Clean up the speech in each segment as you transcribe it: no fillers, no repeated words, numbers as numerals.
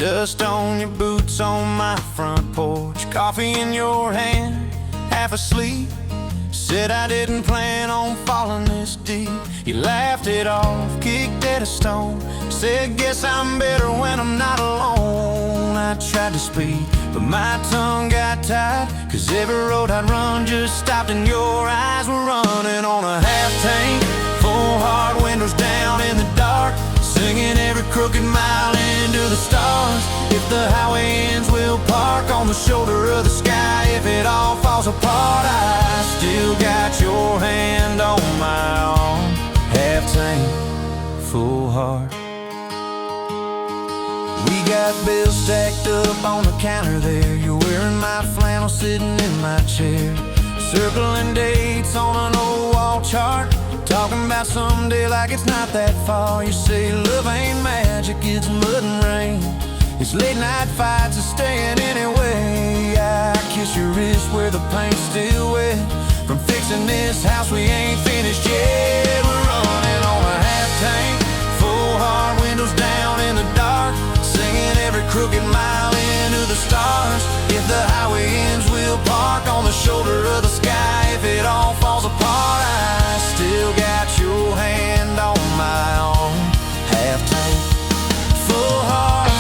Dust on your boots on my front porch, coffee in your hand, half asleep. Said I didn't plan on falling this deep. You laughed it off, kicked at a stone. Said, guess I'm better when I'm not alone. I tried to speak, but my tongue got tied, 'cause every road I'd run just stopped and your eyes were running on a half tank, full hard, windows down in the dark, singing every crooked mile into the stars. If the highway ends, we'll park on the shoulder of the sky. If it all falls apart, I still got your hand on my arm. Half tank, full heart. We got bills stacked up on the counter there. You're wearing my flannel, sitting in my chair, circling dates on an old wall chart, talking about someday like it's not that far. You say love ain't magic, it's mud and rain. It's late night fights and staying anyway. I kiss your wrist where the paint's still wet from fixing this house we ain't finished yet. We're running on a half tank, full hard, windows down in the dark, singing every crooked mile into the stars. If the highway ends, we'll park on the shoulder of the sky. If it all falls apart, I still got your hand on my arm. Half tank, full heart.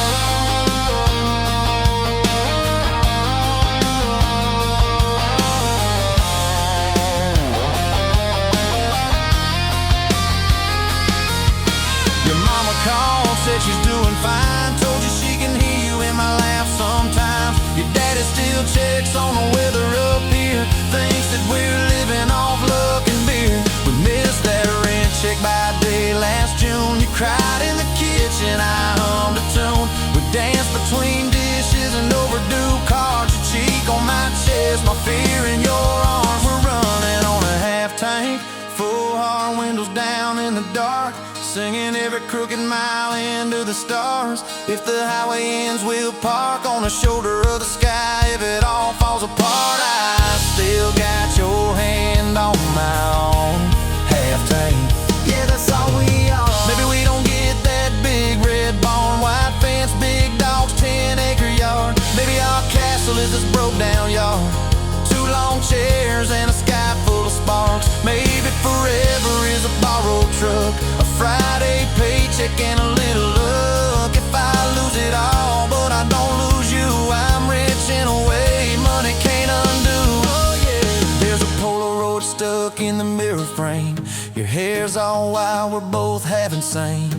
Your mama called, said she's doing fine, told you she can hear you in my laugh sometimes. Your daddy still checks on the weather up here, thinks that we're living off luck and beer. We missed that rent check by day last June. You cried in the kitchen, I hummed a tune. We danced between dishes and overdue cards. Your cheek on my chest, my fear in your arms. We're running on a half tank, full hard, windows down in the dark, singing every crooked mile into the stars. If the highway ends, we'll park on the shoulder of the sky. If it all falls apart, I still got your hand on my arm. Half tank, yeah, that's all we are. Maybe we don't get that big red barn, white fence, big dogs, 10-acre yard. Maybe our castle is this broke down yard, two long chairs and a sky full of sparks. Maybe forever is a borrowed truck, a Friday paycheck and a little luck. If I lose it all, but I don't lose you, I'm rich in a way money can't undo. Oh yeah, there's a Polaroid stuck in the mirror frame. Your hair's all wild, we're both half insane.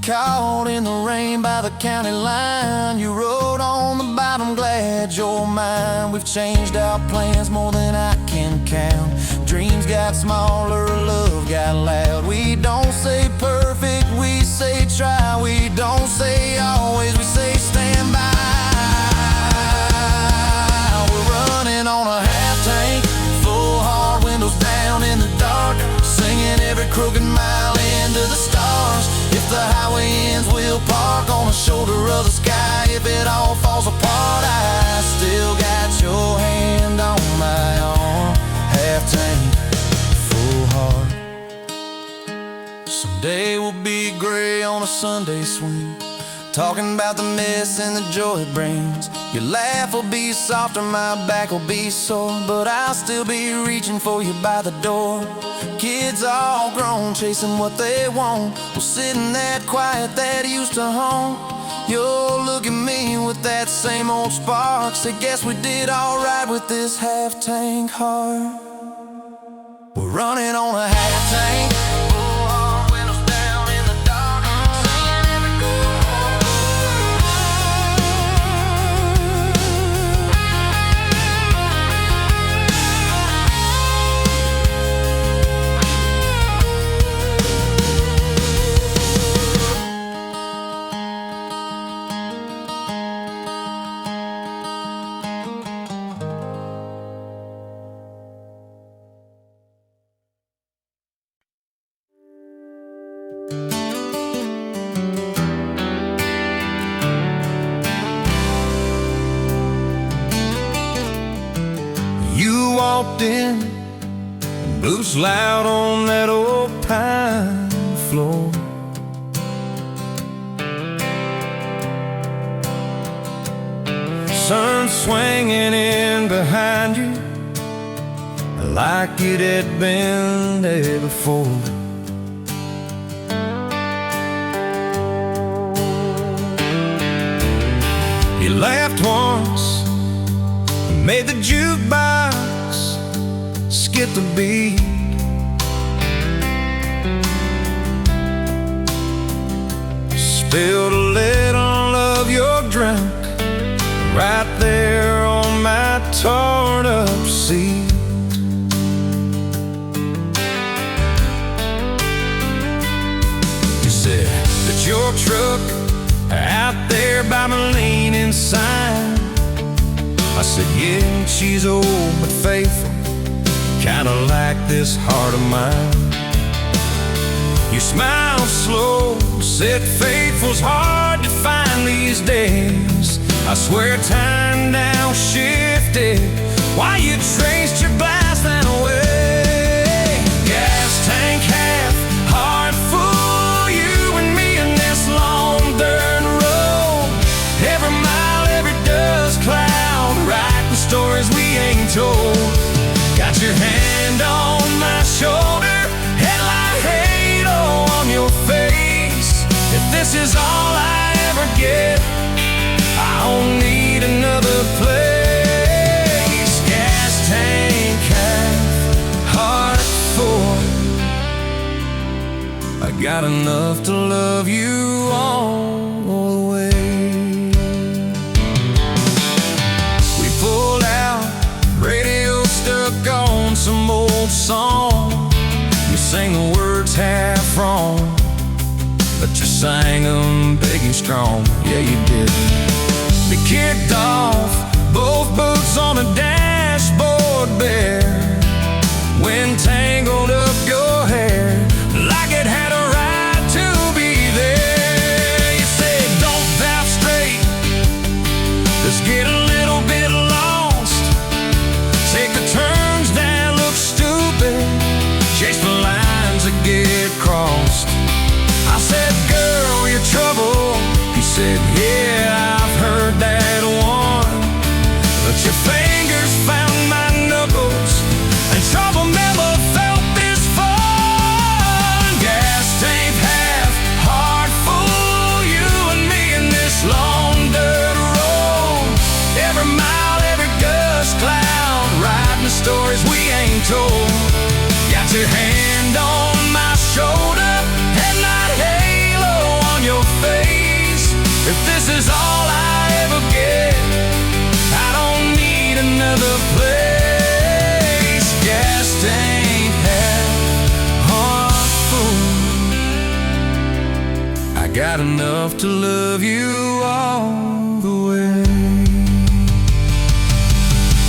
Caught in the rain by the county line, you wrote on the bottom, glad you're mine. We've changed our plans more than I can count. Dreams got smaller, love got loud. We don't say perfect, we say try. We don't say always, we say stand by. We're running on a half tank, full hard, windows down in the dark, singing every crooked mile into the stars. If the highway ends, we'll park on the shoulder of the sky. If it all falls apart, I still got your hand on my arm. Half tank, full heart. Someday we'll be gray on a Sunday swing, talking about the mess and the joy it brings. Your laugh will be softer, my back will be sore, but I'll still be reaching for you by the door. Kids all grown, chasing what they want, we'll sit in that quiet that used to haunt. You'll look at me with that same old spark, say guess we did alright with this half tank heart. We're running on a half tank, full hard, windows down in the dark, singing every walked in, boots loud on that old pine floor. sun swinging in behind you like it had been there before. He laughed once, made the jukebox skip the beat. Spilled a little of your drink right there on my torn up seat. You said that your truck out there by my leaning sign. I said, yeah, she's old but faithful, kinda like this heart of mine. You smiled slow, said faithful's hard to find these days. I swear time now shifted while you traced your blast that away. Gas tank half, heart full, you and me in this long dirt road. Every mile, every dust cloud, writing stories we ain't told. Got your hand on my shoulder, headlight halo on your face. If this is all I ever get, I don't need another place. Gas tank half, heart full, I got enough to love you all the way. We pulled out, radio stuck on some old song. You sang the words half wrong, but you sang them big and strong. Yeah, you did. We kicked off, both boots on the dashboard bare. Wind tangled up your hair like it had a right to be there. You said, don't drive straight, let's get a little bit lost. Take the turns that look stupid, chase the lines that get crossed. I said, girl, you're trouble. He said, yeah, I've heard that one. But your fingers found my knuckles, and trouble never felt this fun. Gas tank half, heart full, you and me in this long dirt road. Every mile, every dust cloud, writing the stories we ain't told. Got your hand on my shoulder, headlight halo on your face. If this is all I ever get, I don't need another place. Gas tank half, heart full, I got enough to love you all the way.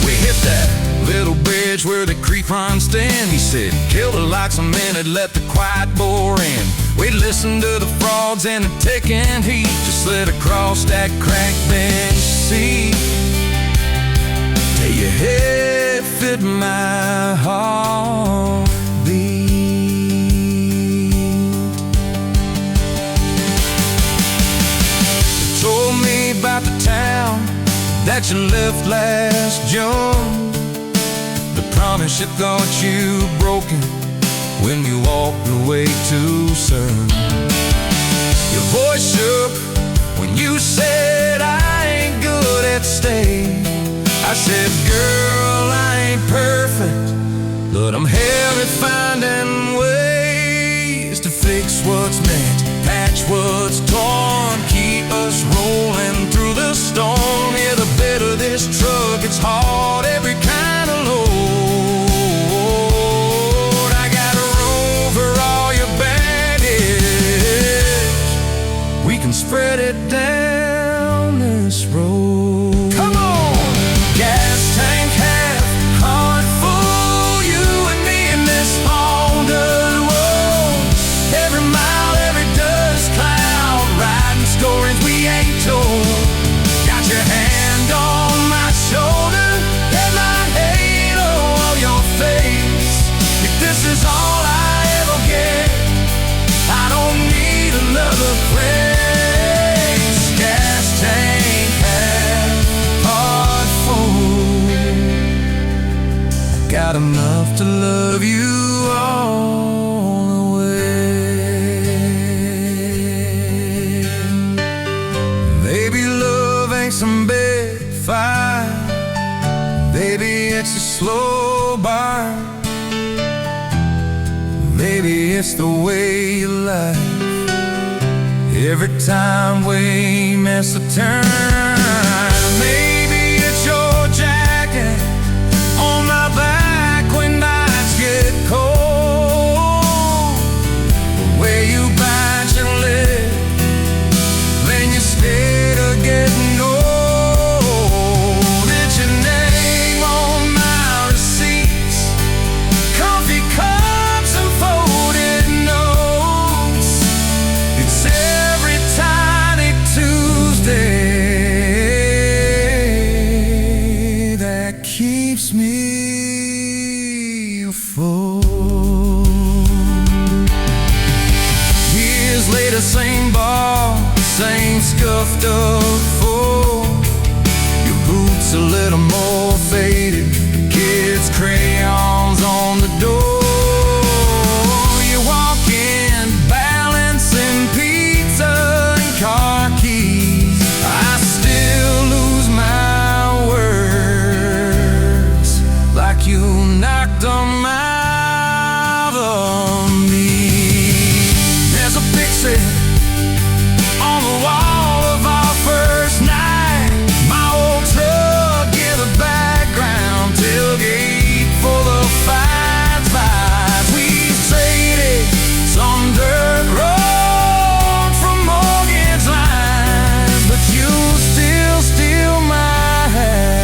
We hit that little bridge where the creek runs thin. He said, kill the lights a minute, let the quiet bore in. We listened to the frogs and the ticking heat, just slid across that cracked bench seat till your head fit my heartbeat. You told me about the town that you left last June, the promise you thought you broken when you walked away too soon. Your voice shook when you said, I ain't good at staying. I said, girl, I ain't perfect, but I'm hell at finding ways to fix what's meant, patch what's torn, keep us rolling through the storm. Yeah, the better this truck, it's hard, every kind of load. Spread it down this road. Come on! Gas tank half, heart full, you and me in this long dirt road. Every mile, every dust cloud, to love you all the way. Baby, love ain't some big fight. Baby, it's a slow burn. Baby, it's the way you lie. Every time we miss a turn. Maybe it's your jacket on my back when nights get cold. Where you bite your lip, then you're scared of getting old. It's your name on my receipts, coffee cups and folded notes. It's every tiny Tuesday that keeps me afloat. Years later, same bar, same scuffed up floor. Your boots a little more faded, kids' crayons on the door. You walk in, balancing pizza and car keys. I still lose my words, like you knocked them out of me. There's a picture on the wall of our first night. My old truck in the background, tailgate full of fights. We traded some dirt road for mortgage lines, but you still steal my hand.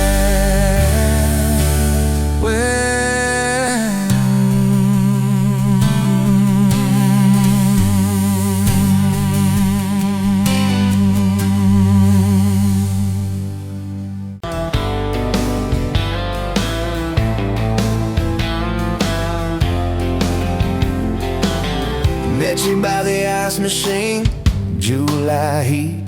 Met you by the ice machine, July heat,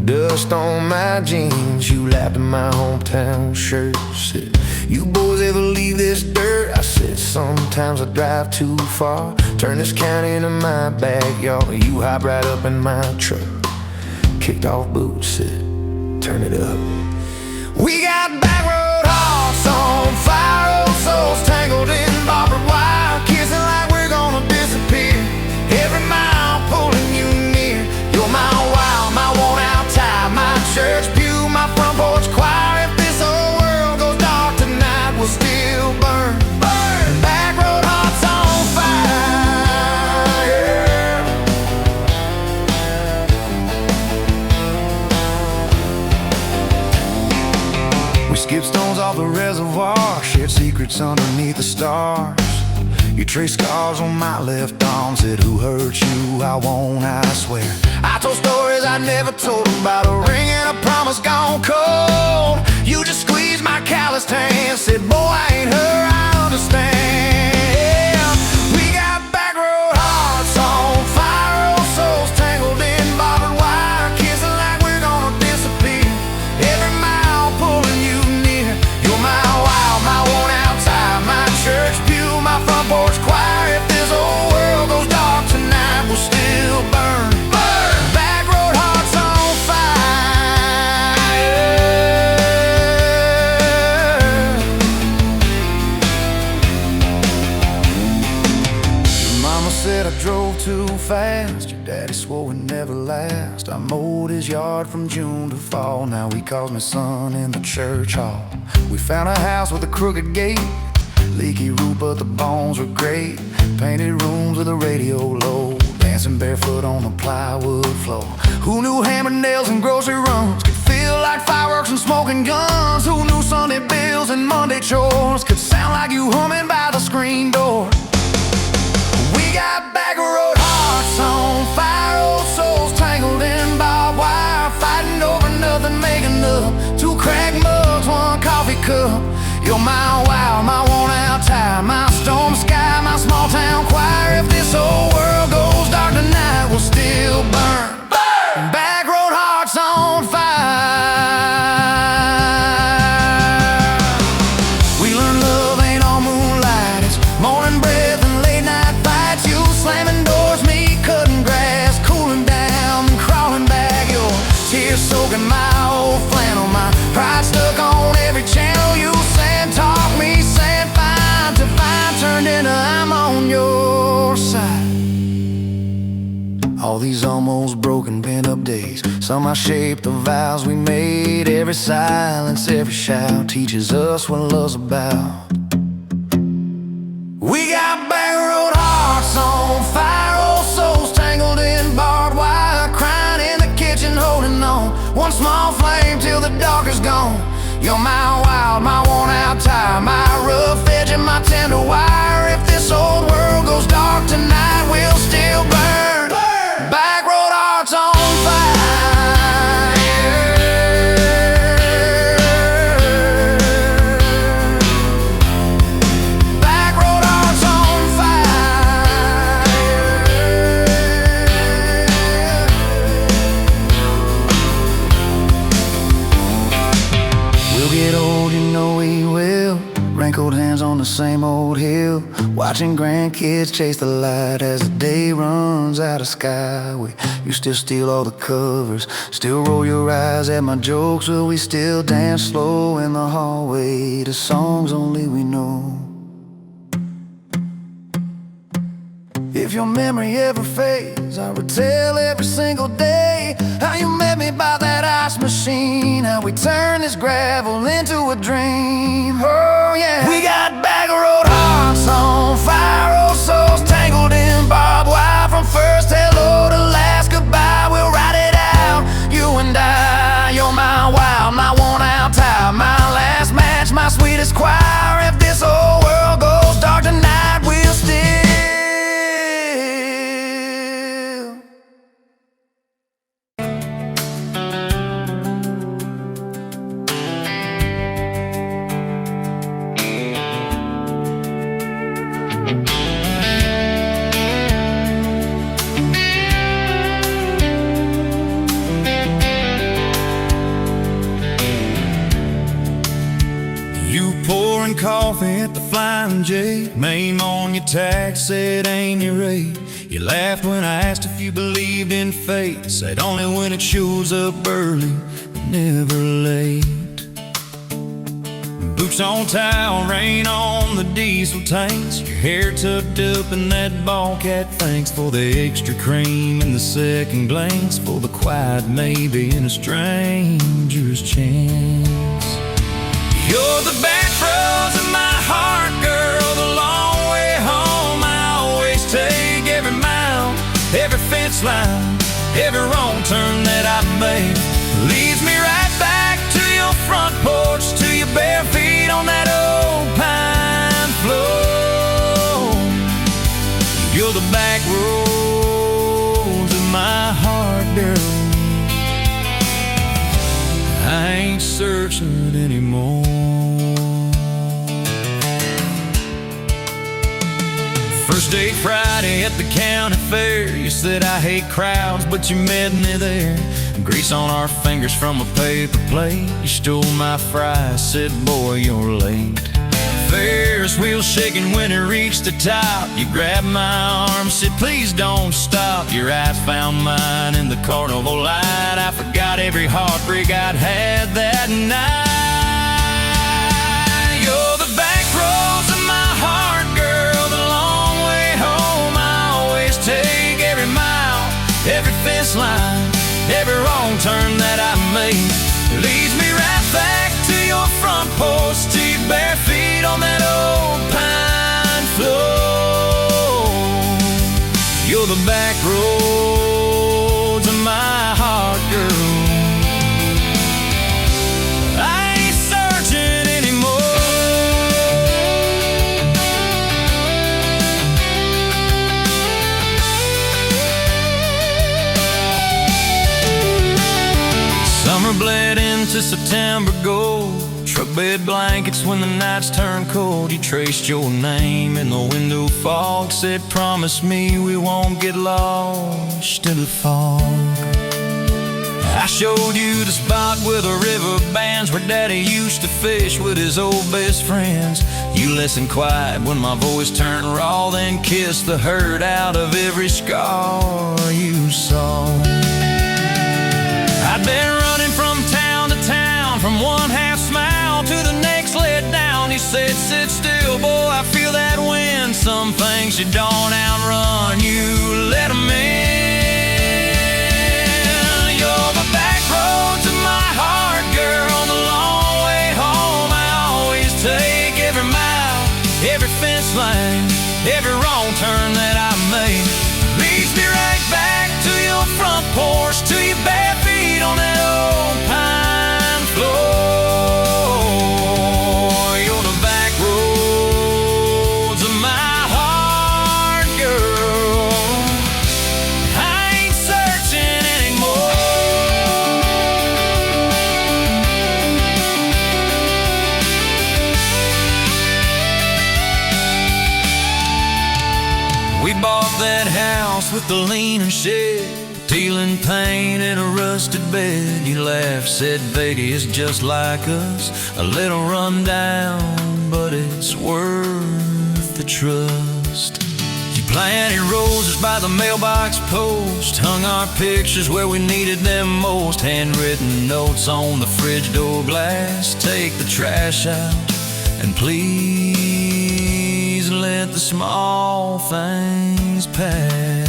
dust on my jeans. You laughed at my hometown shirt, said, "You boys ever leave this dirt?" I said, "Sometimes I drive too far, turn this county into my backyard." You hopped right up in my truck, kicked off boots, said, "Turn it up." We got back road hearts on fire, old souls tangled in barbed wire, kissing like we're gonna disappear. Every mile pulling you near. You're my wild, my worn out tie, my church pew, my front porch choir. If this whole world goes dark tonight, we'll still burn. Burn. Back road hearts on fire. We skipped stones off the reservoir, shared secrets underneath the stars. You traced scars on my left arm, said, "Who hurt you? I won't, I swear." I told stories I never told about a ring and a promise gone cold. You just squeezed my calloused hand, said, "Boy, I ain't her, I understand." We got back road hearts on fire, old souls tangled in barbed wire, kissing like we're gonna disappear. Every mile pulling you near. You're my wild, my worn out tie, my church pew, my front porch choir. If this whole world goes dark tonight, we'll still burn. Burn. Back road hearts on fire. Your mama said I drove too fast. Your daddy swore we'd never last. I mowed his yard from June to fall. Now he calls me son in the church hall. We found a house with a crooked gate, leaky roof, but the bones were great. Painted rooms with a radio low, dancing barefoot on the plywood floor. Who knew hammered nails and grocery runs could feel like fireworks and smoking guns? Who knew Sunday bills and Monday chores could sound like you humming by the screen door? We got back road hearts on fire, old souls tangled in barbed wire, fighting over nothing, making up two cracked mugs, one coffee cup. You're my wild, my worn out tie, my storm sky, my small town choir. If this whole world goes dark tonight, we'll still burn. Burn. Back road hearts on fire. We learned love ain't all moonlight. soaking my old flannel. My pride stuck on every channel you sent. Talk me, said fine to fine, turned into I'm on your side. All these almost broken pent-up days, somehow shaped the vows we made. Every silence, every shout teaches us what love's about. We got back road hearts on fire, old souls tangled in barbed wire, crying in the kitchen, holding on. One small flame till the dark is gone. You're my wild, my worn-out tire, my rough edge and my tender wire. If this old world goes dark tonight, we'll still burn. Back road hearts on fire. Back road hearts on fire. We'll get old, you know we will. Wrinkled hands on the same old hill, watching grandkids chase the light as the day runs out of sky. You still steal all the covers, still roll your eyes at my jokes. Will we still dance slow in the hallway to songs only we know? If your memory ever fades, I retell every single day how you met me by that ice machine, how we turned this gravel into a dream. Oh yeah, we got back road hearts on fire, old souls tangled in barbed wire. From first hello to last goodbye, we'll ride it out, you and I. You're my wild, my worn-out tire, my last match, my sweetest choir. If this whole world goes dark tonight, we'll still coffee at the Flying J, name on your tax said ain't your rate. You laughed when I asked if you believed in fate, said only when it shows up early, never late. Boots on towel, rain on the diesel tanks, your hair tucked up in that ball cat. Thanks for the extra cream and the second glance, for the quiet maybe in a stranger's chance. You're the back roads of my heart, girl, the long way home. I always take every mile, every fence line, every wrong turn that I make leads me right back to your front porch, to your bare feet on that old pine floor. You're the back roads of my heart, girl. I ain't searching anymore. First date Friday at the county fair, you said I hate crowds, but you met me there. Grease on our fingers from a paper plate, you stole my fries, said boy you're late. Ferris wheel shaking when it reached the top, you grabbed my arm, said please don't stop. Your eyes found mine in the carnival light, I forgot every heartbreak I'd had that night. You're the back roads of my heart, girl, the long way home. I always take every mile, every fence line, every wrong turn that I make leads me right back to your front porch, to your bare feet on that old pine floor. You're the back roads of my heart, girl. I ain't searching anymore. Summer bled into September gold, truck bed blankets when the nights turn cold. You traced your name in the window fog, said promise me we won't get lost in the fog. I showed you the spot where the river bands, where Daddy used to fish with his old best friends. You listened quiet when my voice turned raw, then kissed the hurt out of every scar you saw. I'd been running some things you don't outrun, you let them in. You're the back roads of my heart, girl, the long way home I always take. Every mile, every fence line, every wrong turn that I make leads me right back to your front porch, to your bare feet on that old pine floor. You're the back roads of my heart, girl. I ain't searching anymore. We bought that house with the leaning shed, peeling paint in a rusted bed. You laughed, said Vegas is just like us, a little run down, but it's worth the trust. You planted roses by the mailbox post, hung our pictures where we needed them most, handwritten notes on the fridge door glass. Take the trash out and please let the small things pass.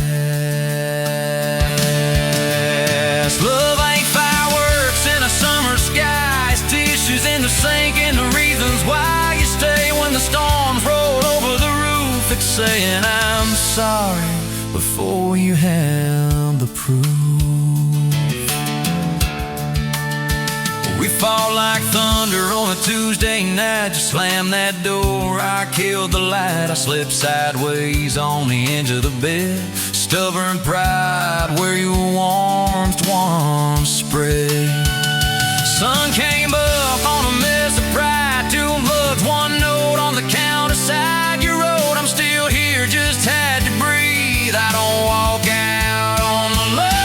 Love ain't fireworks in a summer sky, it's tissues in the sink and the reasons why you stay when the storms roll over the roof. It's saying I'm sorry before you have the proof. We fall like thunder on a Tuesday night. Just slam that door, I killed the light. I slipped sideways on the edge of the bed. Stubborn pride where your warmth once spread. Sun came up on a mess of pride. 2 bucks, 1 note on the counter side. You wrote, I'm still here, just had to breathe. I don't walk out on the love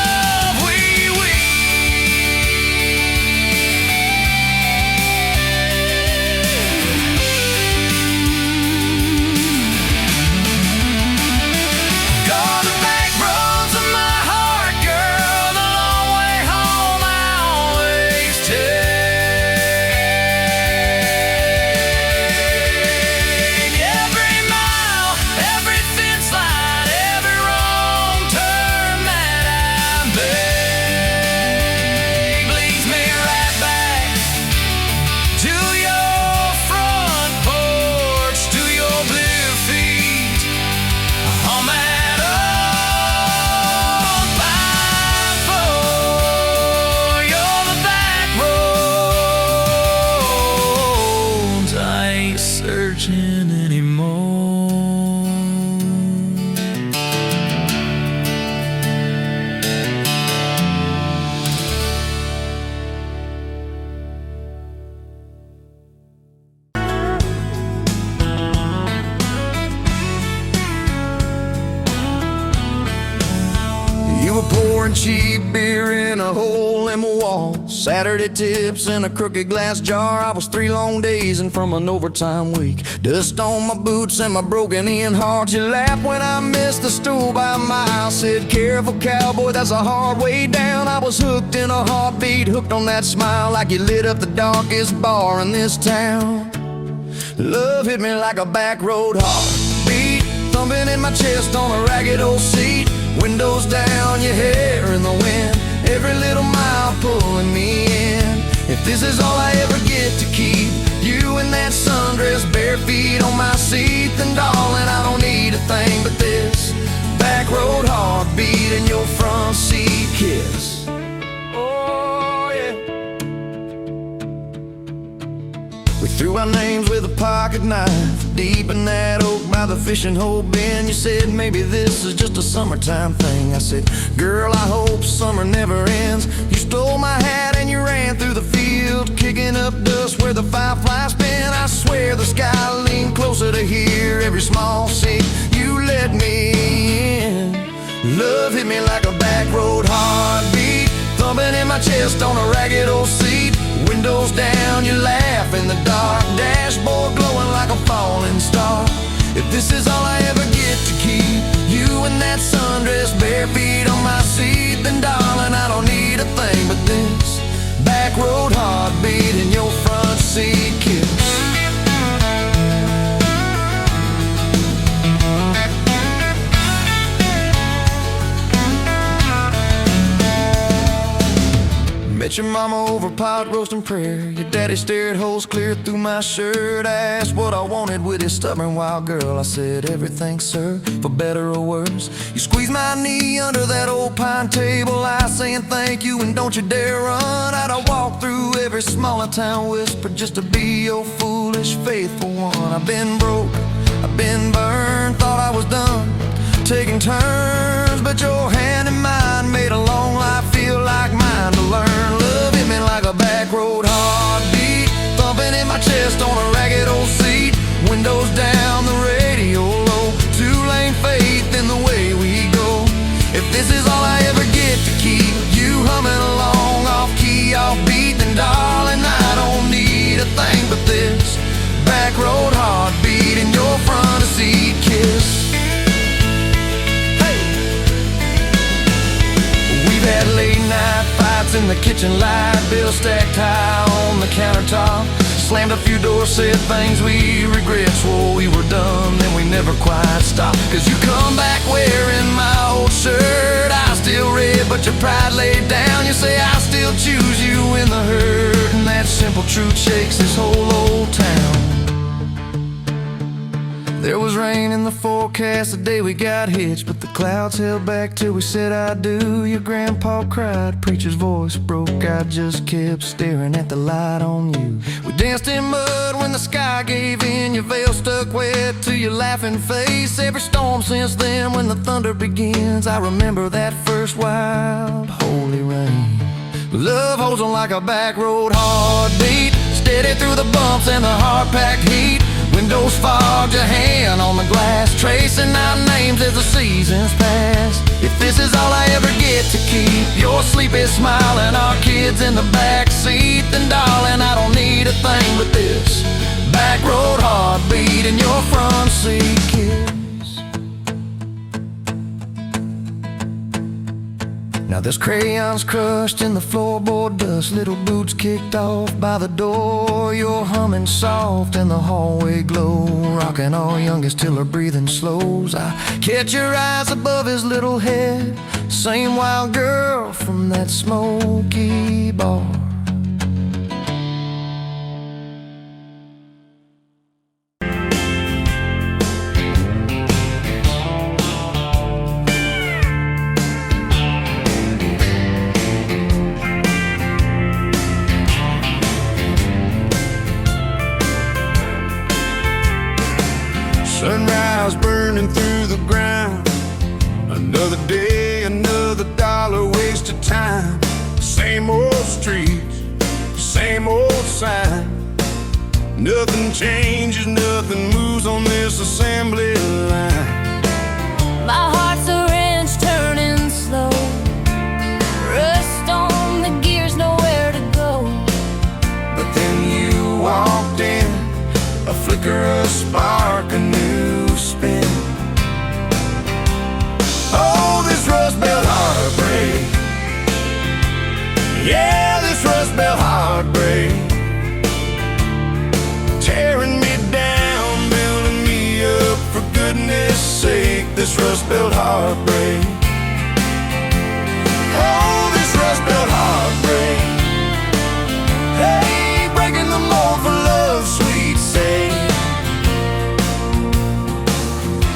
pouring cheap beer in a hole in my wall, Saturday tips in a crooked glass jar. I was 3 long days and from an overtime week, dust on my boots and my broken in heart. You laughed when I missed the stool by a mile, said careful cowboy, that's a hard way down. I was hooked in a heartbeat, hooked on that smile, like you lit up the darkest bar in this town. Love hit me like a back road heartbeat, thumping in my chest on a ragged old seat. Windows down, your hair in the wind, every little mile pulling me in. If this is all I ever get to keep, you in that sundress, bare feet on my seat, then darling, I don't need a thing but this back road heartbeat and your front seat kiss. Oh yeah. We threw our names with a pocket knife deep in that oak by the fishing hole bin. You said maybe this is just a summertime thing. I said, girl, I hope summer never ends. You stole my hat and you ran through the field, kicking up dust where the fireflies spin. I swear the sky leaned closer to hear every small seat you let me in. Love hit me like a back road heartbeat, thumping in my chest on a ragged old seat. Windows down, you laugh in the dark, dashboard glowing like a falling star. If this is all I ever get to keep, you in that sundress, bare feet on my seat, then darling, I don't need a thing but this back road heartbeat and your front seat kiss. your mama over pot roast and prayer. Your daddy stared holes clear through my shirt. Asked what I wanted with his stubborn wild girl. I said everything, sir, for better or worse. You squeezed my knee under that old pine table, I saying thank you and don't you dare run. I'd walk through every smaller town whisper just to be your foolish faithful one. I've been broke, I've been burned, thought I was done taking turns, but your hand in mine made a long life feel like mine to learn. Love hit me like a back road heartbeat, thumping in my chest on a ragged old seat. Windows down, the radio low, two-lane faith in the way we go. If this is all I ever get to keep you humming along, off key, off beat, then darling, I don't need a thing but this back road heartbeat and your front seat kiss. Had late night fights in the kitchen light, bill stacked high on the countertop. Slammed a few doors, said things we regret, swore we were done, then we never quite stopped. Cause you come back wearing my old shirt, I still red but your pride laid down. You say I still choose you in the hurt, and that simple truth shakes this whole old town. There was rain in the forecast the day we got hitched, but the clouds held back till we said I do. Your grandpa cried, preacher's voice broke, I just kept staring at the light on you. We danced in mud when the sky gave in, your veil stuck wet to your laughing face. Every storm since then when the thunder begins, I remember that first wild holy rain. Love holds on like a back road heartbeat, steady through the bumps and the hard-packed heat. Windows fogged, your hand on the glass, tracing out names as the seasons pass. If this is all I ever get to keep your sleepy smile and our kids in the back seat, then darling, I don't need a thing but this back road heartbeat and your front seat kiss. Now there's crayons crushed in the floorboard dust, little boots kicked off by the door. You're humming soft in the hallway glow, rocking our youngest till her breathing slows. I catch your eyes above his little head, same wild girl from that smoky bar. Sunrise burning through the ground, another day, another dollar wasted time. Same old streets, same old sign. Nothing changes, nothing moves on this assembly line. My heart's a wrench turning slow, rust on the gears, nowhere to go. But then you walked in, a flicker, a spark, a new spin. Oh, this Rust Belt heartbreak, yeah, this Rust Belt heartbreak, tearing me down, building me up, for goodness sake, this Rust Belt heartbreak. Oh, this Rust Belt heartbreak, hey, breaking the mold for love's sweet sake.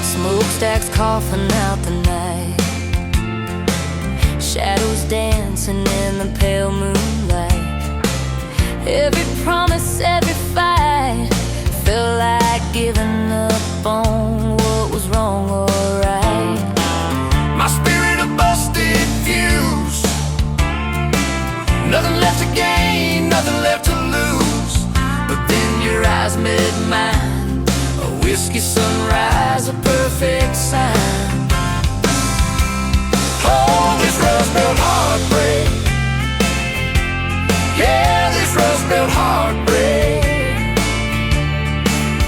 Smokestacks coughing out the night, shadows dancing in the pale moonlight. Every promise, every fight felt like giving up on what was wrong or right. My spirit a busted fuse, nothing left to gain, nothing left to lose. But then your eyes met mine, a whiskey sunrise, a perfect sign. Oh, this Rust Belt heartbreak, yeah, this Rust Belt heartbreak,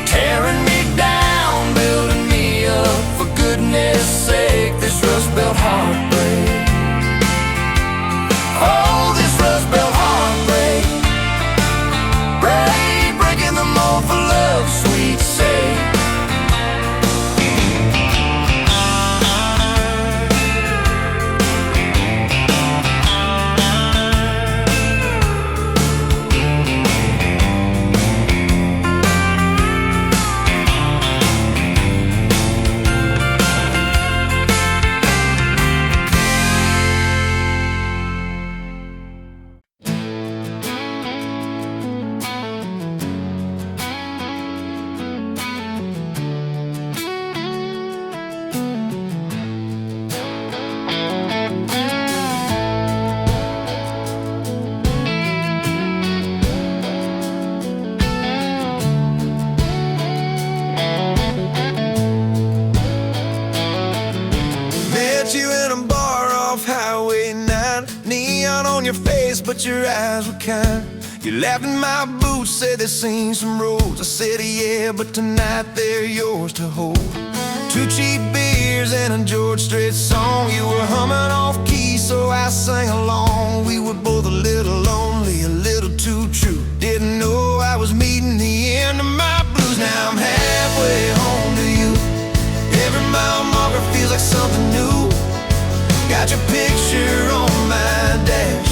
tearing me down, building me up, for goodness sake, this Rust Belt heartbreak. Oh, this Rust Belt heartbreak, breaking the mold for love's sweet sake. but your eyes were kind. You laughed in my boots, said they'd seen some roads. I said yeah, but tonight they're yours to hold. 2 cheap beers and a George Strait song. You were humming off key, so I sang along. We were both a little lonely, a little too true. Didn't know I was meeting the end of my blues. Now I'm halfway home to you. Every mile marker feels like something new. Got your picture on my dash,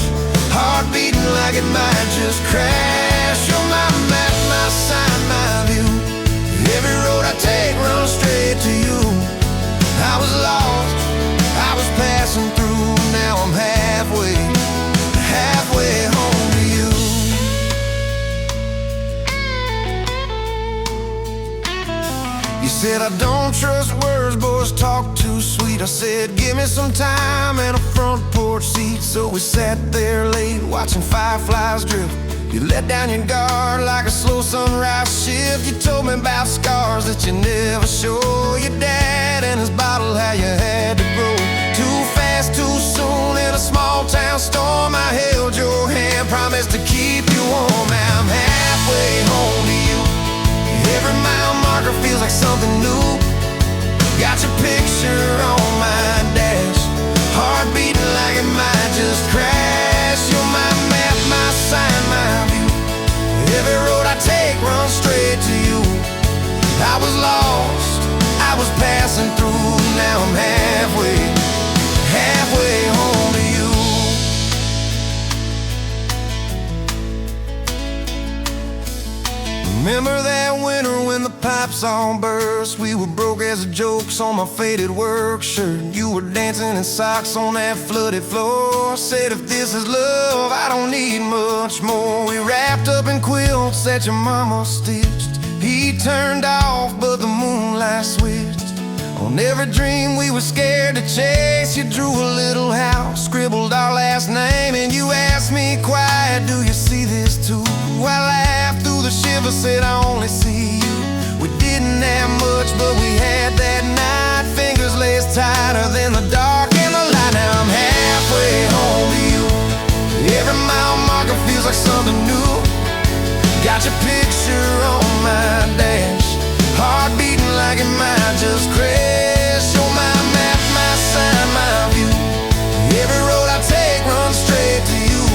heart beating like it might just crash. You're my map, my sign, my view. Every road I take runs straight to you. I was lost, I was passing through. Now I'm halfway home to you. You said I don't trust words, boys talk too sweet. I said give me some time and a front porch seat. So we sat there late watching fireflies drift. You let down your guard like a slow sunrise shift. You told me about scars that you never show. Your dad and his bottle, how you had to grow too fast, too soon in a small town storm. I held your hand, promised to keep you warm. Now I'm halfway home to you. Every mile marker feels like something new. Got your picture on my dash, heart beating like it might just crash. You're my map, my sign, my view. Every road I take runs straight to you. I was lost, I was passing through. Now I'm halfway home to you. Remember that winter when the pipes all burst? We were broke as the jokes on my faded work shirt. You were dancing in socks on that flooded floor. Said if this is love, I don't need much more. We wrapped up in quilts that your mama stitched. He turned off, but the moonlight switched. On every dream we were scared to chase, you drew a little house, scribbled our last name, and you asked me quiet, do you see this too? I laughed through the shiver, said I only see you. We didn't have much, but we had that night. Fingers laced tighter than the dark and the light. Now I'm halfway home to you. Every mile marker feels like something new. Got your picture on my dash, heart beating like it might just crash. You're my map, my sign, my view. Every road I take runs straight to you.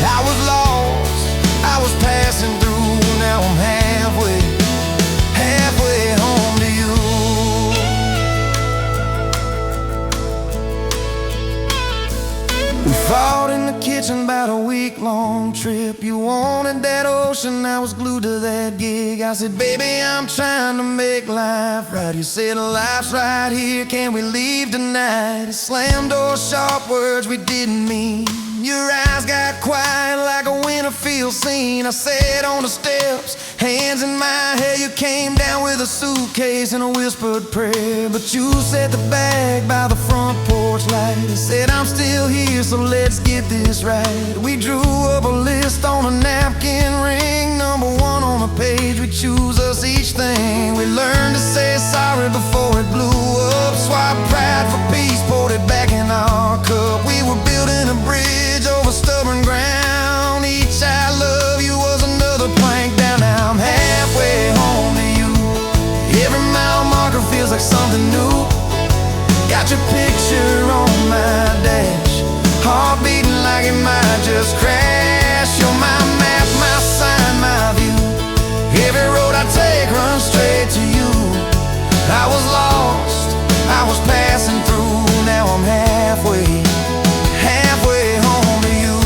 I was lost, I was passing through. Now I'm halfway home to you. We fought in the kitchen about a week-long trip. You wanted that ocean, I was glued to that gig. I said, baby, I'm trying to make life right. You said, life's right here, can we leave tonight? It slammed doors, sharp words we didn't mean. Your eyes got quiet like a winter field scene. I sat on the steps, hands in my hair. You came down with a suitcase and a whispered prayer. But you set the bag by the front porch light and said, I'm still here, so let's get this right. We drew up a list on a napkin ring, number 1 on a page. We choose us each thing. We learned to say sorry before it blew up. Swap pride for peace, poured it back in our cup. We were building a bridge over stubborn ground. Each I love you was another plank down. Now I'm halfway home to you. Every mile marker feels like something new. Got your picture on my dash, heart beating like it might just crash. You're my map, my sign, my view. Every road I take runs straight to you. I was lost, I was passing through. Now I'm halfway home to you.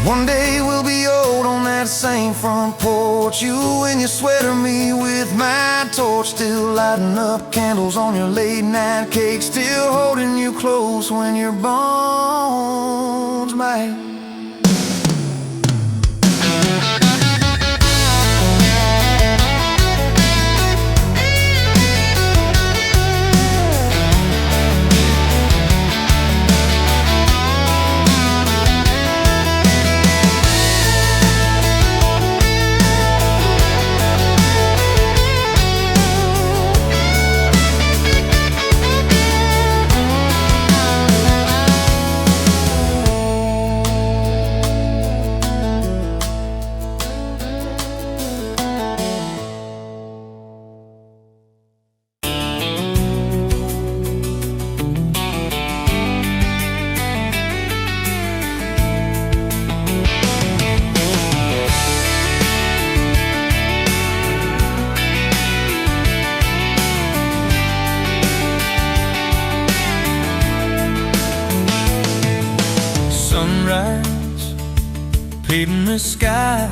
One day we'll be old on that same front porch. You in your sweater, me with my torch. Still lighting up candles on your late night cake. Still holding you close when your bones might painting the sky,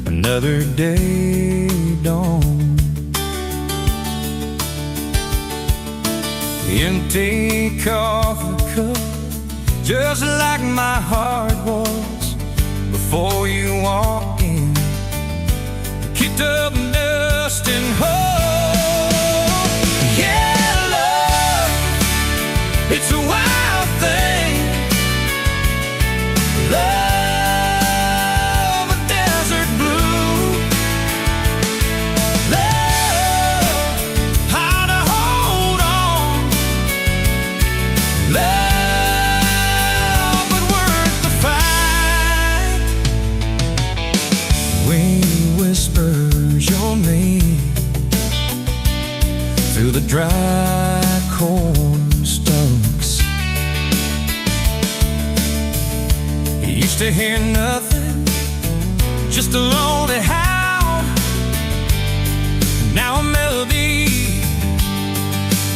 another day dawn. Empty coffee cup, just like my heart was before you walked in. Kicked up dust and hope. Yeah, love, it's a wild thing. Love, a desert blue. Love, how to hold on. Love, but worth the fight. Wind whispers your name through the dry corn stalks. You used to hear nothing, just a lonely howl. Now a melody,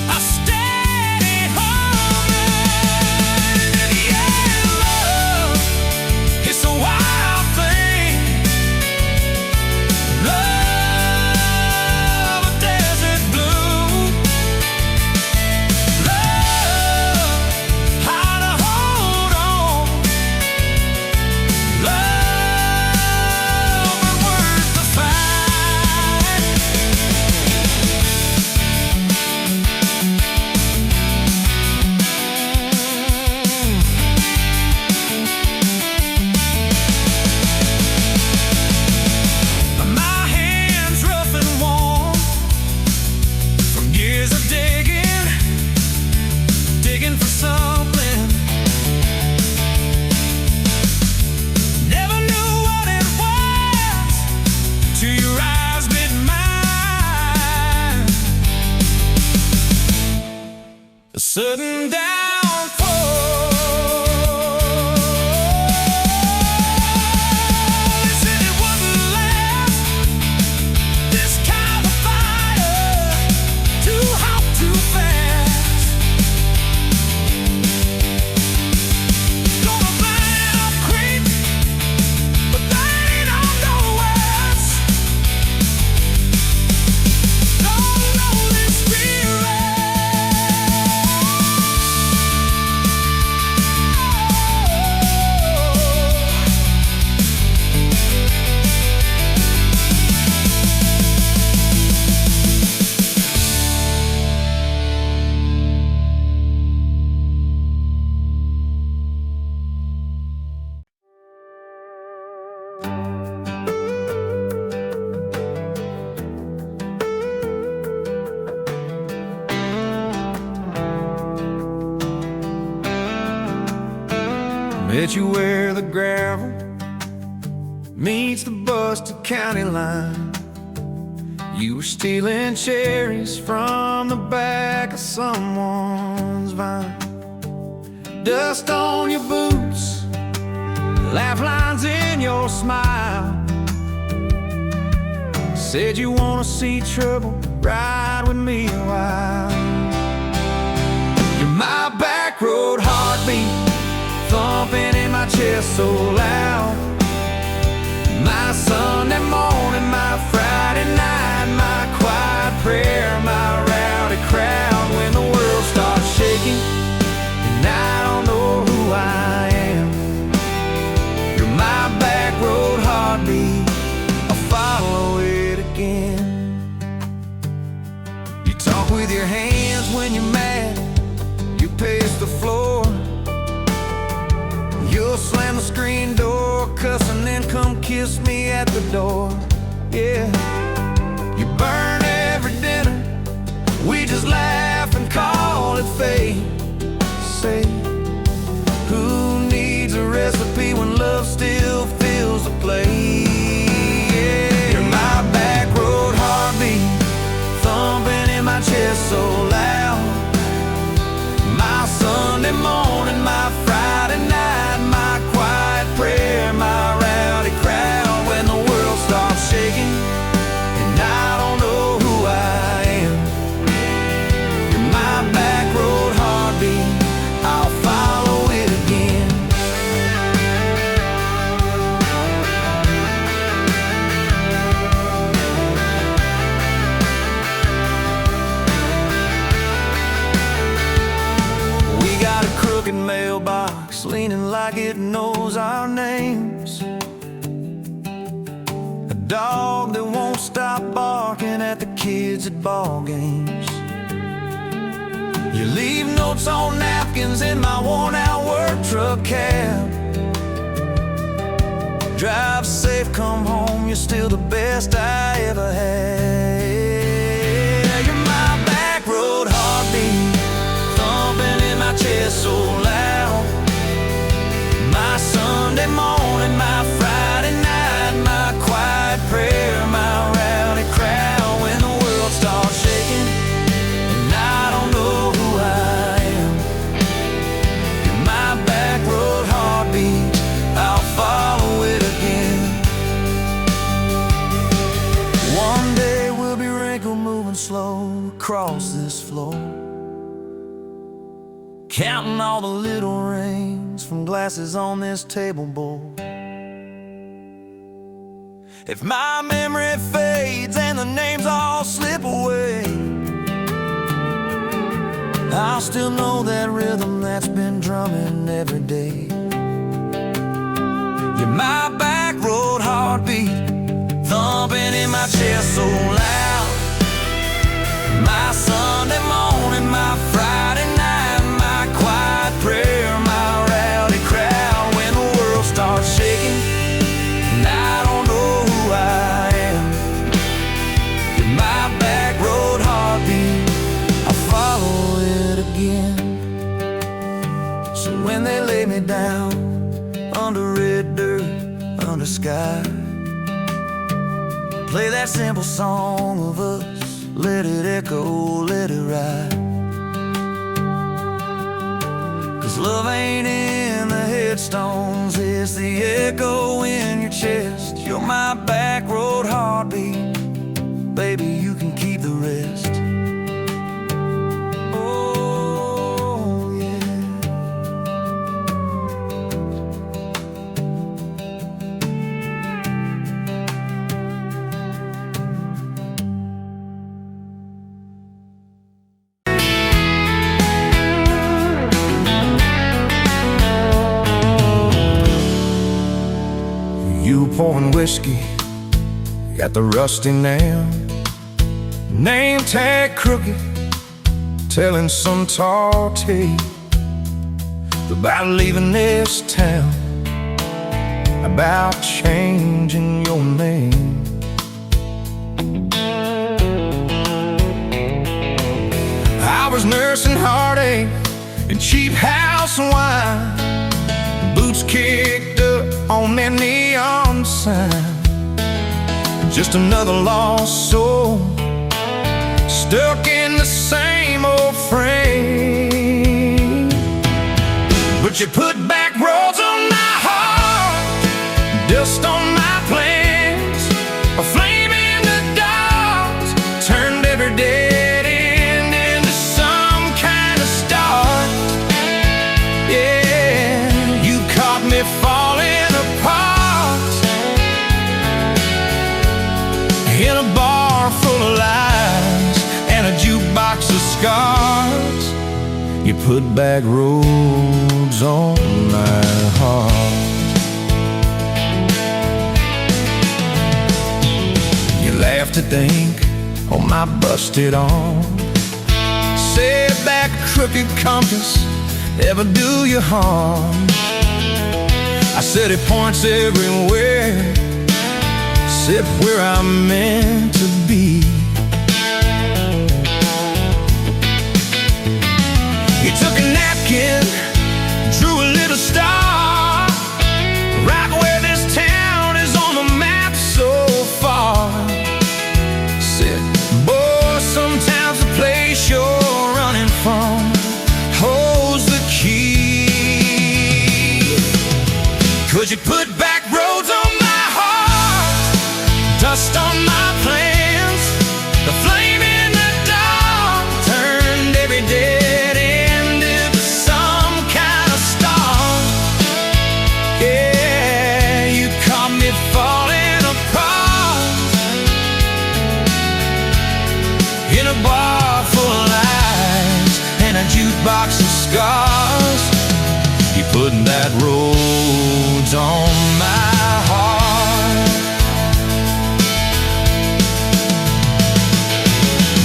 a steady humming. Yeah, love, it's a wild thing. Love, a desert blue. Love, how to hold on. Love, but worth the fight. My hands rough and warm from years of digging for something. Never knew what it was till your eyes met mine. A sudden downfall. They said it wouldn't last. This kind of fire, too hot, too fast. Gonna burn up quick, but that ain't on the west. Don't know this Met you where the gravel meets the busted county line. You were stealing cherries from the back of someone's vine. Dust on your boots, laugh lines in your smile. Said you wanna see trouble, ride with me a while. You're my back road heartbeat, thumping in my chest so loud. My Sunday morning, my Friday night, my quiet prayer, my rowdy crowd. When the world starts shaking and I don't know who I am, you're my back road heartbeat, I'll follow it again. You talk with your hands when you're mad, you pace the floor. You'll slam the screen door, cuss, and then come kiss me at the door. Yeah, you burn every dinner, we just laugh and call it fate. Say, who needs a recipe when love still fills the plate? Yeah, you're my back road heartbeat, thumping in my chest so loud. My Sunday morning, my Friday night, my quiet prayer, my rowdy crowd. When the world starts shaking and I don't know who I am, you're my back road heartbeat, crooked mailbox, leaning like it knows our names. A dog that won't stop barking at the kids at ball games. You leave notes on napkins in my worn-out work truck cab. Drive safe, come home, you're still the best I ever had. You're my back road heartbeat, thumping in my chest so loud. My Sunday morning, my Friday night, my quiet prayer, my rowdy crowd. When the world starts shaking and I don't know who I am, you're my back road heartbeat, I'll follow it again. One day we'll be wrinkled, moving slow across this floor, counting all the little rings from glasses on this table board. If my memory fades and the names all slip away, I'll still know that rhythm that's been drumming every day. You're my back road heartbeat, thumping in my chest so loud. My Sunday morning, my Friday night, my quiet prayer, my rowdy crowd. When the world starts shaking and I don't know who I am, you're my back road heartbeat, I'll follow it again. So when they lay me down under red dirt, under sky, play that simple song of us, let it echo, let it ride. 'Cause love ain't in the headstones, it's the echo in your chest. You're my back road heartbeat, baby, you can keep the rest. Oh, yeah. You pouring whiskey at the rusty nail, name tag crooked, telling some tall tale about leaving this town, about changing your name. I was nursing heartache and cheap house wine, boots kicked up on that neon sign. Just another lost soul, stuck in the same old frame. But you put back roads on my heart, dust on my plans, a flame in the dark, turned every dead end into some kind of start. Yeah, you caught me falling apart in a bar full of lies and a jukebox of scars. You put back roads on my heart. You laughed to think on my busted arm, said back a crooked compass ever do you harm. I said it points everywhere except where I'm meant to be. You took a napkin, drew a little star, right where this town is on the map so far. Said, boy, sometimes the place you're running from holds the key. 'Cause you put back roads on my heart, dust on my plans, the flame in the dark, turned every dead end into some kind of star. Yeah, you caught me falling apart in a bar full of lies and a jukebox of scars. putting that roads on my heart.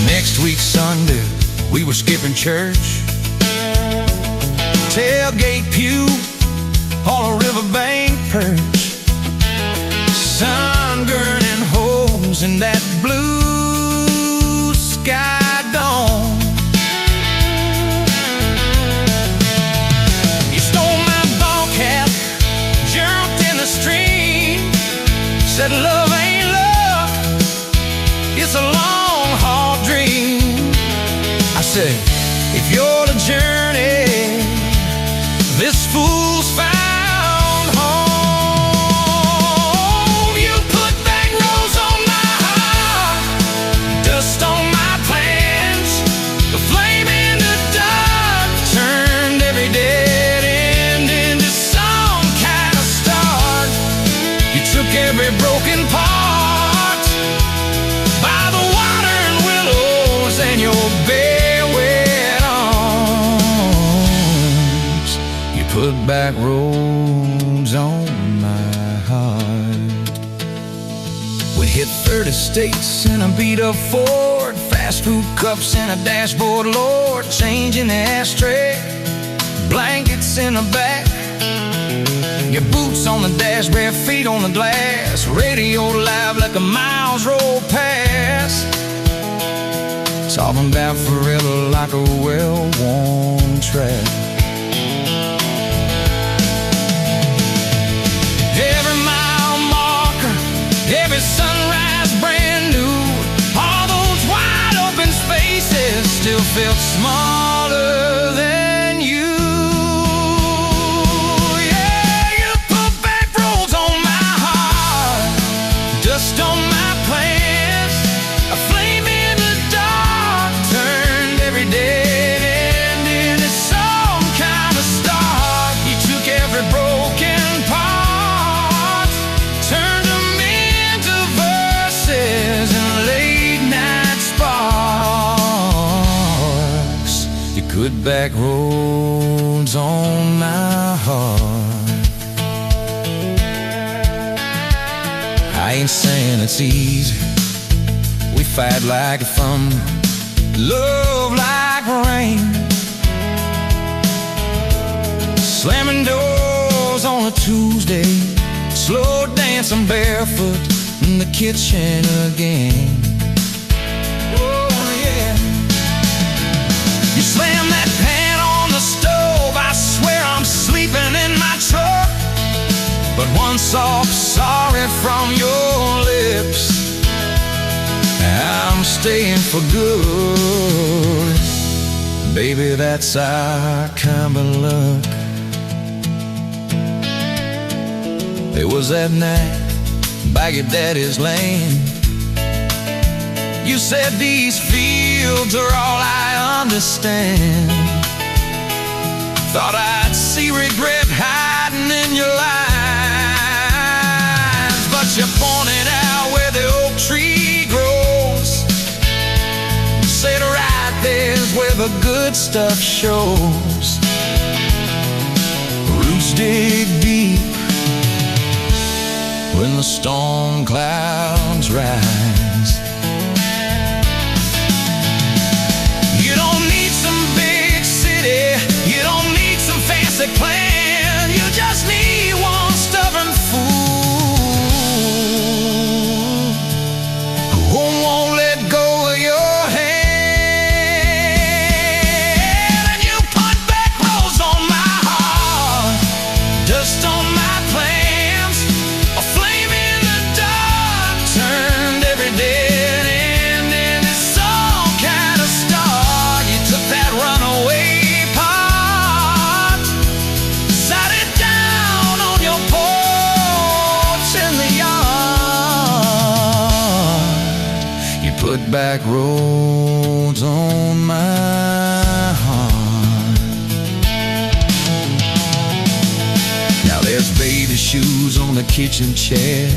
Next week Sunday, we were skipping church, tailgate pew on a riverbank perch, sun burning holes in that blue sky dome. You stole my ball cap, jumped in the stream, said love ain't love, it's a long haul dream. I said, if you're the journey this fool's found home, you put back roads on my heart, dust on my plans, the flame in the dark turned every dead end into some kind of start. You took every broken part by the water and willows and your bare wet arms. You put back roads on my heart. We hit 30 states in a beat-up Ford, fast food cups in a dashboard, Lord, change in the ashtray, blankets in the back, your boots on the dash, bare feet on the glass, radio live like a miles roll past, talking about forever like a well-worn track. Every mile marker, every sunrise brand new, all those wide open spaces still felt smaller than you. Yeah, you put back roads on my heart, dust on my plans, a flame in the dark turned every dead end into some kind of start. You took every broken part, turned them into verses and late night sparks. You put back roads on my heart. I ain't saying it's easy, we fight like thunder, love like rain, slamming doors on a Tuesday, slow dancing barefoot in the kitchen again. Oh yeah. You slam that pan on the stove, I swear I'm sleeping in my truck, but one soft sorry from your lips, I'm staying for good. Baby, that's our kind of luck. It was that night by your daddy's land. You said these fields are all I understand. Thought I'd see regret hiding in your eyes, but you pointed out where the oak tree grows, said right there's where the good stuff shows. Roots dig deep when the storm clouds rise. You don't need some big city, you don't need some fancy plan, you just need one stubborn fool who won't let go of your hand. And you put back roads on my heart, dust on my plans, a flame in the dark turned every dead end into some kind of start. You took that runaway part, sat it down on your porch in the yard. You put back roads on my heart. Now there's baby shoes on the kitchen chair,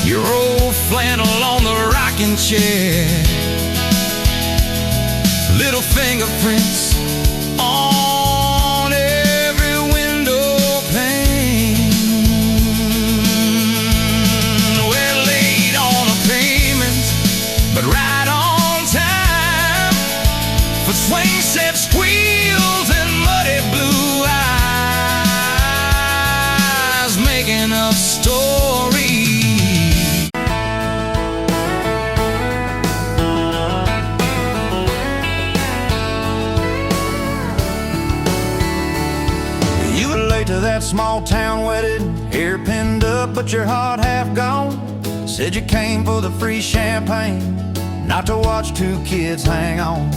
your old flannel on the rocking chair, little fingerprints on to that small town wedding, hair pinned up but your heart half gone. Said you came for the free champagne, not to watch two kids hang on.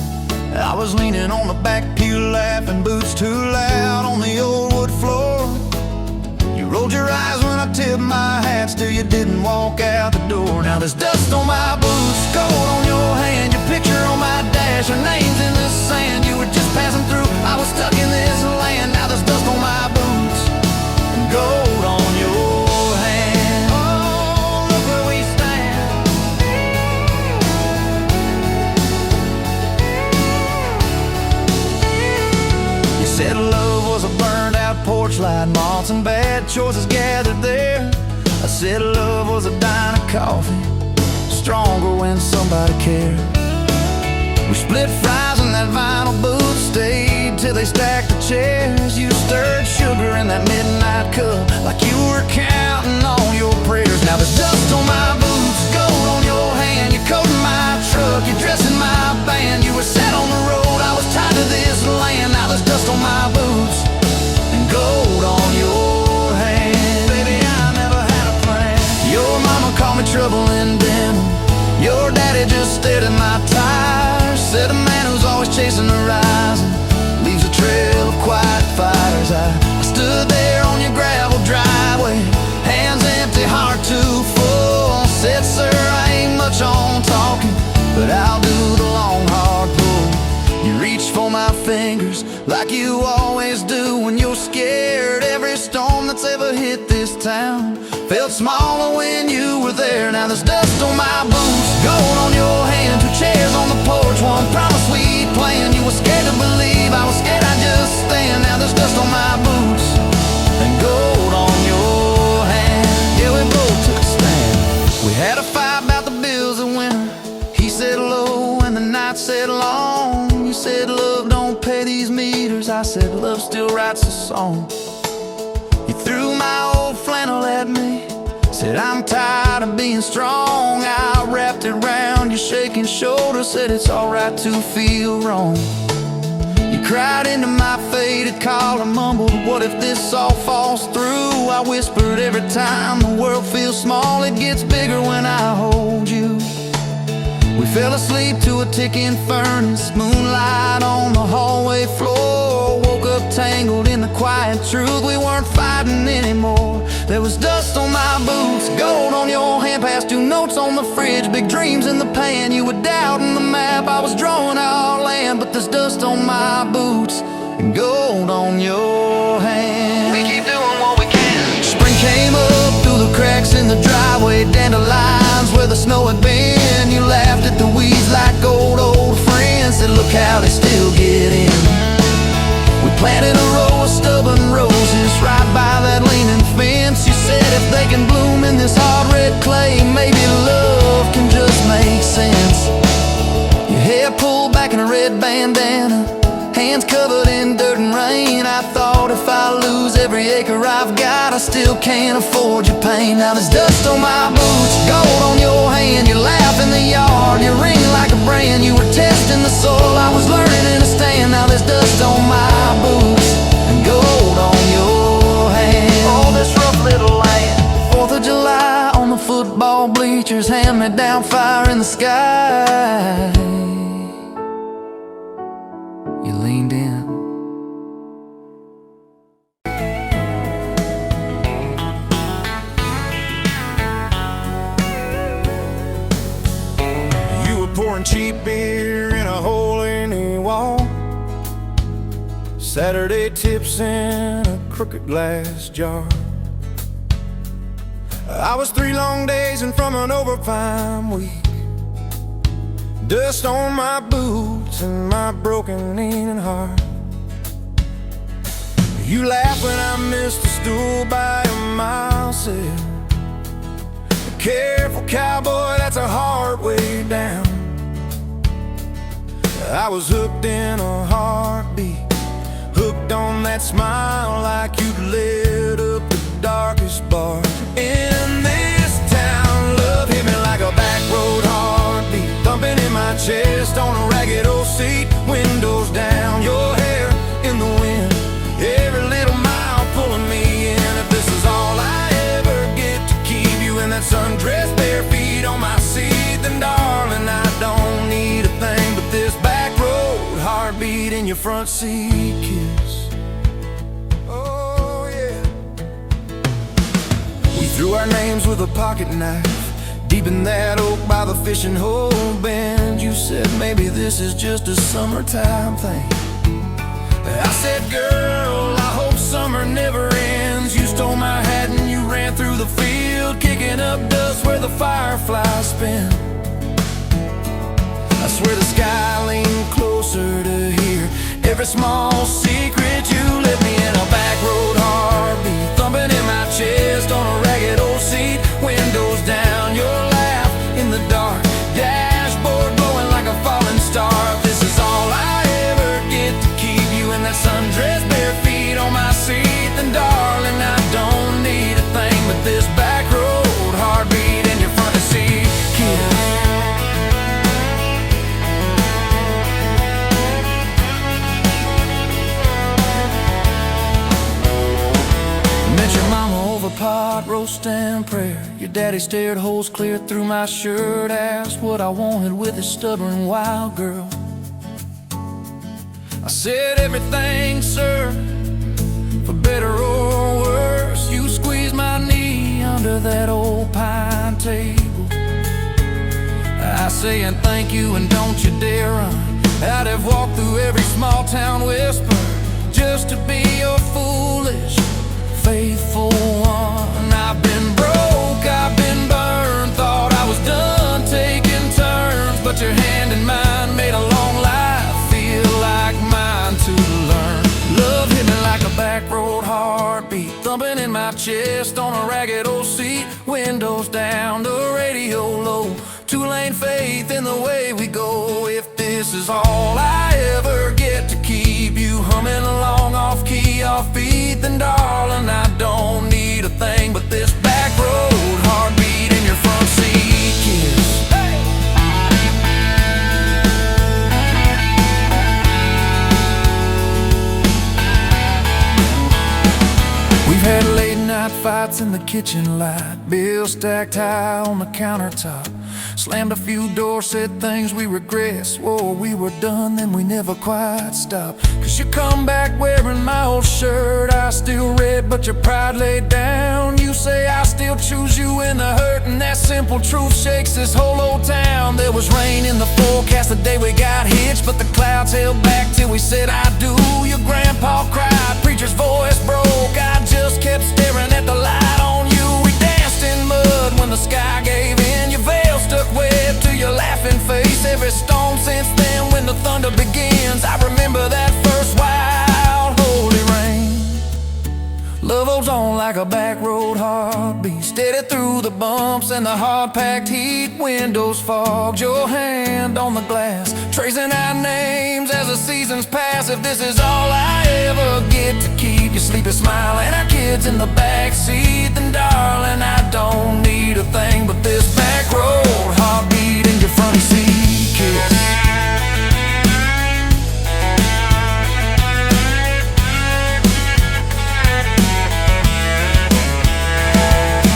I was leaning on the back pew laughing, boots too loud on the old wood floor. You rolled your eyes when I tipped my hat, still you didn't walk out the door. Now there's dust on my boots, gold on your hand, your picture on my dash, your name's in the sand. You were just passing through, I was stuck in this land. Now there's dust on my boots and gold on your hand. Oh, look where we stand. You said love was a burned out porch light, moths and bad choices gathered there. I said love was a dime of coffee, stronger when somebody cared. We split fries in that vinyl booth, stayed till they stacked the chairs. You stirred sugar in that midnight cup like you were counting on your prayers. Now there's dust on my boots, gold on your hand, your coat in my truck, your dress in my band. You were set on the road, I was tied to this land. Now there's dust on my boots and gold on your hand. Baby, I never had a plan. Your mama called me trouble in denim, your daddy just stared at my tires. Said a man who's always chasing the horizon leaves a trail of quiet fires. I stood there on your gravel driveway, hands empty, heart too full. Said, sir, I ain't much on talking, but I'll do the long, hard pull. You reached for my fingers like you always do when you're scared. Every storm that's ever hit this town felt smaller when you were there. Now there's dust on my boots, gold on your hand, two chairs on the porch, one promise we'd plan. You were scared to believe, I was scared I'd just stand. Now there's dust on my boots and gold on your hand. Yeah, we both took a stand. We had a fight about the bills of winter. He said low and the night said long. You said love don't pay these meters, I said love still writes a song. You threw my old flannel at me, said I'm tired of being strong. I wrapped it round your shaking shoulder, said it's alright to feel wrong. You cried into my faded collar, mumbled, what if this all falls through? I whispered, every time the world feels small, it gets bigger when I hold you. We fell asleep to a ticking furnace, moonlight on the hallway floor. Woke up tangled in the quiet truth, we weren't fighting anymore. There was dust on my boots, gold on your hand, past two notes on the fridge, big dreams in the pan. You were doubting the map, I was drawing our land, but there's dust on my boots and gold on your hand. We keep doing what we can. Spring came up through the cracks in the driveway, dandelions where the snow had been. You laughed at the weeds like old friends, said look how they still get in. We planted a row of stubborn roses right by that leaning fence. You said if they can bloom in this hard red clay, maybe love can just make sense. Your hair pulled back in a red bandana, hands covered in dirt and rain. I thought if I lose every acre I've got, I still can't afford your pain. Now there's dust on my boots, gold on your hand, you laugh in the yard, you ring like a brand. You were testing the soil, I was learning to stand. Now there's dust on my boots and gold on your hand. Oh, this rough little land. 4th of July on the football bleachers, hand me down fire in the sky. You leaned in. You were pouring cheap beer in a hole in the wall, Saturday tips in a crooked glass jar. I was 3 long days and from an overtime week, dust on my boots and my broken leaning heart. You laughed when I missed a stool by a mile, said careful cowboy, that's a hard way down. I was hooked in a heartbeat, hooked on that smile like you'd lit up the darkest bar in this town. Love hit me like a back road heartbeat, thumping in my chest on a ragged old seat, windows down, your hair in the wind, every little mile pulling me front seat kiss. Oh yeah. We threw our names with a pocket knife deep in that oak by the fishing hole bend. You said maybe this is just a summertime thing. I said, girl, I hope summer never ends. You stole my hat and you ran through the field, kicking up dust where the fireflies spin. I swear the sky leaned closer to hear every small secret. You left me in a back road heartbeat, thumping in my chest on a ragged old seat. Windows down, your laugh in the dark, dashboard glowing like a falling star. This is all I ever get to keep you in that sundress, bare feet on my seat. Then darling, I don't need a thing but this back road heartbeat and your front seat kiss. Met your mama over pot roast and prayer. Your daddy stared holes clear through my shirt, asked what I wanted with his stubborn wild girl. I said everything, sir, for better or worse. You squeezed my knee under that old pine table. I saying thank you and don't you dare run. I'd have walked through every small town whisper just to be your foolish, faithful one. I've been broke, I've been burned, thought I was done taking turns, but your hand in mine made a long life feel like mine to learn. Love hit me like a back road heartbeat, thumping in my chest on a ragged old seat. Windows down, the radio low, two-lane faith in the way we go. If this is all I ever get to keep you humming along off key, off beat, then darling, I don't need a thing but this back road heartbeat and your front seat kiss. Hey! We've had late night fights in the kitchen light, bills stacked high on the countertop. Slammed a few doors, said things we regret, swore we were done, then we never quite stopped. Cause you come back wearing my old shirt, I still red but your pride laid down. You say I still choose you in the hurt, and that simple truth shakes this whole old town. There was rain in the forecast the day we got hitched, but the clouds held back till we said I do. Your grandpa cried, preacher's voice broke, I just kept staring at the light on you. We danced in mud when the sky gave in, your veil stuck web to your laughing face. Every storm since then when the thunder begins, I remember that first wild holy rain. Love holds on like a back road heartbeat, steady through the bumps and the hard-packed heat. Windows fogged, your hand on the glass, tracing our names as the seasons pass. If this is all I ever get to keep you sleeping, smiling, our kids in the back seat, then darling, I don't need a thing but this back road heartbeat and your front seat kiss.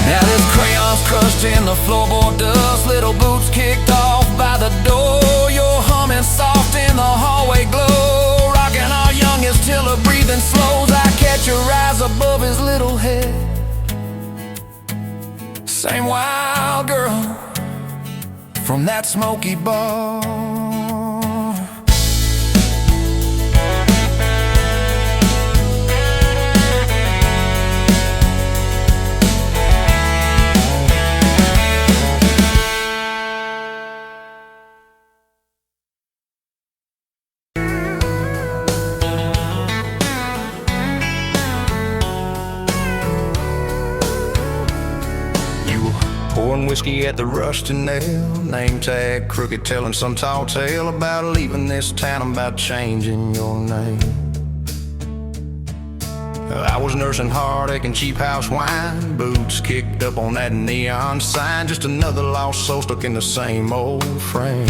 Now this crayon's crushed in the floorboard dust, little boots kicked off by the door. You're humming soft in the hallway glow, rocking our youngest till her breathing slows. I catch your eyes above his little head, same wild girl from that smoky bar. Pouring whiskey at the rusty nail, name tag crooked, telling some tall tale about leaving this town, about changing your name. I was nursing heartache and cheap house wine, boots kicked up on that neon sign, just another lost soul stuck in the same old frame.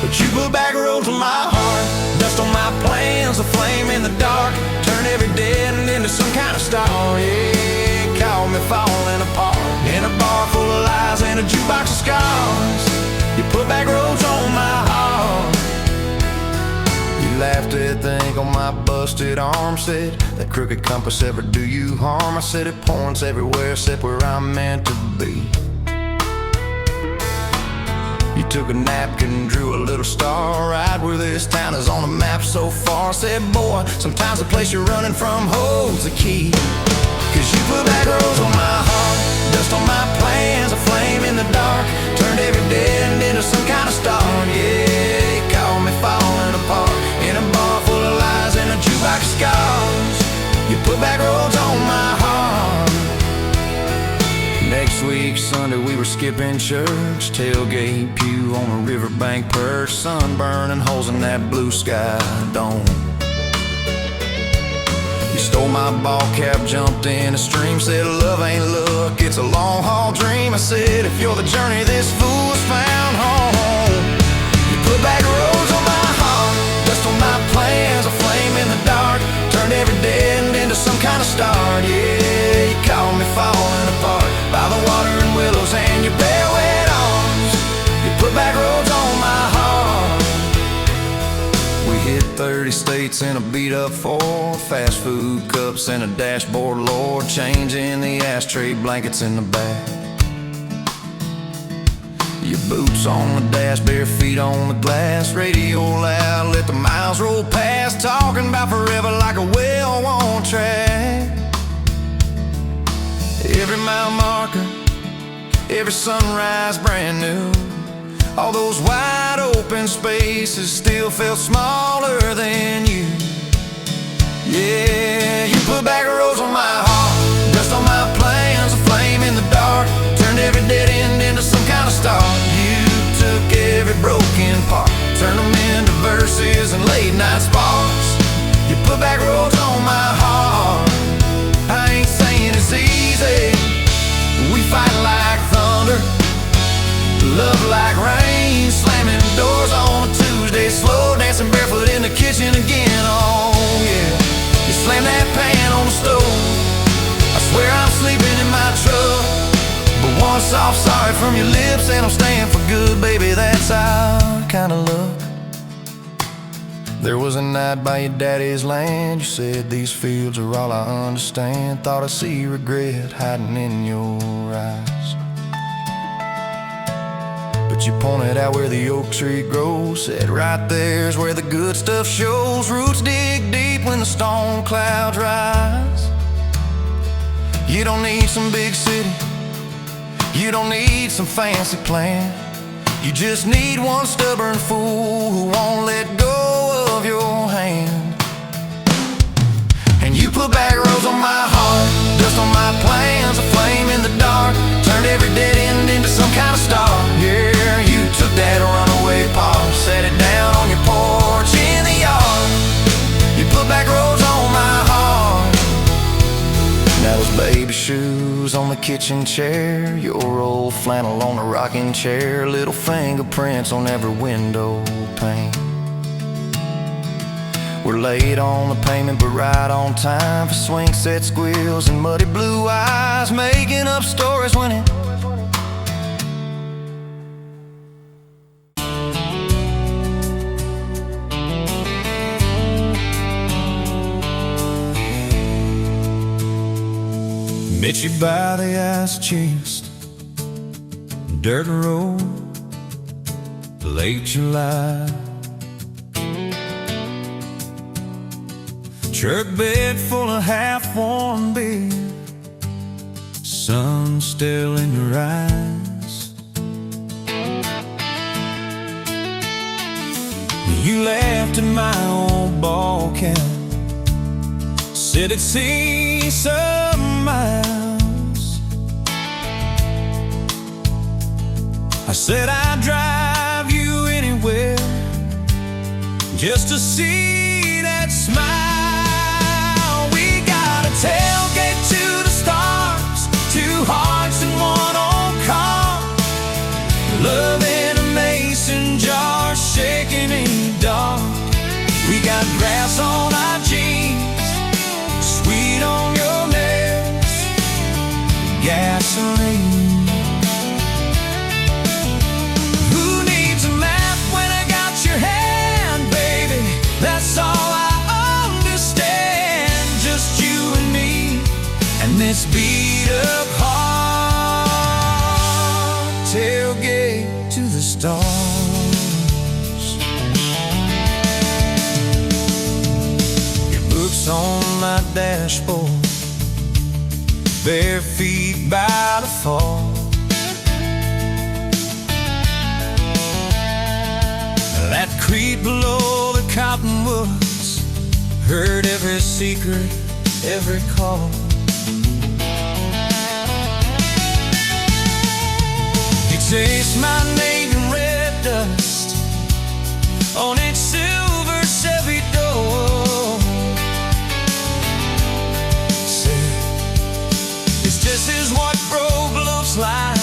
But you put back roads on my heart, dust on my plans, a flame in the dark, turn every dead end into some kind of star. Yeah, call me falling apart in a bar full of lies and a jukebox of scars. You put back roads on my heart. You laughed at the ink on my busted arm. Said, that crooked compass ever do you harm? I said, it points everywhere except where I'm meant to be. You took a napkin and drew a little star right where this town is on the map so far. Said, boy, sometimes the place you're running from holds the key. Cause you put back roads on my heart, dust on my plans, a flame in the dark, turned every dead end into some kind of star. Yeah, you caught me falling apart in a bar full of lies and a jukebox of scars. You put back roads on my heart. Next week, Sunday, we were skipping church, tailgate pew on a riverbank perch, sunburn and holes in that blue sky dome. You stole my ball cap, jumped in a stream, said love ain't luck, it's a long haul dream. I said, if you're the journey this fool's found home. You put back roads on my heart, dust on my plans, a flame in the dark, turned every dead end into some kind of start. Yeah, you caught me falling apart by the water and willows and your bare wet arms. You put back roads on my heart. We hit 30 states in a beat-up Ford, fast food cups and a dashboard, Lord, changing the ashtray blankets in the back. Your boots on the dash, bare feet on the glass, radio loud, let the miles roll past, talking about forever like a well-worn track. Every mile marker, every sunrise brand new. All those wide open spaces still felt smaller than you. Yeah, you put back roads on my heart, dust on my plans, a flame in the dark, turned every dead end into some kind of star. You took every broken part, turned them into verses and late night sparks. You put back roads on my heart. I ain't saying it's easy, we fight like thunder, love like rain, slamming doors on a Tuesday, slow dancing barefoot in the kitchen again. Oh yeah, you slam that pan on the stove, I swear I'm sleeping in my truck, but one soft sorry from your lips and I'm staying for good, baby, that's our kind of luck. There was a night by your daddy's land, you said these fields are all I understand, thought I see regret hiding in your eyes. But you pointed out where the oak tree grows, said right there's where the good stuff shows. Roots dig deep when the storm clouds rise. You don't need some big city, you don't need some fancy plan, you just need one stubborn fool who won't let go of your hand. And you put back roads on my heart, dust on my plans, a flame in the dark, turned every dead end into some kind of star. Yeah, you took that runaway paw, set it down on your porch in the yard. You put back roads on my heart. Now those baby shoes on the kitchen chair, your old flannel on the rocking chair, little fingerprints on every window pane. We're late on the payment but right on time for swing set squeals and muddy blue eyes, making up stories when it met you by the ice chest, dirt road, late July. Truck bed full of half-warm beer, sun still in your eyes. You laughed at my old ball cap, said it'd see some miles. I said I'd drive you anywhere just to see that smile. Tailgate to the stars, two hearts in one old car, love in a mason jar, shaking in the dark. We got grass on our jeans, sweet on your lips, gasoline. Who needs a map when I got your hand, baby? That's this beat up heart, tailgate to the stars. Your books on my dashboard, bare feet by the fall. That creek below the cottonwoods heard every secret, every call. He chased my name in red dust on its silver Chevy door. Said, it's just as what broke looks like.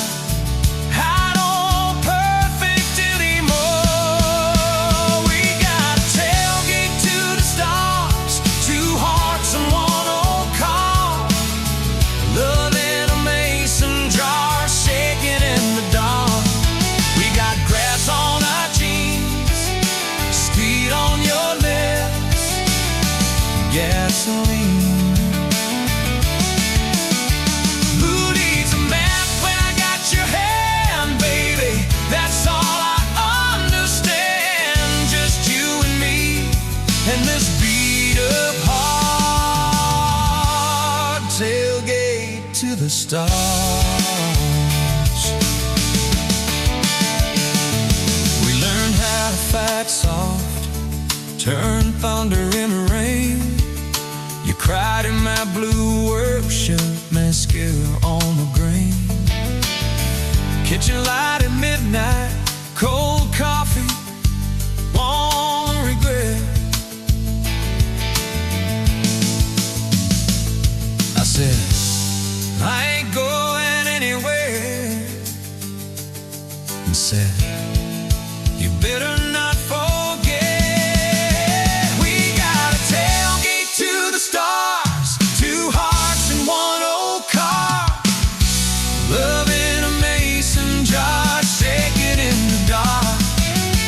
Gasoline. Who needs a map when I got your hand, baby? That's all I understand. Just you and me and this beat up heart, tailgate to the stars. We learned how to fight soft, turn thunder into rain. You cried in my blue work shirt, mascara on the grain. Kitchen light at midnight, cold coffee, won't regret. I said, I ain't going anywhere. And said, you better not forget. Stars, two hearts in one old car, love in a mason jar, shaking in the dark.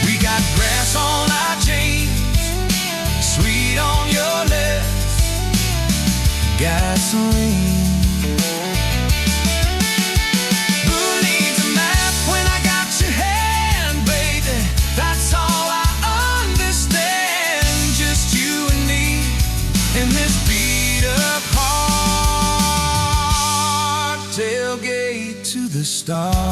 We got grass on our jeans, sweet on your lips, gasoline. Who needs a map when I got your hand, baby? That's all I understand. Just you and me in this beat up heart, tailgate to the stars.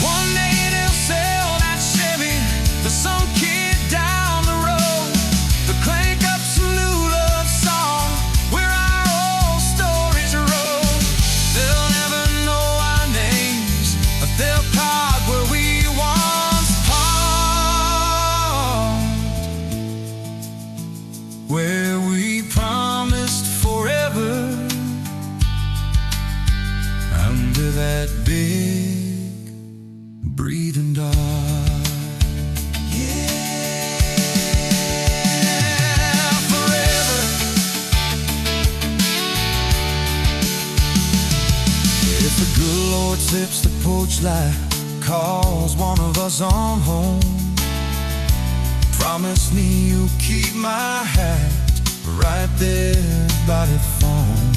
One day they'll sell that Chevy to some kid down the road. They'll crank up some new love song where our old stories roll. They'll never know our names, but they'll park where we once parked, where we promised forever under that big breathing dog. Yeah, forever. If the good Lord zips the porch light, calls one of us on home, promise me you'll keep my hat right there by the phone.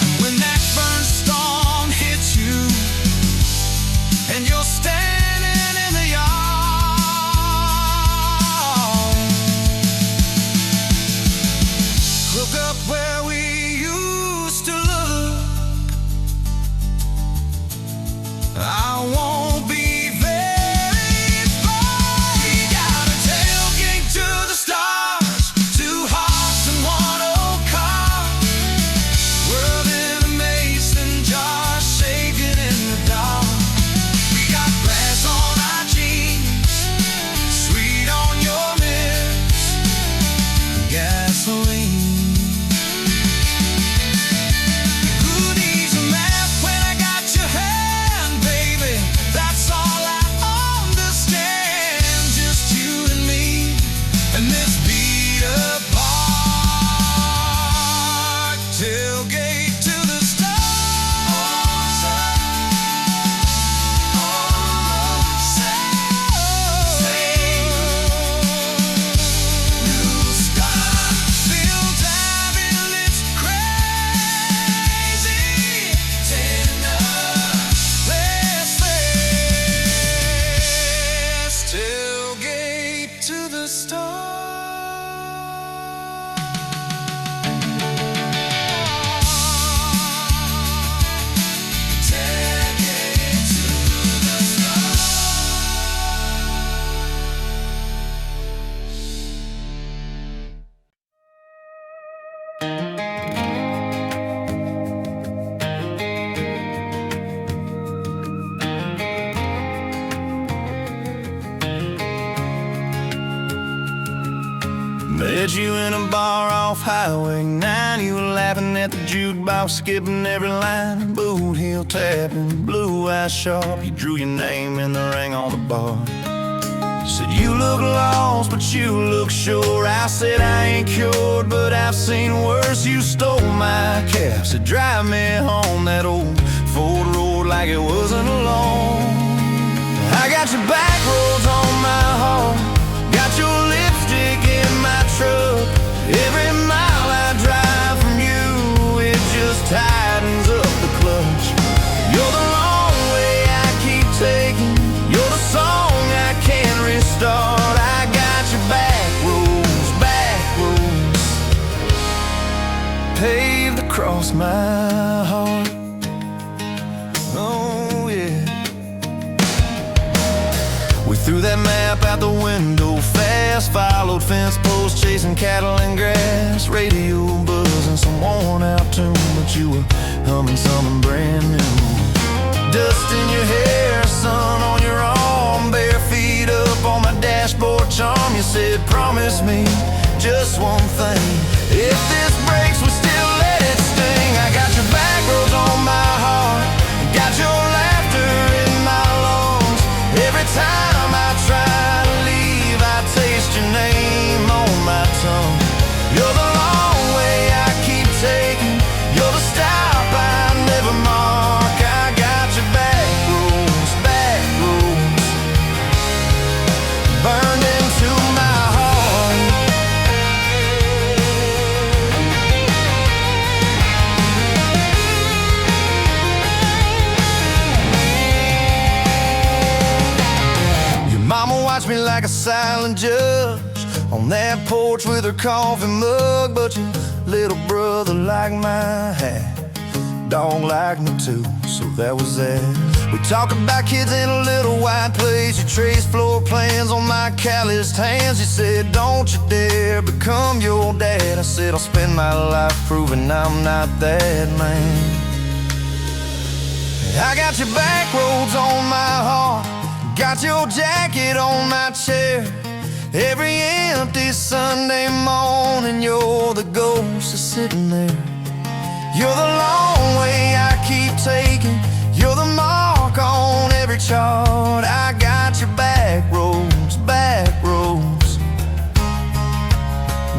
And when that burn storm hits you and you're standing in the yard, look up where we used to look. I won't be we got Met you in a bar off Highway 9. You were laughing at the jukebox, skipping every line. Boot heel tapping, blue eyes sharp. You drew your name in the ring on the bar. Said you look lost, but you look sure. I said I ain't cured, but I've seen worse. You stole my cab, said drive me home. That old Ford road like it wasn't alone. I got your back roads on my heart, got your lipstick in my truck. Every mile I drive from you, it just tightens up the clutch. You're the long way I keep taking, you're the song I can't restart. I got your back roads paved across my heart. Oh yeah. We threw that map out the window fast, followed fence posts, chasing cattle and grass. Radio buzzing some worn out tune, but you were humming something brand new. Dust in your hair, sun on your arm, bare feet up on my dashboard charm. You said promise me just one thing, if this breaks we still let it sting. I got your back roads on my heart, got your laughter in my lungs. Every time I try to leave, I taste your name on my tongue. You're the long way I keep taking, you're the stop I never mark. I got your back roads burned into my heart. Your mama watched me like a silent judge on that porch with her coffee mug, but your little brother liked my hat, dog liked me too, so that was that. We talk about kids in a little white place. You traced floor plans on my calloused hands. You said don't you dare become your dad. I said I'll spend my life proving I'm not that man. I got your back roads on my heart, got your jacket on my chair. Every empty Sunday morning you're the ghost that's sitting there. You're the long way I keep taking, you're the mark on every chart. I got your back roads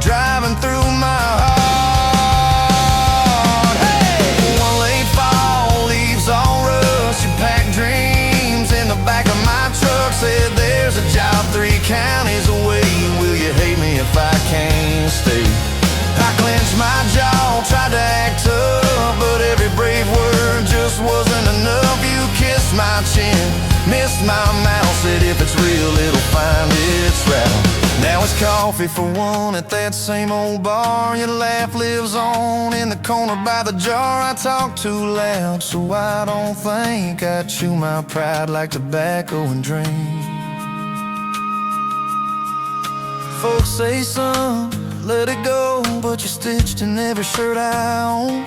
driving through my heart. Hey! One late fall, leaves all rust. You packed dreams in the back of my truck. Said there's a job 3 counties away. Will you hate me if I can't stay? I clenched my jaw, tried to act tough, but every brave word just wasn't enough. You kissed my chin, missed my mouth, said if it's real it'll find its route. Now it's coffee for one at that same old bar. Your laugh lives on in the corner by the jar. I talk too loud, so I don't think I chew my pride like tobacco and drink. Folks say, son, let it go, but you're stitched in every shirt I own.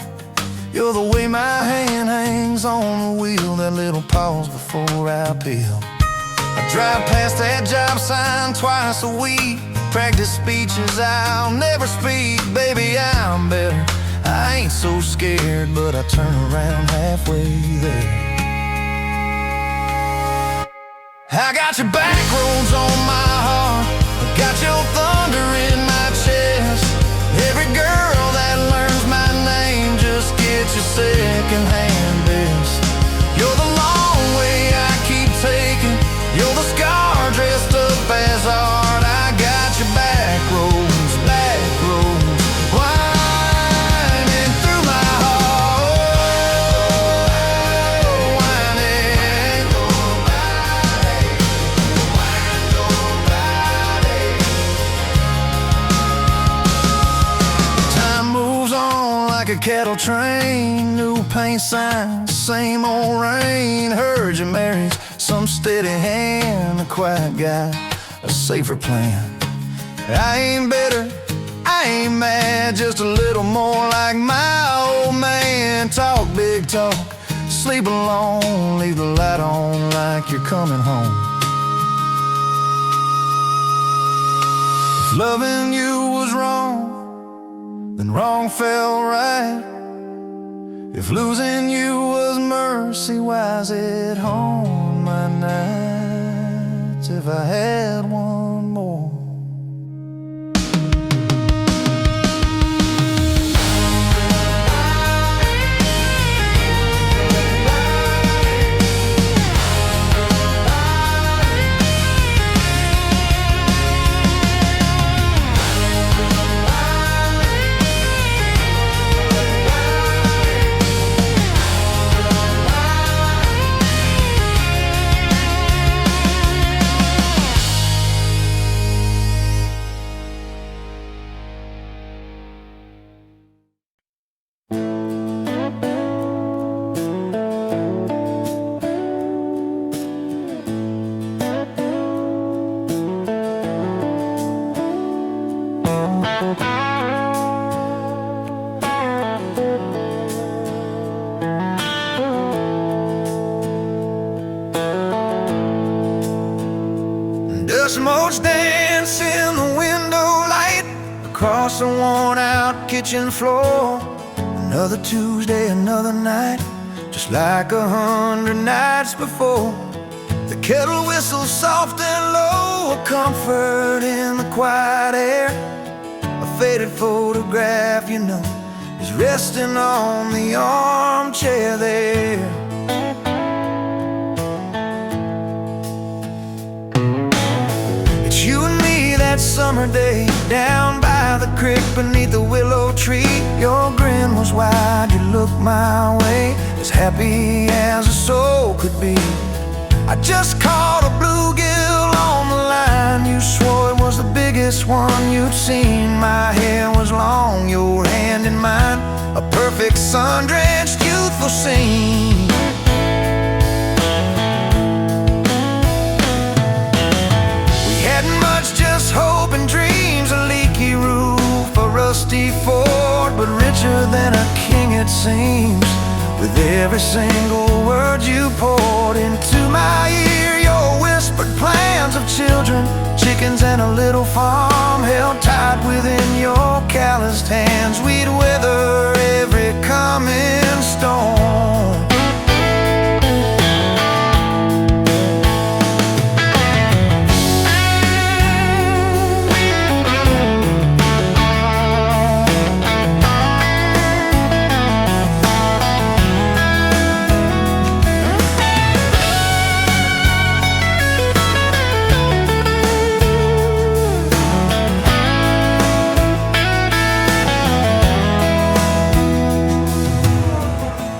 You're the way my hand hangs on the wheel, that little pause before I peel. I drive past that job sign twice a week, practice speeches I'll never speak. Baby, I'm better, I ain't so scared, but I turn around halfway there. I got your back roads on my heart, got your thunder in my chest. Every girl that learns my name just gets your second-hand best. You're the long way I keep taking, you're the scar dressed up as art. I got your back roads winding through my heart, winding. Time moves on like a cattle train, new paint signs, same old rain. Heard you married some steady hand, a quiet guy, a safer plan. I ain't bitter, I ain't mad, just a little more like my old man. Talk big talk, sleep alone, leave the light on like you're coming home. If loving you was wrong, then wrong felt right. If losing you was mercy, why's it haunt my nights? If I had one more, dust motes dance in the window light across the worn-out kitchen floor. Another Tuesday, another night, just like 100 nights before. The kettle whistles soft and low, a comfort in the quiet air. A faded photograph, you know, is resting on the armchair there. That summer day down by the creek beneath the willow tree, your grin was wide, you looked my way, as happy as a soul could be. I just caught a bluegill on the line, you swore it was the biggest one you'd seen. My hair was long, your hand in mine, a perfect sun-drenched youthful scene. Just hope and dreams, a leaky roof, a rusty fort, but richer than a king it seems. With every single word you poured into my ear, your whispered plans of children, chickens and a little farm held tight within your calloused hands. We'd weather every coming storm.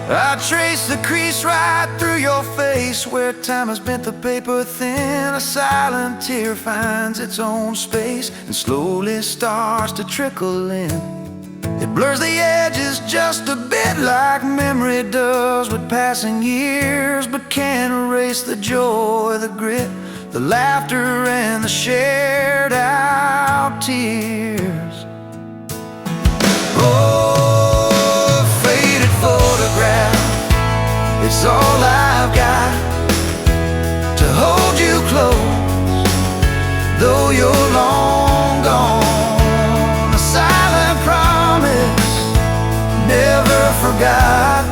I trace the crease right through your face, where time has bent the paper thin. A silent tear finds its own space and slowly starts to trickle in. It blurs the edges just a bit like memory does with passing years, but can't erase the joy, the grit, the laughter and the shared out tears. Oh, faded photograph, it's all I've got to hold you close, though you're long gone. A silent promise, never forgot,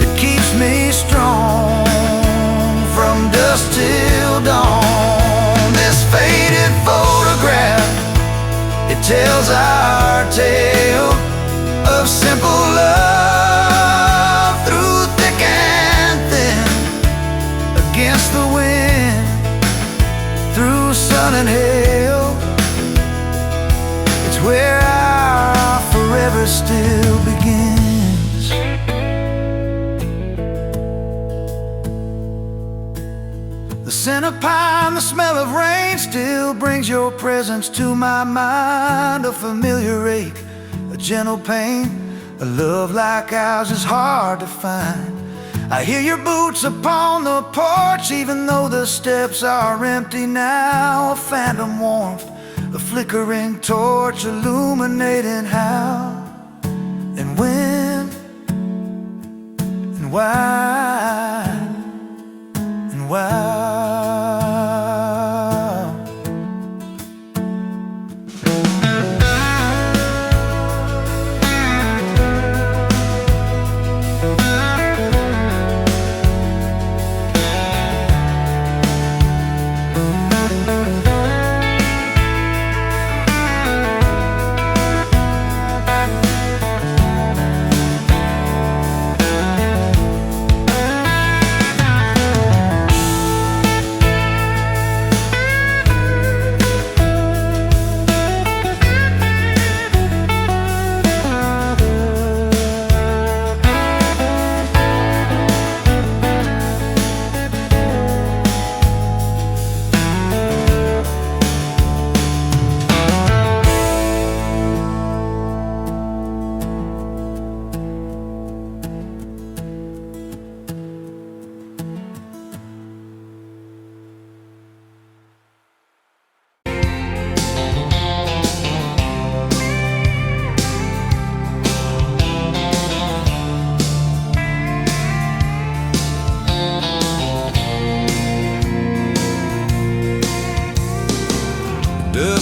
it keeps me strong from dusk till dawn. This faded photograph, it tells our tale of simple love through thick and thin, against the wind, through sun and hail. It's where our forever still begins. The scent of pine, the smell of rain still brings your presence to my mind. A familiar ache, a gentle pain, a love like ours is hard to find. I hear your boots upon the porch, even though the steps are empty now. A phantom warmth, a flickering torch illuminating how and when and why and why.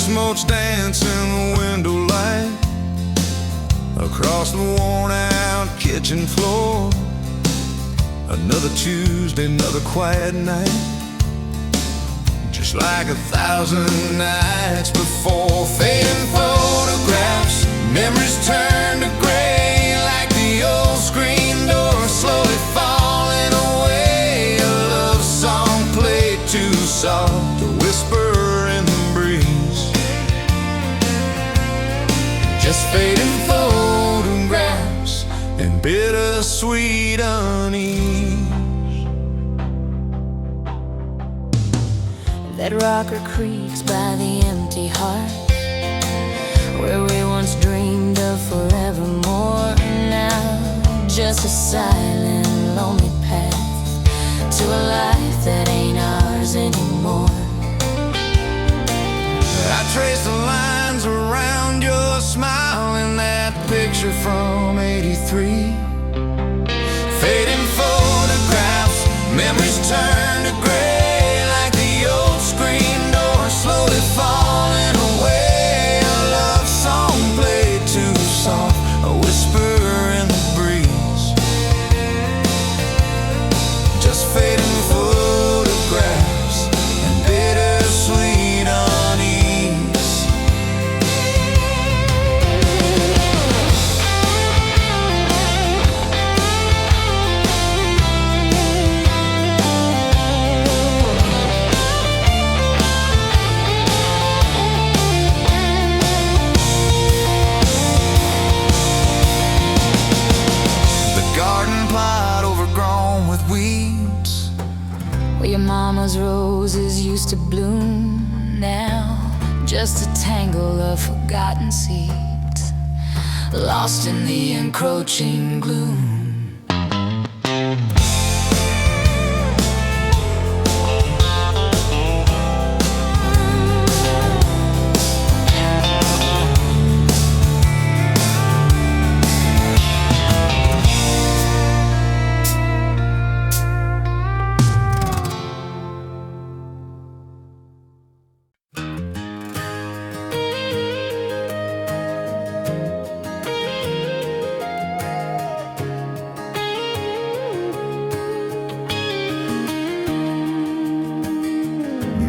smokes dance in the window light across the worn-out kitchen floor. Another Tuesday, another quiet night, just like 1,000 nights before. Fading photographs, memories turn to gray, like the old screen door slowly falling away. A love song played too soft, a whisper in the breeze. Just fading photographs and bittersweet unease. That rocker creaks by the empty heart, where we once dreamed of forevermore. Now just a silent, lonely path to a life that ain't ours anymore. I trace the lines around your smile in that picture from '83. Fading photographs, memories turn to gray, like the old screen door slowly falling away. A love song played too soft, a whisper in the breeze. Just fading photographs and bittersweet unease. Garden plot overgrown with weeds, Where your mama's roses used to bloom, now just a tangle of forgotten seeds, lost in the encroaching gloom.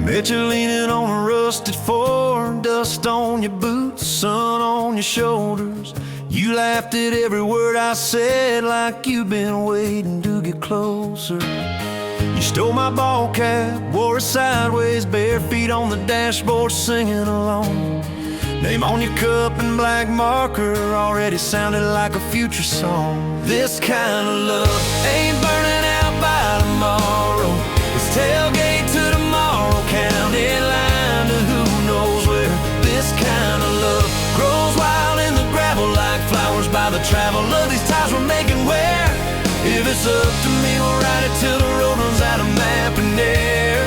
Bet you're leaning on a rusted Ford, dust on your boots, sun on your shoulders. You laughed at every word I said, like you've been waiting to get closer. You stole my ball cap, wore it sideways, bare feet on the dashboard, singing along. Name on your cup in black marker already sounded like a future song. This kind of love ain't burning out by tomorrow. Let's tailgate to tomorrow, county line to who knows where. This kind of love grows wild in the gravel like flowers by the travel of these ties we're making where. If it's up to me, we'll ride it till the road runs out of map and air.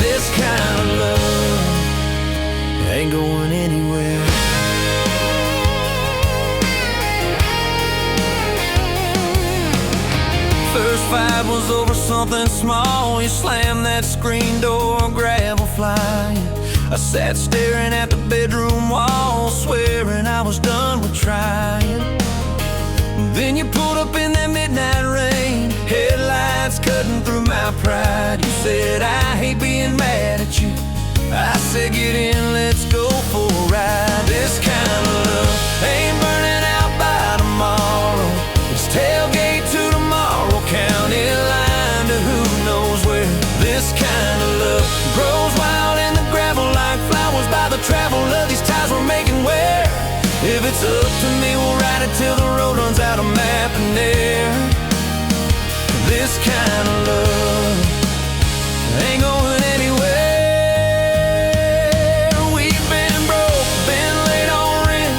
This kind of love ain't going anywhere. First fight was over something small. You slammed that screen door, gravel flying. I sat staring at the bedroom wall, swearing I was done with trying. Then you pulled up in that midnight rain, headlights cutting through my pride. You said, I hate being mad at you. I said, get in, let's go for a ride. This kind of love ain't burning out by tomorrow. It's tailgate to tomorrow, county line to who knows where. This kind of love grows wild in the gravel like flowers by the travel of these ties we're making where. If it's up to me, we'll ride it till the road runs out of map and air. This kind of love ain't going anywhere. We've been broke, been late on rent,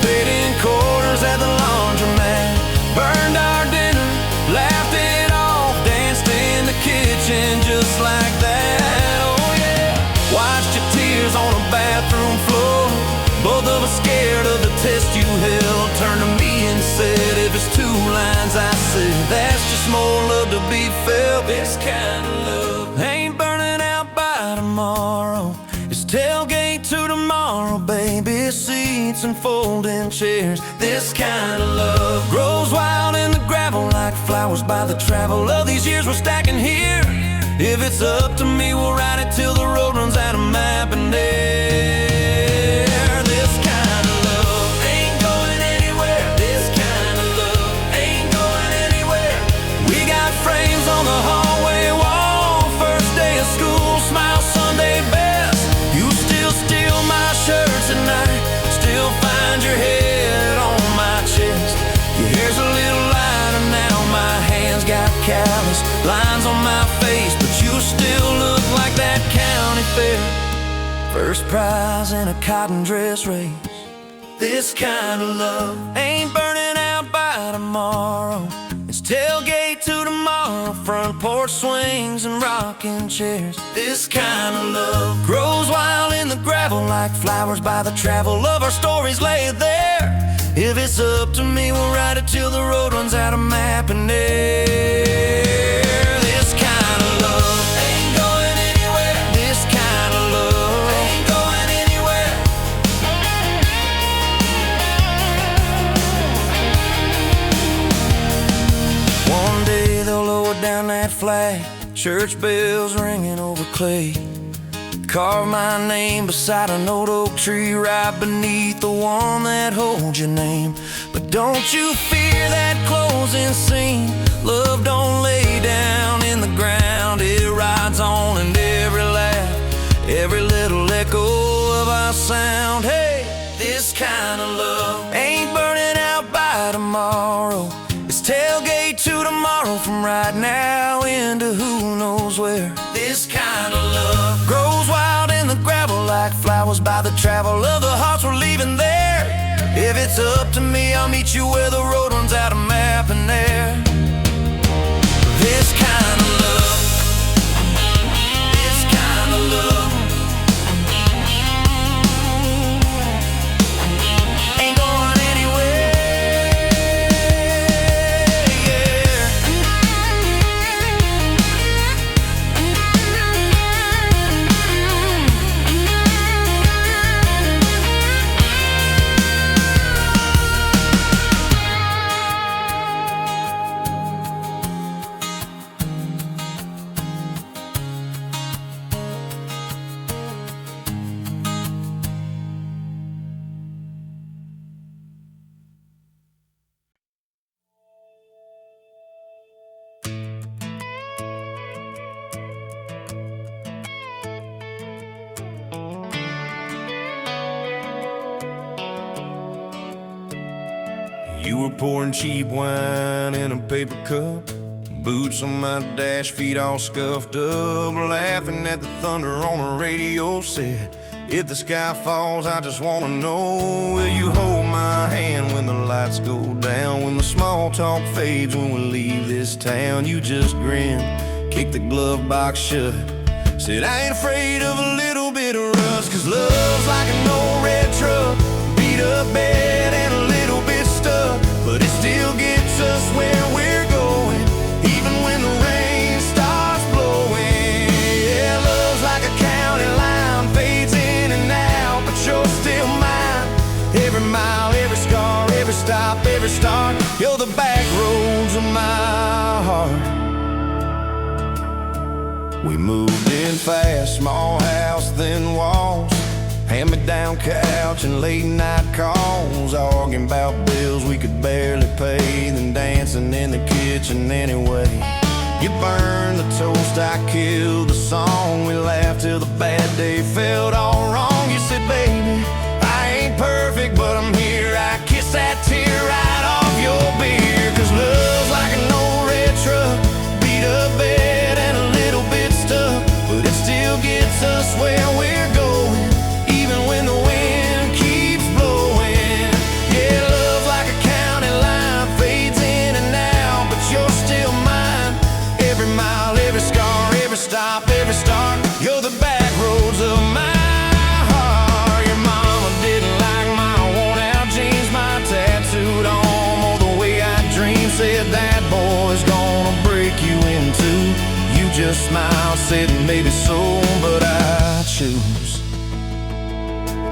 paid in quarters at the laundromat, burned our dinner, laughed it off, danced in the kitchen just like that. Oh yeah, watched your tears on a bathroom floor, both of us scared of the test you held. Turned to me and said, if it's two lines I said, that's just more love to be felt. This kind of love ain't burning out by tomorrow. It's tailgate seats and folding chairs. This kind of love grows wild in the gravel like flowers by the travel of these years we're stacking here. If it's up to me, we'll ride it till the road runs out of map and air. This kind of love ain't going anywhere. This kind of love ain't going anywhere. We got frames on the hallway wall. First day of school, smile Sunday best. You still steal my shirts at night. Still find your head on my chest. Your hair's a little lighter now. My hands got callous lines on my face, but you still look like that county fair. First prize in a cotton dress race. This kind of love ain't burning out by tomorrow. It's tailgate to tomorrow, front porch swings and rocking chairs. This kind of love grows wild in the gravel like flowers by the travel of our stories laid there. If it's up to me, we'll ride it till the road runs out of map and air. This kind of love ain't going anywhere. This kind of love ain't going anywhere. One day they'll lower down that flag, church bells ringing over clay. Carve my name beside an old oak tree right beneath the one that holds your name. But don't you fear that closing scene. Love don't lay down in the ground. It rides on in every laugh, every little echo of our sound. Hey, this kind of love ain't burning out by tomorrow. It's tailgate to tomorrow, from right now into who knows where. This kind of love grows wild in the gravel like flowers by the travel of the hearts we're leaving there. If it's up to me, I'll meet you where the road runs out of map and air. This kind of love, this kind of love ain't going anywhere, yeah. You were pouring cheap wine in a paper cup, boots on my dash, feet all scuffed up, laughing at the thunder on the radio set. If the sky falls, I just wanna know, will you hold my hand when the lights go down, when the small talk fades, when we leave this town? You just grinned, kicked the glove box shut, said I ain't afraid of a little bit of rust, 'cause love's like an old red truck, beat up bed and a little bit stuck, but it still gets us where we're going, even when the rain starts blowing. Yeah, love's like a county line, fades in and out, but you're still mine. Every mile, every scar, every stop, every start, you're the back roads of my heart. We moved in fast, small house, thin walls, hand-me-down couch and late-night calls, arguing about bills we could barely pay, then dancing in the kitchen anyway. You burned the toast, I killed the song, we laughed till the bad day felt all wrong. You said, baby, I ain't perfect, but I'm here. I kissed that tear right off your beer, 'cause love's like an old red truck, beat up bed and a little bit stuck, but it still gets us where we're going, even when the wind keeps blowing. Yeah, love's like a county line, fades in and out, but you're still mine. Every mile, every scar, every stop, every start, you're the back roads of my heart. Your mama didn't like my worn-out jeans, my tattooed arm, or the way I dreamed, said that boy's gonna break you in two. You just smiled, said maybe so, but I choose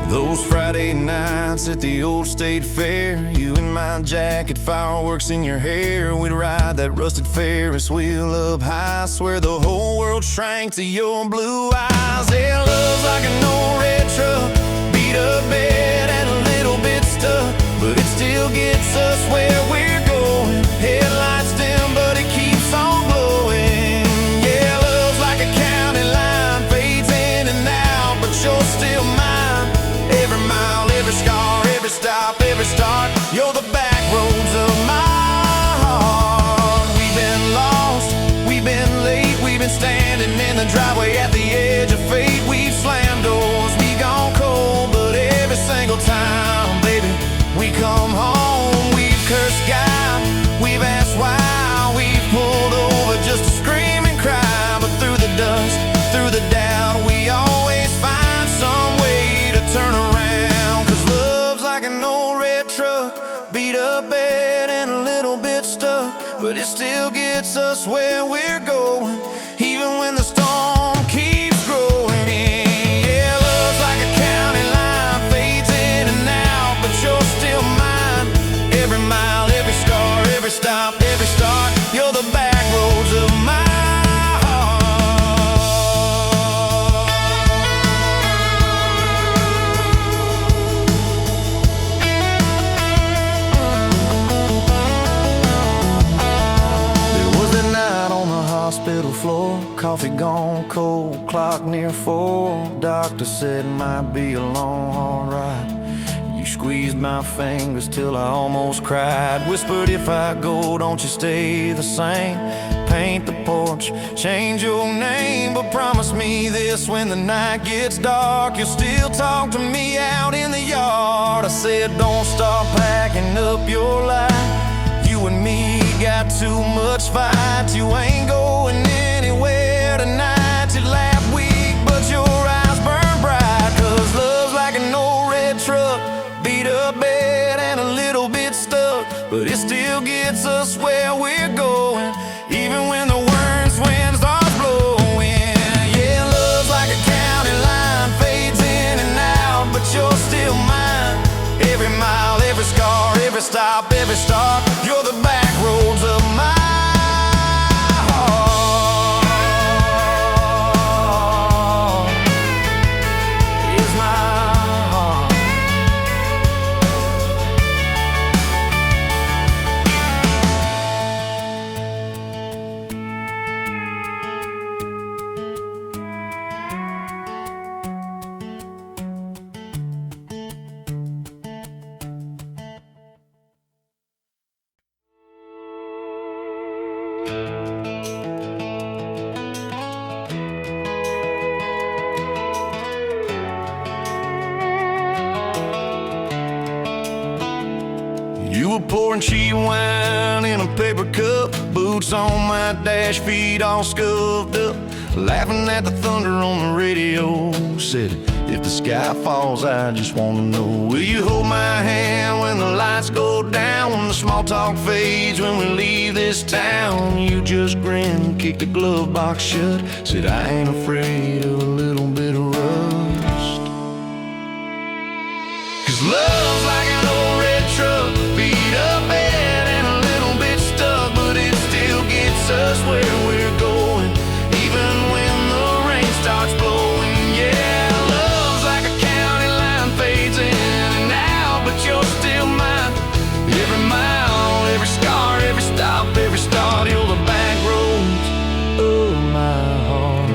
Those Friday nights at the old state fair, you in my jacket, fireworks in your hair. We'd ride that rusted Ferris wheel up high. Swear the whole world shrank to your blue eyes. Yeah, love's like an old red truck, beat up bed and a little bit stuck, but it still gets us where we're going. Headlights dim, but it keeps on glowing. Yeah, love's like a county line, fades in and out, but you're still mine. Every mile, every scar, every stop, every start, you're the back roads of my heart. We've been lost, we've been late, we've been standing in the driveway at the edge of fate. We've slammed doors, we gone cold, but every single time, baby, we come home. We've cursed God, we've asked why, we've pulled over just to scream and cry. But through the dust, through the doubt, we always find some way to turn around. 'Cause love's like an old red truck, beat up bed and a little bit stuck, but it still gets us where we're going, even when the storm keeps growing. Yeah, love's like a county line, fades in and out, but you're still mine. Every mile, every scar, every stop, every start, you're the back roads of my hospital floor, coffee gone cold, clock near 4. Doctor said it might be a long, hard ride. You squeezed my fingers till I almost cried. Whispered, if I go, don't you stay the same. Paint the porch, change your name, but promise me this: when the night gets dark, you'll still talk to me out in the yard. I said, don't stop packing up your life. You and me got too much fight. You ain't going anywhere tonight. You laugh weak, but your eyes burn bright. 'Cause love's like an old red truck, beat up bed and a little bit stuck, but it still gets us where we're going, even when the worst wind starts blowing. Yeah, love's like a county line, fades in and out, but you're still mine. Every mile, every scar, every stop, every start, you're the back roads of my heart. Is my heart. You were pouring cheap wine in a paper cup, boots on my dash, feet all scuffed up, laughing at the thunder on the radio. Said, if the sky falls, I just wanna know, will you hold my hand when the lights go down, when the small talk fades, when we leave this town? You just grinned, kicked the glove box shut, said, I ain't afraid of a little bit of rust. 'Cause love's like an old red truck, beat up bed and a little bit stuck, but it still gets us where we're going, even when the rain starts blowing. Yeah, love's like a county line, fades in and out, but you're still mine. Every mile, every scar, every stop, every start, you're the back roads of my heart.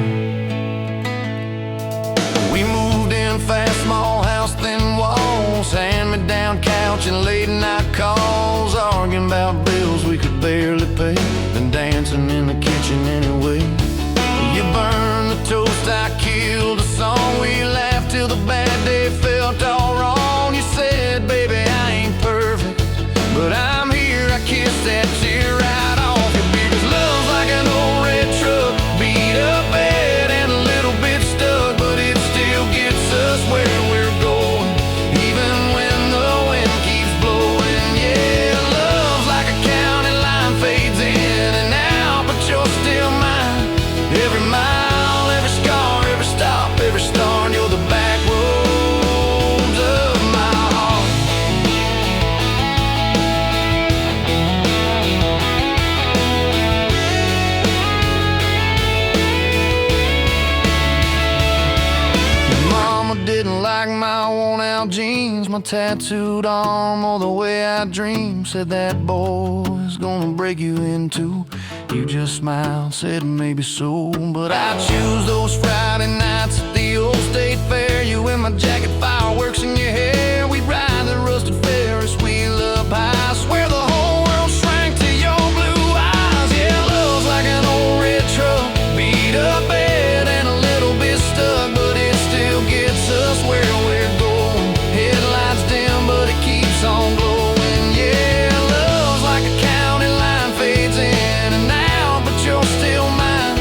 out jeans, my tattooed arm, or the way I dream. Said that boy's gonna break you in two. You just smiled, said maybe so. But I choose those Friday nights at the old state fair. You in my jacket, fireworks in your hair. We ride the rusted Ferris wheel up high. I swear the whole world shrank to your blue eyes. Yeah, love's like an old red truck, beat up bed and a little bit stuck, but it still gets us where we're going. Headlights dim, but it keeps on glowing. Yeah, love's like a county line, fades in and out, but you're still mine.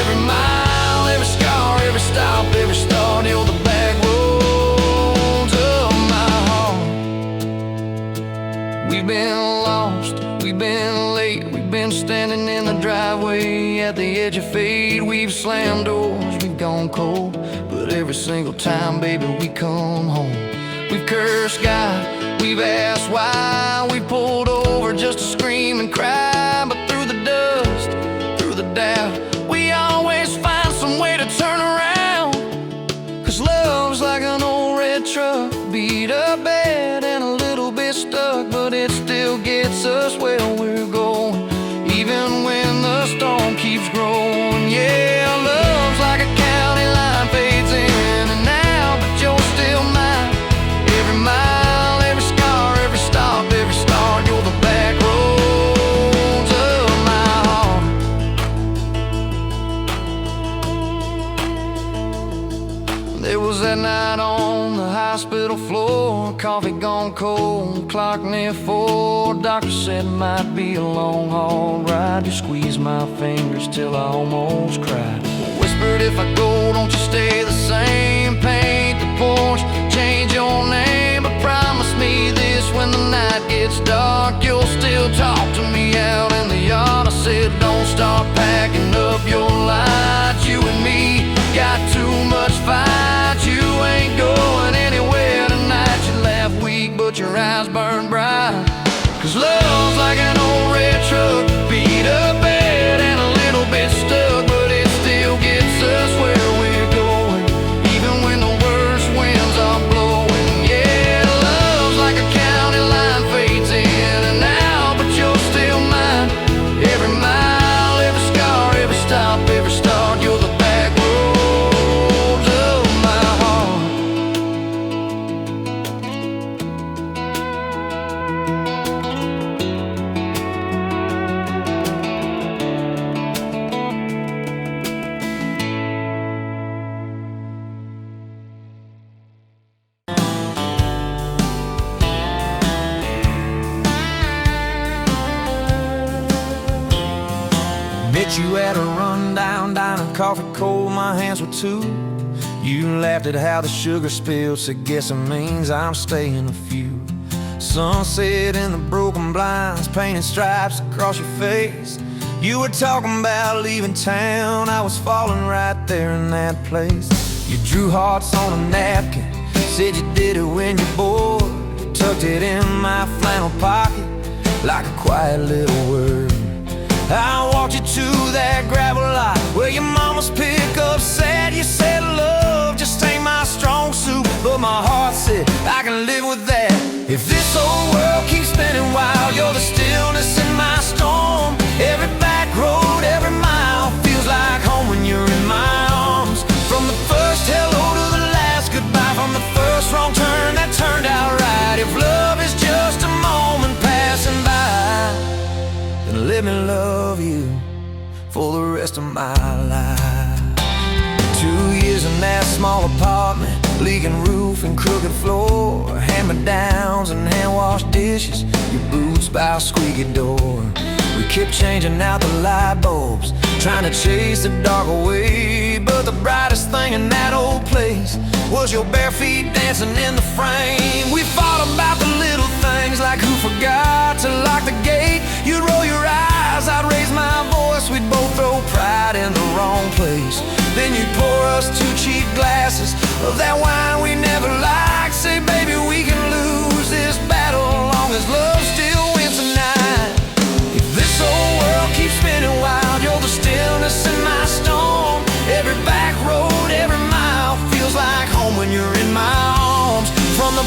Every mile, every scar, every stop, every start, you're the back roads of my heart. We've been lost, we've been late, we've been standing in the driveway at the edge of fate. We've slammed doors, we've gone cold, but every single time, baby, we come home. We've cursed God, we've asked why, we pulled over just to scream and cry. But through the dust, through the doubt, we always find some way to turn around. 'Cause love's like an old red truck, beat up bad and a little bit stuck, but it still gets us where we're going, even when the storm keeps growing. Yeah, love's like a county line, fades in and out, but you're still mine. Every mile, every scar, every stop, every start, you're the back roads of my heart. There was that night on the hospital floor, coffee gone cold, clock near 4. Doctor said it might be a long haul ride. You squeezed my fingers till I almost cried. Whispered, if I go, don't you stay the same. Paint the porch, change your name, but promise me this, when the night gets dark, you'll still talk to me out in the yard. I said, don't start packing up your lights. You and me got too much fight. You ain't going anywhere tonight. You laugh weak, but your eyes burn bright. 'Cause love's like an old red truck, beat up bad and a little bit stuck, but it still gets us where we're going, even when the worst winds are blowing. Yeah, love's like a county line, fades in and out, but you're still mine. Every mile, every scar, every stop, every start, you're the back roads of my heart. Met you at a rundown diner, coffee cold, my hands were two. You laughed at how the sugar spilled, said guess it means I'm staying a few. Sunset in the broken blinds, painted stripes across your face. You were talking about leaving town, I was falling right there in that place. You drew hearts on a napkin, said you did it when you're bored. You tucked it in my flannel pocket like a quiet little word. I walked you to that gravel lot where your mama's pickup sat. You said love just ain't my strong suit, but my heart said I can live with that. If this whole world keeps spinning wild, you're the stillness in my storm. Every back road, every mile feels like home when you're in my arms. From the first hello to the last goodbye, from the first wrong turn that turned out right. If love is just a moment passing by, then let me love you for the rest of my life. 2 years in that small apartment, leaking roof and crooked floor, hand-me-downs and hand-washed dishes, your boots by a squeaky door. We kept changing out the light bulbs, trying to chase the dark away, but the brightest thing in that old place was your bare feet dancing in the frame. We fought about the little things, like who forgot to lock the gate. You'd roll your eyes, I'd raise my voice, we'd both throw pride in the wrong place. Then you'd pour us 2 cheap glasses of that wine we never liked. Say, baby, we can lose this battle long as love still wins tonight. If this whole world keeps spinning wild, you're the stillness in my storm. Every back road, every mile feels like home when you're in my arms. From the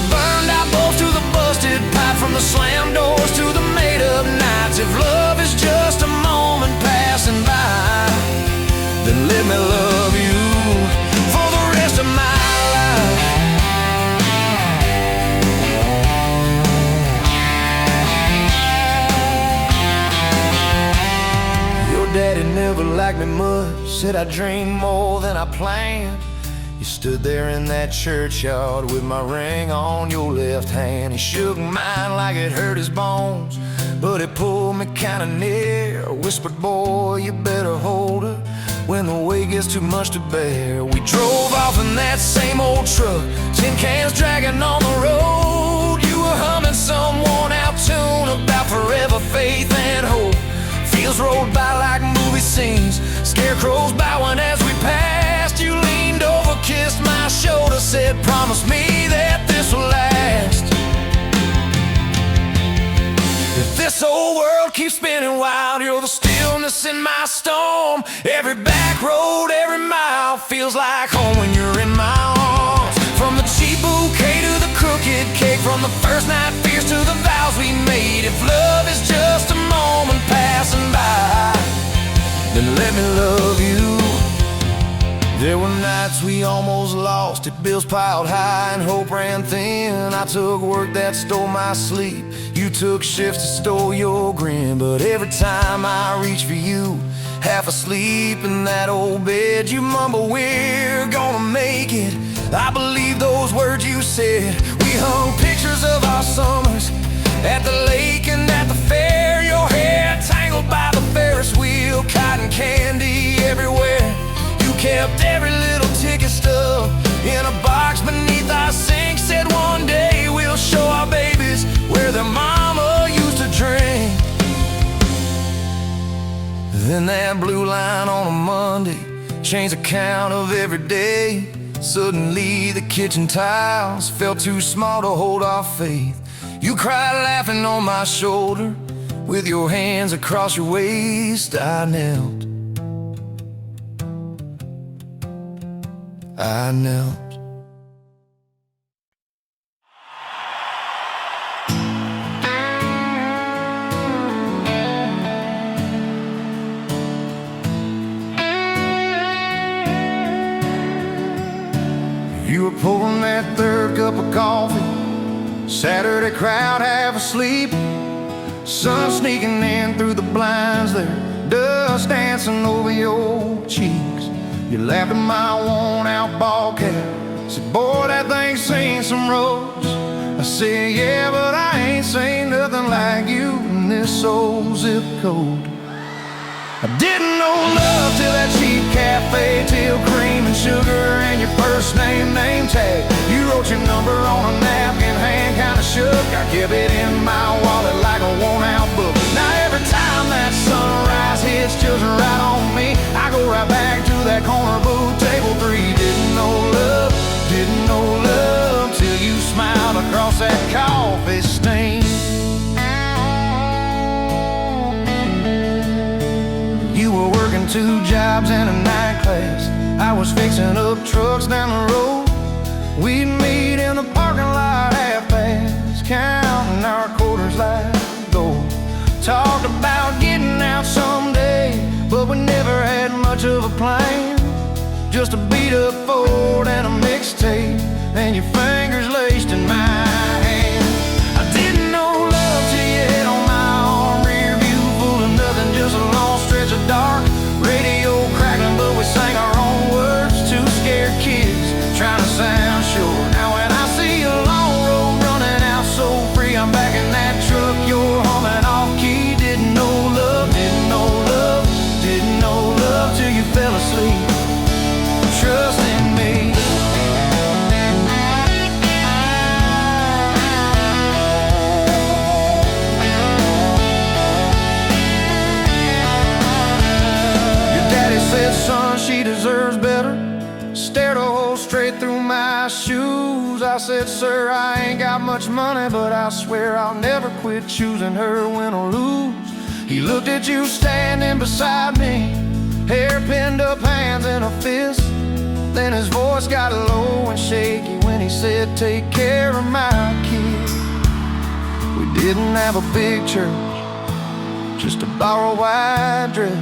then let me love you for the rest of my life. Your daddy never liked me much, said I dreamed more than I planned. You stood there in that churchyard with my ring on your left hand. He shook mine like it hurt his bones, but he pulled me kinda near, whispered, boy, you better hold her when the weight gets too much to bear. We drove off in that same old truck, tin cans dragging on the road. You were humming some worn-out tune about forever faith and hope. Fields rolled by like movie scenes, scarecrows bowing as we passed. You leaned over, kissed my shoulder, said, promise me that this will last. If this whole world keeps spinning wild, you're the stillness in my storm. Every back road, every mile feels like home when you're in my arms. From the cheap bouquet to the crooked cake, from the first night fears to the vows we made. If love is just a moment passing by, then let me love you. There were nights we almost lost it, bills piled high and hope ran thin. I took work that stole my sleep, you took shifts that stole your grin. But every time I reach for you, half asleep in that old bed, you mumble, we're gonna make it. I believe those words you said. We hung pictures of our summers at the lake and at the fair. Your hair tangled by the Ferris wheel, cotton candy everywhere. You kept every little ticket stub in a box beneath our sink. Said one day we'll show our babies where their mama used to drink. Then that blue line on a Monday changed the count of every day. Suddenly the kitchen tiles felt too small to hold our faith. You cried laughing on my shoulder, with your hands across your waist. I knelt. You were pouring that third cup of coffee, Saturday crowd half asleep, sun sneaking in through the blinds there, dust dancing over your cheeks. You laughed at my worn-out ball cap, said, boy, that thing's seen some roads. I said, yeah, but I ain't seen nothing like you in this old zip code. I didn't know love till that cheap cafe, till cream and sugar and your first name tag. You wrote your number on a napkin, hand kinda shook. I kept it in my wallet like a worn-out book. Now every time that sunrise hits just right on me, I go right back to that corner booth, table 3. Didn't know love till you smiled across that coffee stain. You were working 2 jobs and a night class, I was fixing up trucks down the road. We'd meet in the parking lot half-past, counting our quarters like gold. Talked about getting out someday, but we never had much of a plan. Just a beat-up Ford and a mixtape, and your fingers laced in my hand. I didn't know love till you hit on my arm, rear view full of nothing, just a long stretch of dark. Radio crackling, but we sang our own words, 2 scared kids trying to sound sure. Now when I see a long road running out so free, I'm back in that truck, you're humming off key. Didn't know love till you fell asleep. Trust in me. Your daddy said, son, she deserves better. Stared a hole straight through my shoes. I said, sir, I ain't got much money, but I swear I'll never quit choosing her, win or lose. He looked at you standing beside me, hair pinned up, hands in a fist. Then his voice got low and shaky when he said, take care of my kid. We didn't have a big church, just a borrowed white dress.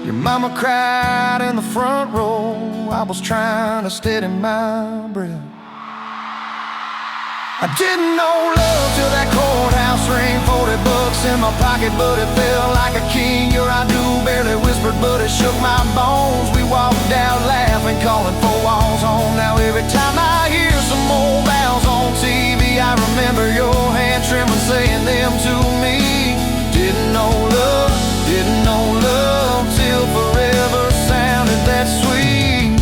Your mama cried in the front row. I was trying to steady my breath. I didn't know love till that courthouse ring. 40 bucks in my pocket, but it felt like a king. Your I do barely whispered, but it shook my bones. We walked out laughing, calling 4 walls home. Now every time I hear some old vows on TV, I remember your hand trembling, saying them to me. Didn't know love till forever sounded that sweet.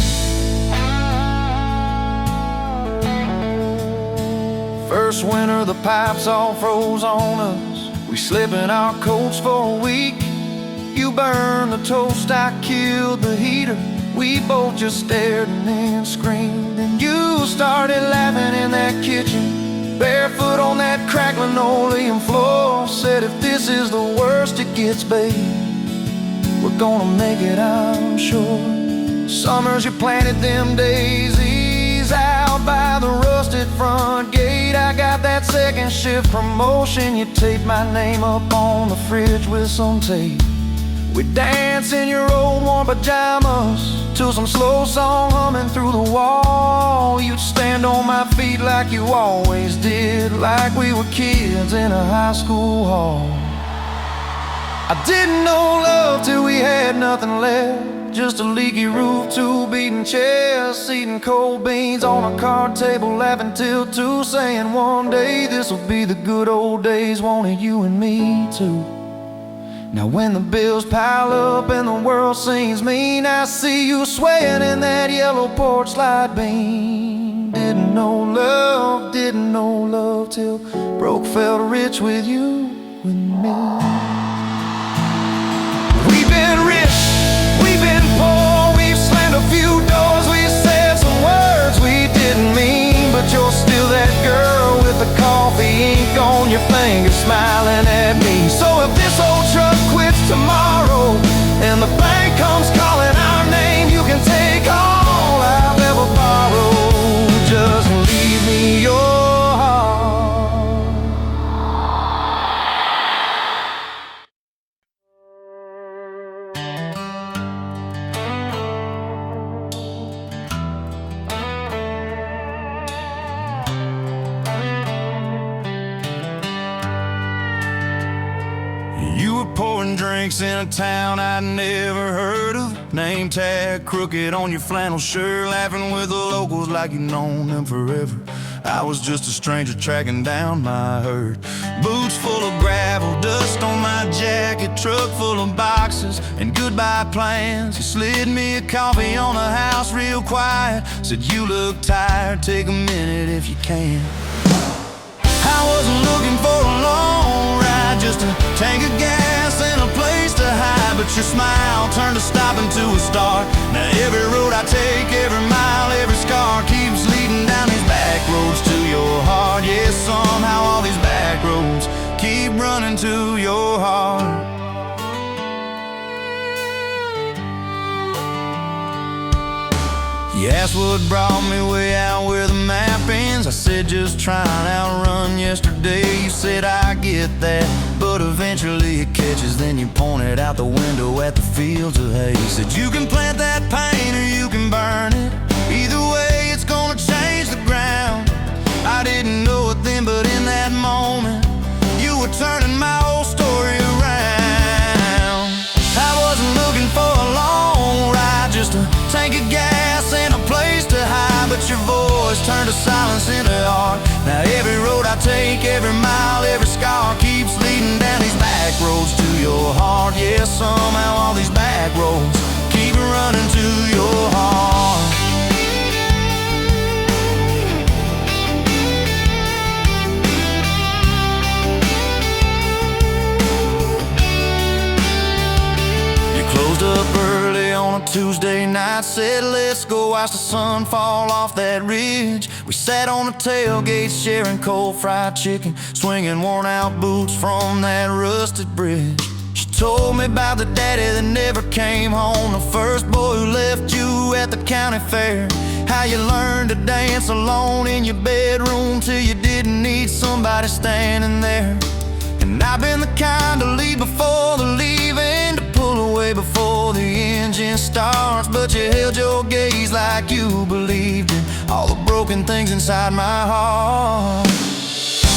First winter, the pipes all froze on us. We slept in our coats for a week. You burned the toast, I killed the heater. We both just stared and then screamed. And you started laughing in that kitchen, barefoot on that cracked linoleum floor. Said, if this is the worst it gets, babe, we're gonna make it, I'm sure. Summers you planted them daisies out by the rusted front gate. I got that second shift promotion. You taped my name up on the fridge with some tape. We'd dance in your old warm pajamas to some slow song humming through the wall. You'd stand on my feet like you always did, like we were kids in a high school hall. I didn't know love till we had nothing left, just a leaky roof, 2 beating chairs, eating cold beans on a card table, laughing till 2, saying one day this'll be the good old days, wanted you and me too. Now when the bills pile up and the world seems mean, I see you swaying in that yellow porch light beam. Didn't know love till broke felt rich with you and me. We've been rich, we've been poor, we've slammed a few doors, we said some words we didn't mean, but you're still that girl with the coffee ink on your finger smiling at me. So if this old truck quits tomorrow and the bank comes calling our name, you can take all I've ever borrowed, just leave me your heart. You were pouring drinks in a town I'd never heard of, name tag crooked on your flannel shirt, laughing with the locals like you'd known them forever. I was just a stranger tracking down my herd. Boots full of gravel, dust on my jacket, truck full of boxes and goodbye plans. You slid me a coffee on the house real quiet, said you look tired, take a minute if you can. I wasn't looking for a long ride, just a tank of gas and a place to hide, but your smile turned a stop into a start. Now every road I take, every mile, every scar keeps leading down these back roads to your heart. Yeah, somehow all these back roads keep running to your heart. You asked what brought me way out where the map ends. I said just trying to outrun yesterday. You said I get that, but eventually it catches. Then you pointed out the window at the fields of hay. You said you can plant that pain or you can burn it. Either way it's gonna change the ground. I didn't know it then, but in that moment you were turning my whole story around. I wasn't looking for a long ride, just a tank of gas and a place to hide, but your voice turned to silence into art. Now every road I take, every mile, every scar keeps leading down these back roads to your heart. Yeah, somehow all these back roads keep running to your heart. Closed up early on a Tuesday night, said let's go watch the sun fall off that ridge. We sat on the tailgate sharing cold fried chicken, swinging worn out boots from that rusted bridge. She told me about the daddy that never came home, the first boy who left you at the county fair. How you learned to dance alone in your bedroom till you didn't need somebody standing there. And I've been the kind to leave before the leaving, to pull away away before the engine starts, but you held your gaze like you believed in all the broken things inside my heart.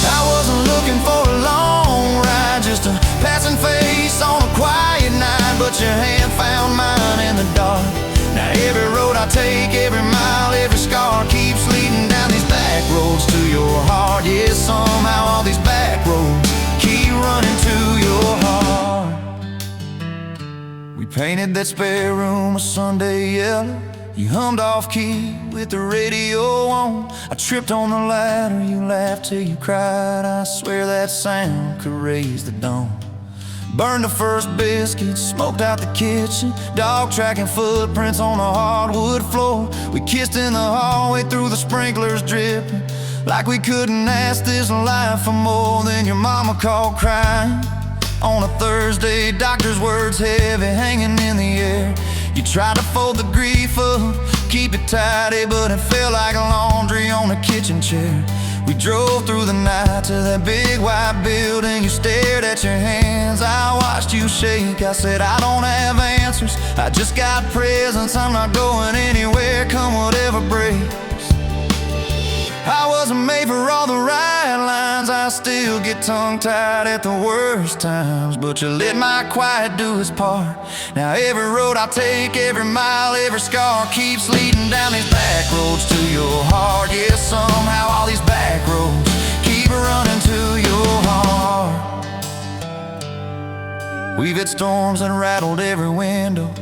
I wasn't looking for a long ride, just a passing face on a quiet night, but your hand found mine in the dark. Now every road I take, every mile, every scar keeps leading down these back roads to your heart. Yeah, somehow all these back roads keep running to your heart. We painted that spare room a Sunday yellow. You hummed off key with the radio on. I tripped on the ladder, you laughed till you cried. I swear that sound could raise the dawn. Burned the first biscuit, smoked out the kitchen, dog tracking footprints on the hardwood floor. We kissed in the hallway through the sprinklers dripping, like we couldn't ask this life for more. Then your mama called crying on a Thursday, doctor's words heavy hanging in the air. You tried to fold the grief up, keep it tidy, but it felt like laundry on a kitchen chair. We drove through the night to that big white building. You stared at your hands, I watched you shake. I said, I don't have answers, I just got presents. I'm not going anywhere, come whatever breaks. I wasn't made for all the right lines, I still get tongue-tied at the worst times, but you let my quiet do its part. Now every road I take, every mile, every scar keeps leading down these back roads to your heart. Yeah, somehow all these back roads keep running to your heart. We've had storms that rattled every window,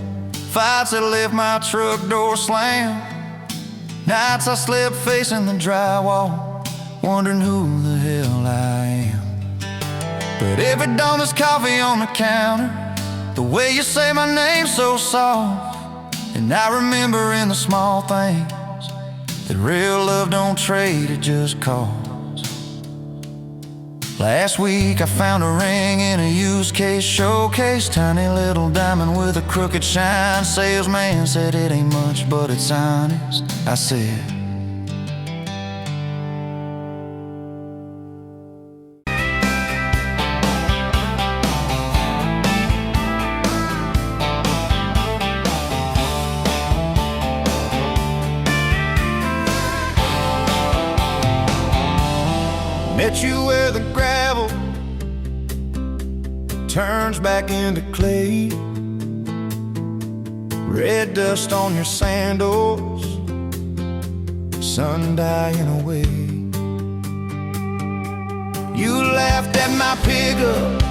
fights that left my truck door slammed, nights I slept facing the drywall, wondering who the hell I am. But every dawn there's coffee on the counter, the way you say my name so soft. And I remember in the small things that real love don't trade, it just costs. Last week I found a ring in a used case showcase, tiny little diamond with a crooked shine. Salesman said it ain't much, but it's honest. I said, met you where the gravel turns back into clay, red dust on your sandals, sun dying away. You laughed at my pickup,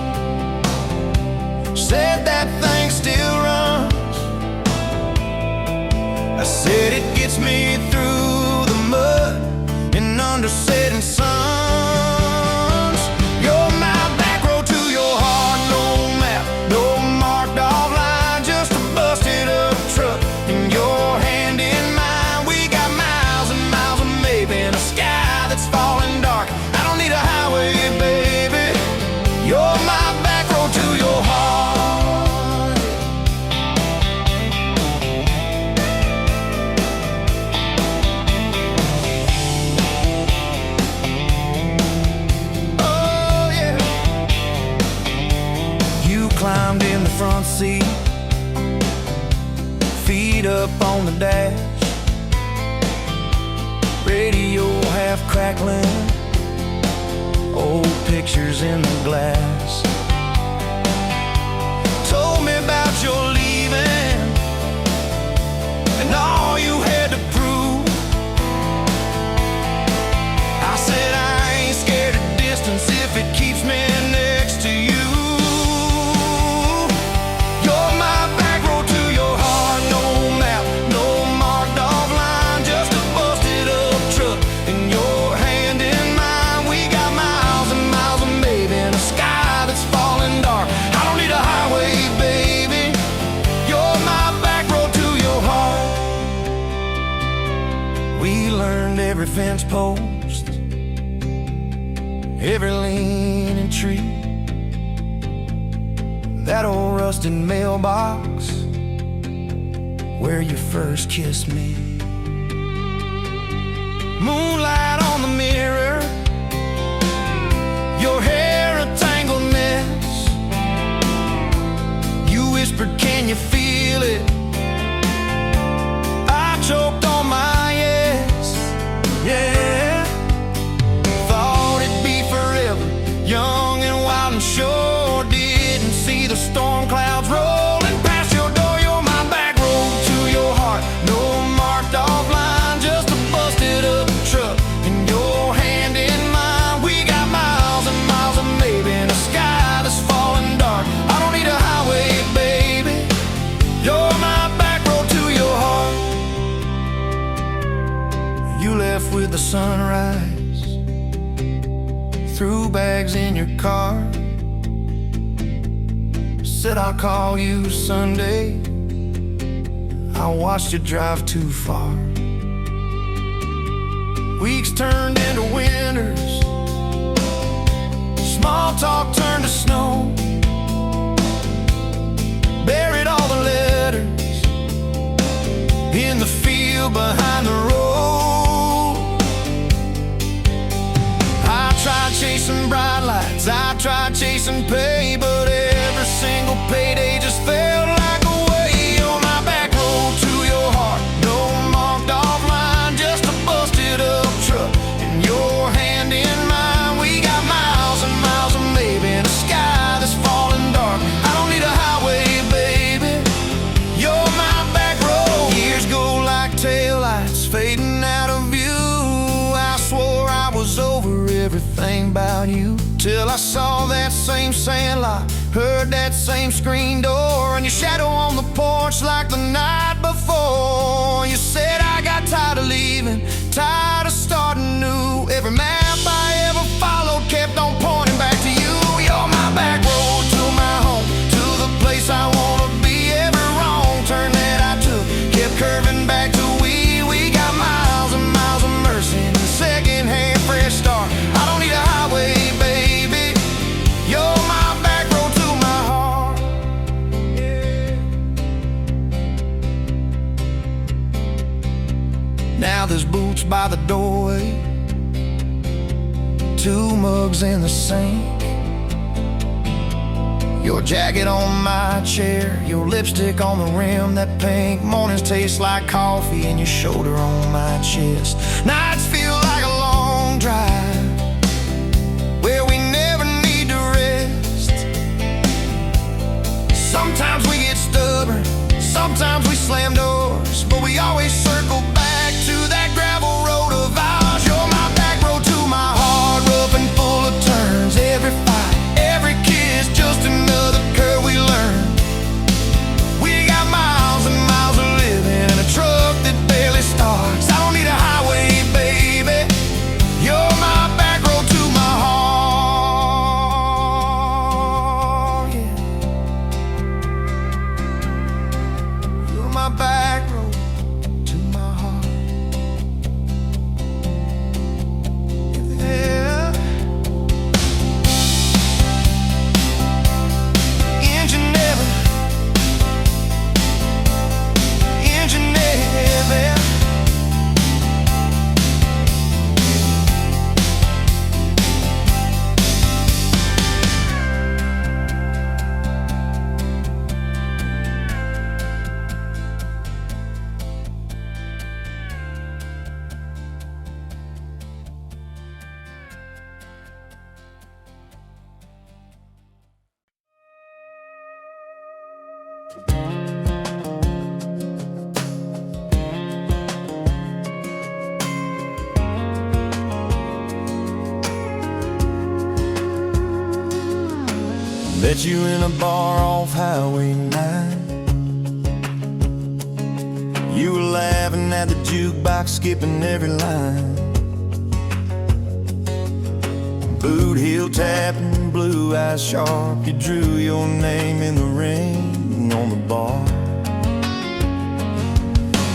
said that thing still runs. I said it gets me through the mud and under setting sun. Climbed in the front seat, feet up on the dash, radio half crackling, old pictures in the glass. Told me about your leaving and all you had to prove. I said I ain't scared of distance if it keeps me next to you. Every fence post, every leaning tree, that old rusted mailbox where you first kissed me. Moonlight on the mirror, your hair a tangled mess. You whispered, can Can you feel it? I choked on my yes, yeah. Thought it'd be forever, young and wild and sure. Didn't see the storm clouds rolling past your door. You're my back road to your heart. No marked off line, just a busted up truck and your hand in mine. We got miles and miles of maybe in a sky that's falling dark. I don't need a highway, baby. You're my back road to your heart. You left with the sunrise, threw bags in your car, said I'll call you Sunday. I watched you drive too far. Weeks turned into winters, small talk turned to snow. Buried all the letters in the field behind the road. I tried chasing bright lights, I tried chasing pay, but every single payday just felt like a way. On my back road to your heart, no marked off line, just a busted up truck and your hand in mine. We got miles and miles of maybe in a sky that's falling dark. I don't need a highway, baby. You're my back road. Years go like taillights fading out of view. I swore I was over everything about you, till I saw that same sandlot, heard that same screen door, and your shadow on the porch like the night before. You said I got tired of leaving, tired of starting new. Every map I ever followed kept on pointing back to you. You're my back road to my home, to the place I wanna be. Every wrong turn that I took kept curving back to we got miles and miles of mercy and a second-hand fresh start. I don't need a highway, baby. You're my back road to my heart, yeah. Now there's boots by the doorway, 2 mugs in the sink, your jacket on my chair, your lipstick on the rim, that pink. Mornings taste like coffee and your shoulder on my chest. Nights feel like a long drive where we never need to rest. Sometimes we get stubborn, sometimes we slam doors, but we always circle back to that gravel road of ours. You're my back road to my heart, rough and full of turns. Every fight, every kiss, just another curve we learn. We got miles and miles of living in a truck that barely starts. I don't need a highway, baby. You're my back road to my heart, yeah. You're my back road to my heart, yeah. Engine never, engine never. Met you in a bar off Highway 9. You were laughing at the jukebox, skipping every line. Boot heel tapping, blue eyes sharp. You drew your name in the ring on the bar.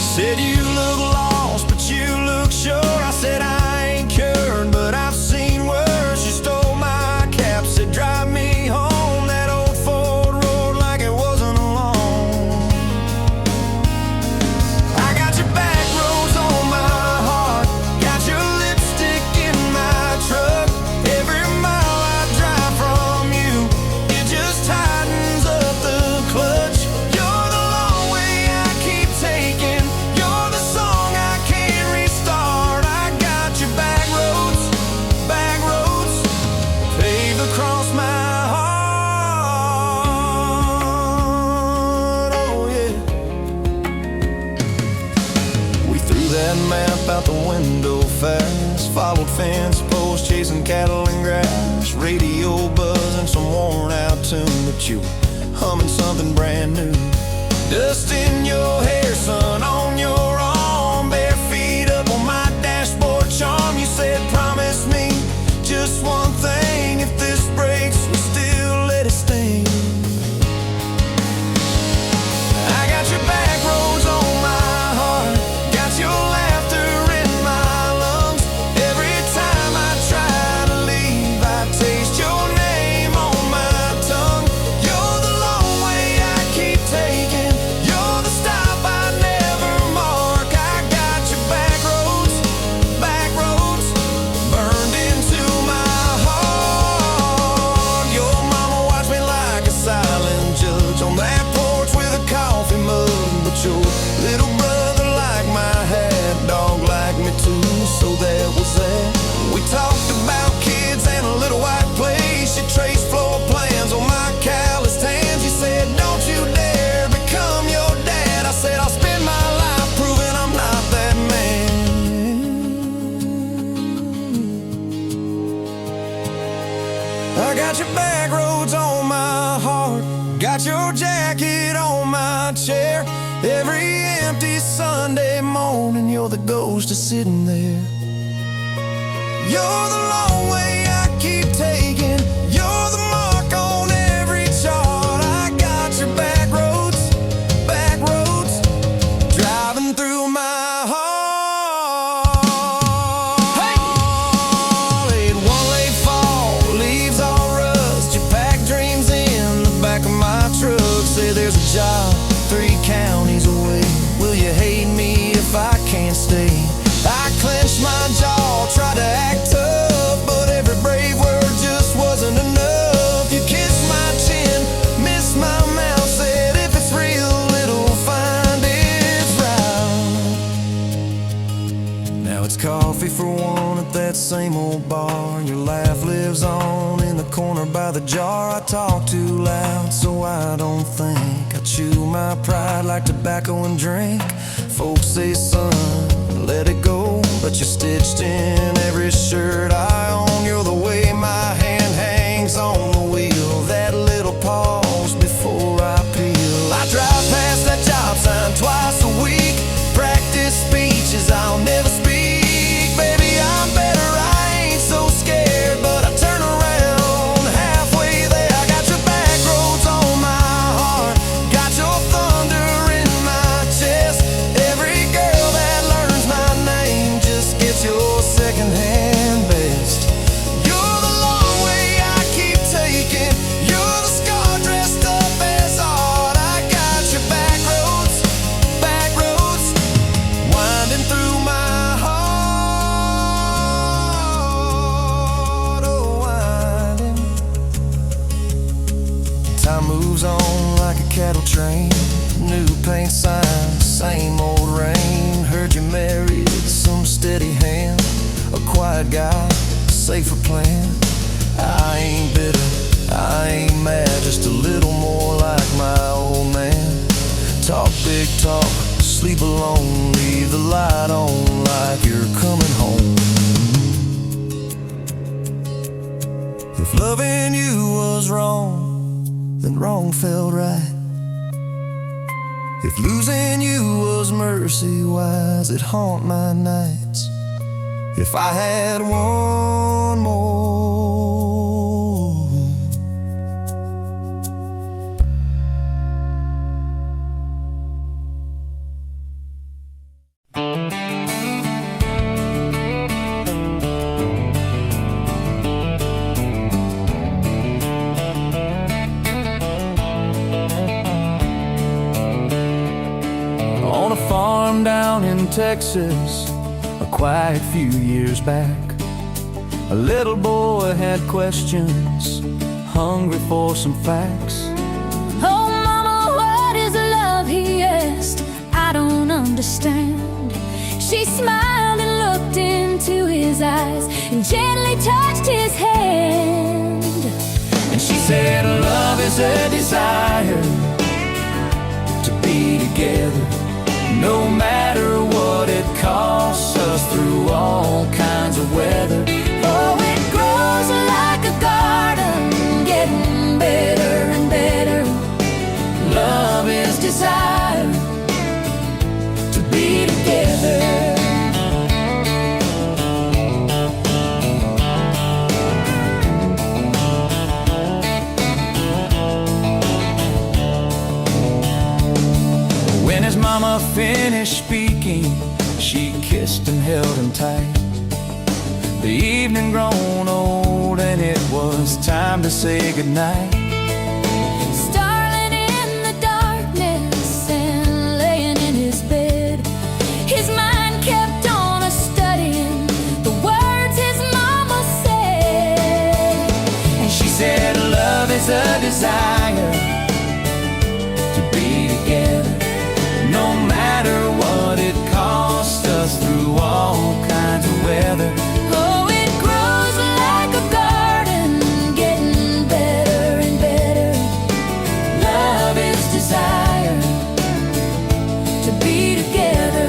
Said you look lost, but you look sure. I said I ain't cured, but I've seen worse. You stole my cap, said drive me home. You're that map out the window fast. Followed fence posts, chasing cattle and grass. Radio buzzing some worn out tune, but you were humming something brand new. Dust in your hair, sun on your arm, bare feet up on my dashboard charm. You said, promise me just one thing, if this breaks, we still let it sting. I got your back roads on my heart, got your laughter in my lungs. Every time I try to leave, I taste your name on my tongue. You're the long way I keep taking, you're the stop I never mark. I got your back roads burned into my heart. Your mama watched me like a silent judge on that porch with a coffee mug, but your little brother liked my hat, dog liked me too, so that was that. We talked about kids and a little white place. You traced floor plans on my calloused hands. You said, don't you dare become your dad. I said, I'll spend my life proving I'm not that man. I got your back roads on my heart, got your jacket on my chair. Every empty Sunday morning, you're the ghost of sitting there. You're the long way I keep taking, you're the mark on every chart. I got your back roads driving through my heart. Hey! Late one late fall, leaves all rust. You pack dreams in the back of my truck. Say there's a job 3 counties away. Will you hate me if I can't stay? I clenched my jaw, tried to act tough, but every brave word just wasn't enough. You kissed my chin, missed my mouth, said if it's real, it'll find its route. Now it's coffee for one at that same old bar. Your laugh lives on in the corner by the jar. I talk too loud, so I don't think. I chew my pride like tobacco and drink. Folks say, son, let it go, but you're stitched in every shirt I own. You're the way my hand hangs on the wheel, that little pause before I peel. I drive past that job sign twice a week, practice speeches I'll never speak. Baby, I'm better, I ain't so scared, but I turn around halfway there. I got your back roads on my heart, got your thunder in my chest. Every girl that learns my name just gets your secondhand best. You're the long way I keep taking, you're the scar dressed up as art. I got your back roads winding through my heart, oh winding. Time moves on like a cattle train, new paint signs, same old rain. Heard you married some steady hand, a quiet guy, safer plan. I ain't bitter, I ain't mad, just a little more like my old man. Talk big talk, sleep alone, leave the light on like you're coming home. If loving you was wrong, then wrong felt right. If losing you was mercy, why's it haunt my nights? If I had one more. On a farm down in Texas, a quiet few years back, a little boy had questions, hungry for some facts. Oh mama, what is love, he asked. I don't understand. She smiled and looked into his eyes and gently touched his hand. And she said love is a desire to be together, no matter what it costs. mama finished speaking, she kissed and held him tight. The evening grown old and it was time to say goodnight. Starling in the darkness and laying in his bed, his mind kept on a-studying the words his mama said. And she said, love is a desire to be together, no matter what it costs us, through all kinds of weather. Oh, it grows like a garden, getting better and better. Love is desire To be together.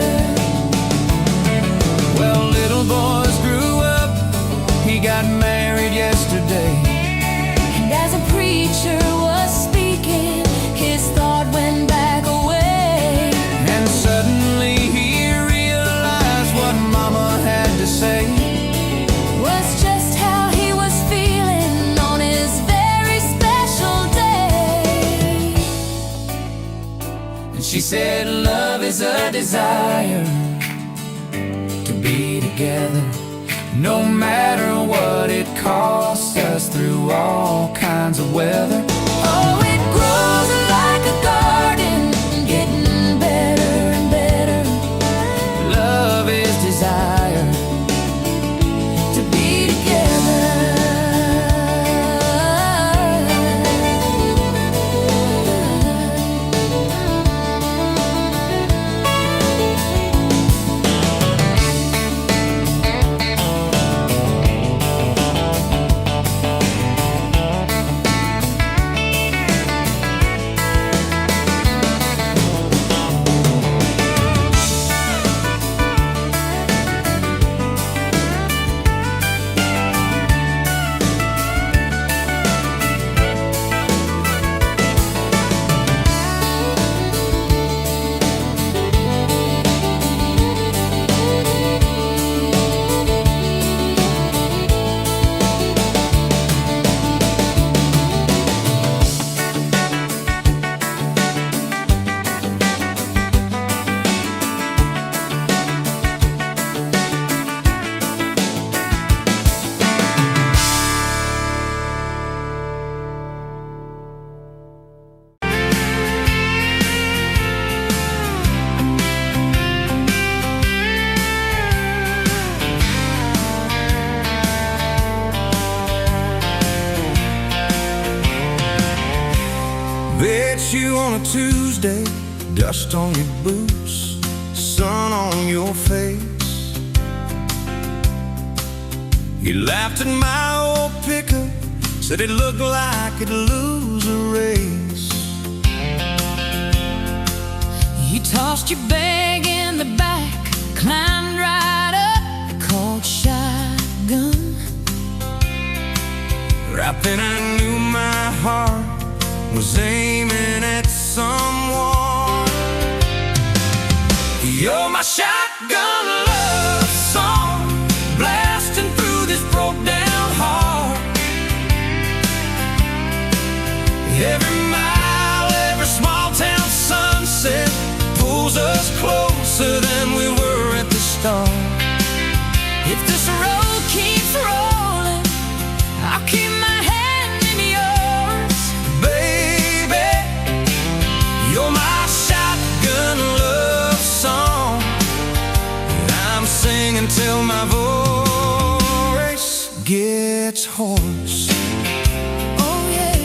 Well, little boys grew up, he got married yesterday. And as a preacher was speaking, his thought went back away. And suddenly he realized what mama had to say. Was just how he was feeling on his very special day. And she said, love is a desire to be together, no matter what it costs us, through all kinds of weather. Oh, it grows like a garden, getting better and better. Love is desire To be together. Bet you on a Tuesday, dust on your boots, sun on your face. You laughed at my old pickup, said it looked like it'd lose a race. You tossed your bag in the back, climbed right up, called shotgun. Right then I knew my heart was aiming at someone. You're my shotgun love song, blasting through this broke down heart. Every mile, every small town sunset pulls us closer than we were at the start. If this road keeps rolling, I'll keep my hand in yours. Baby, you're my shotgun love song, and I'm singing till my voice gets hoarse. Oh yeah.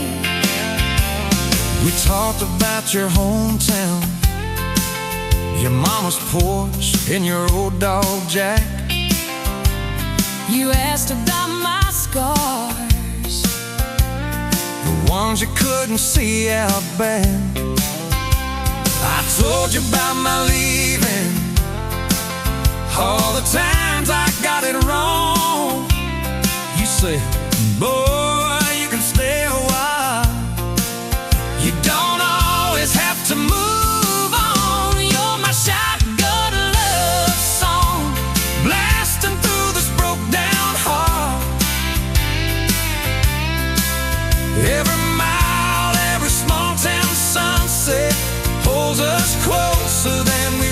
We talked about your hometown, your mama's porch, and your old dog Jack. You asked about my scars, The ones you couldn't see out back. I told you about my leaving, all the times I got it wrong. You said, boy, you can stay a while, you don't always have to move on. You're my shotgun love song, blasting through this broke down heart. Every mile, every small town sunset pulls us closer than we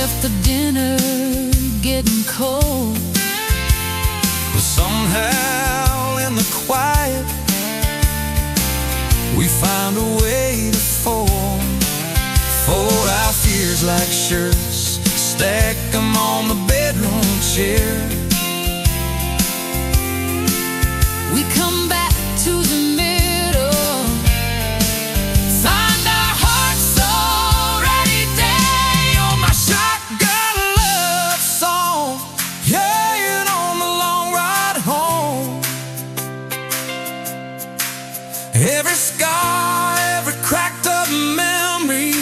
left the dinner getting cold. But somehow in the quiet we find a way to fold our fears like shirts, stack them on the bedroom chair. We come back to the middle, find our hearts already dead. On my shotgun love song, yeah, on the long ride home. Every scar, every cracked up memory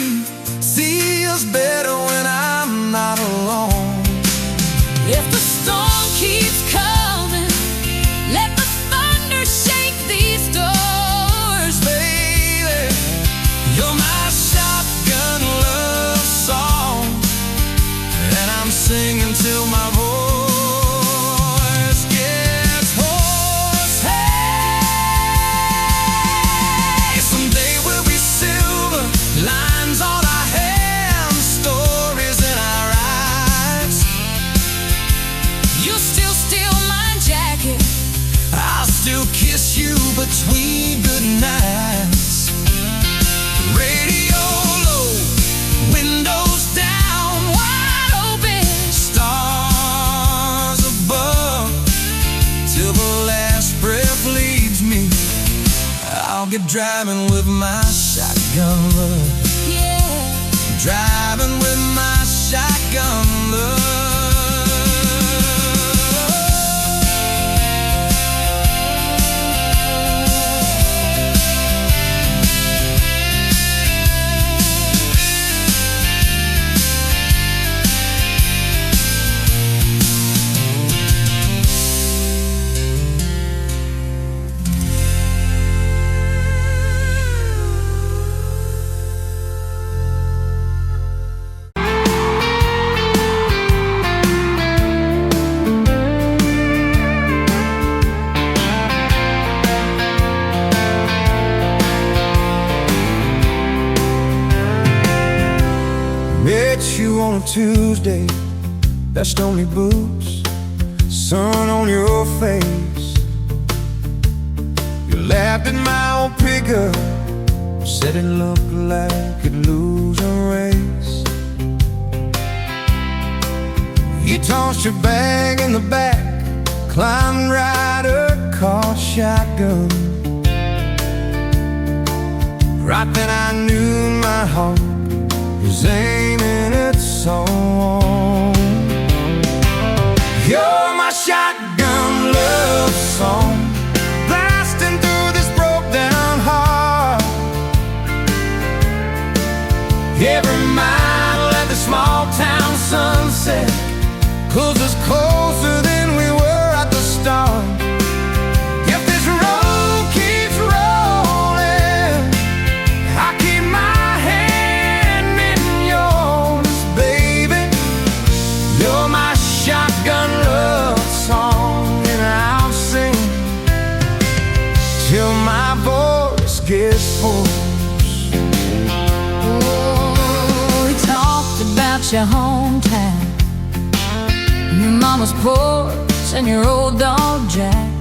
feels better when I'm not alone. If the storm keeps coming, let the thunder shake these doors. Baby, you're my shotgun love song, and I'm singing till my voice gets hoarse. Hey, someday we'll be silver, lines on our hands, stories in our eyes. You still steal my jacket, I'll still kiss you between good nights. Radio low, windows down, wide open. stars above. Till the last breath leaves me, I'll get driving with my shotgun love. Yeah, Driving with my shotgun love. Met you on a Tuesday, best only boots, sun on your face. You laughed at my old pickup, said it looked like it could lose a race. You tossed your bag in the back, climbed right across shotgun. Right then I knew my heart is aiming it so on. You're my shotgun love song, blasting through this broke down heart. Every mile at the small town sunset pulls us closer than we were at the start. If this road keeps rolling, I keep my hand in yours, baby. You're my shotgun love song, and I'll sing till my voice gets hoarse. oh, we talked about your hometown, your mama's porch and your old dog Jack.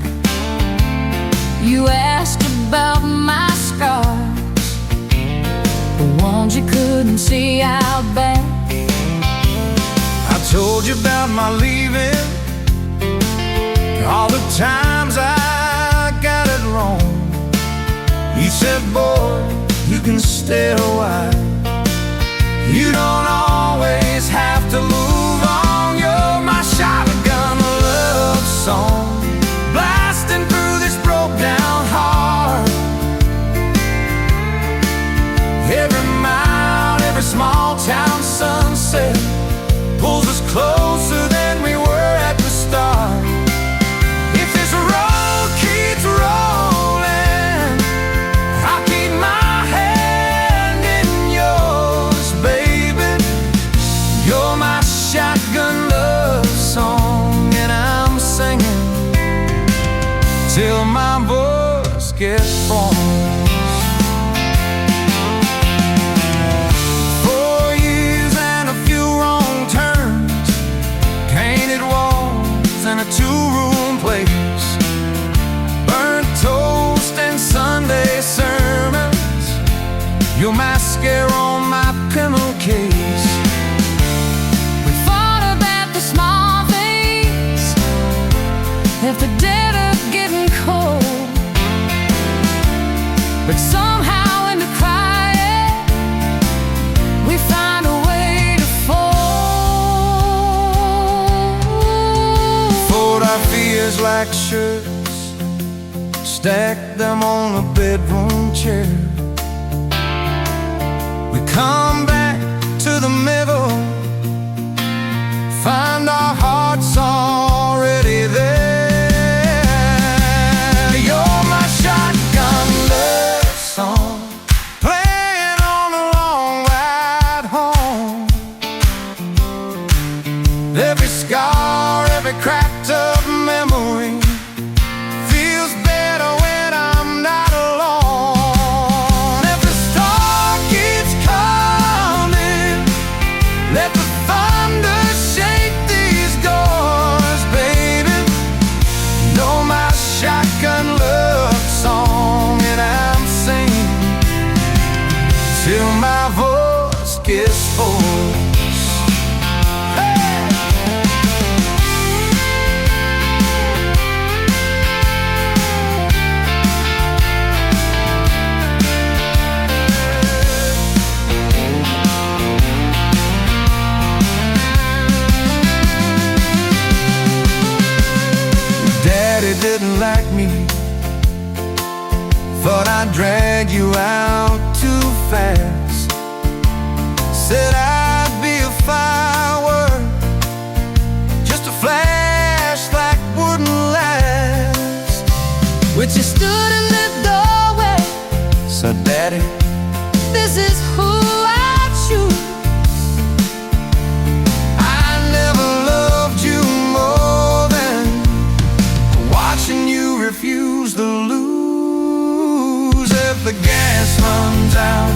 You asked about my scars, the ones you couldn't see out back. I told you about my leaving, all the times I got it wrong. You said, boy, you can stay a while, you don't always have to move on. You're my shotgun love song, blasting through this broke down heart. Every mile, every small town sunset pulls us closer than we were at the start. If this road keeps rolling, I'll keep my hand in yours, baby. You're my shotgun love song, and I'm singing till my voice gets hoarse. 4 years and a few wrong turns, our fears like shirts, stack them on the bedroom chair. We come back to the middle, find our hearts already there. You're my shotgun love song, playing on the long ride home. Every scar, every cracked up memory feels better when I'm not alone. If the star keeps coming, let the thunder shake these doors, baby. Know my shotgun love song, and I'm singing till my voice gets hoarse. Didn't like me, thought I'd drag you out too fast. Said I'd be a firework, just a flash like wouldn't last. But you stood in the doorway, said, Daddy, this is who I choose. Refuse to lose. If the gas runs out,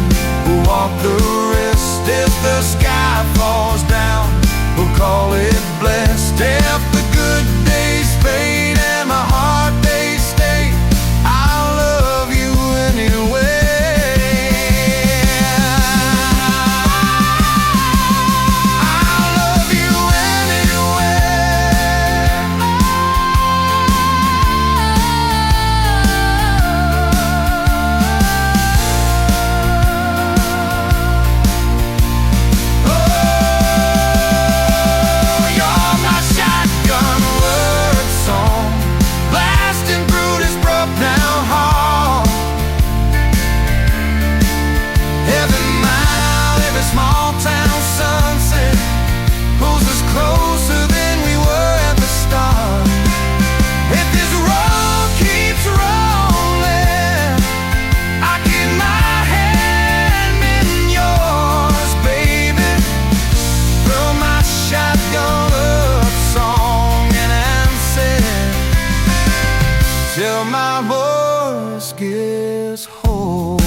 we'll walk the rest. If the sky falls down, we'll call it blessed. If the good days fade and my heart they stay, I'll love you anyway. I'll love you anyway. Till my voice gets hoarse.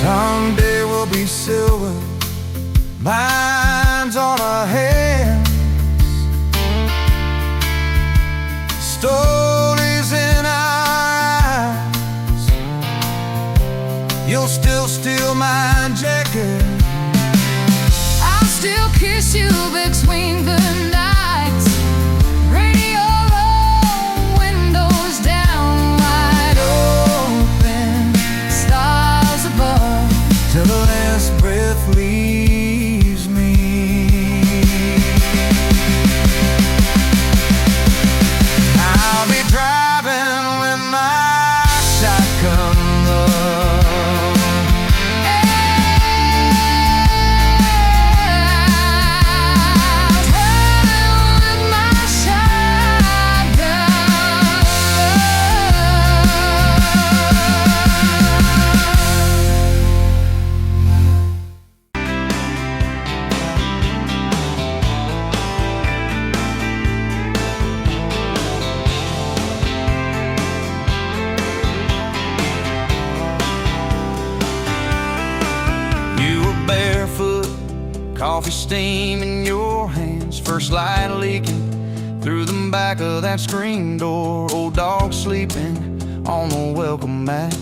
Someday we'll be silver, minds on our hands, stories in our eyes. You'll still steal my jacket, I'll still kiss you between the nights. Radio low, windows down, wide open, stars above, till the last breath leaves me. I'll be driving with my shotgun love. Driving with my shotgun. You were barefoot, coffee steam in your hands, first light leaking through the back of that screen door. Old dog sleeping on the welcome mat.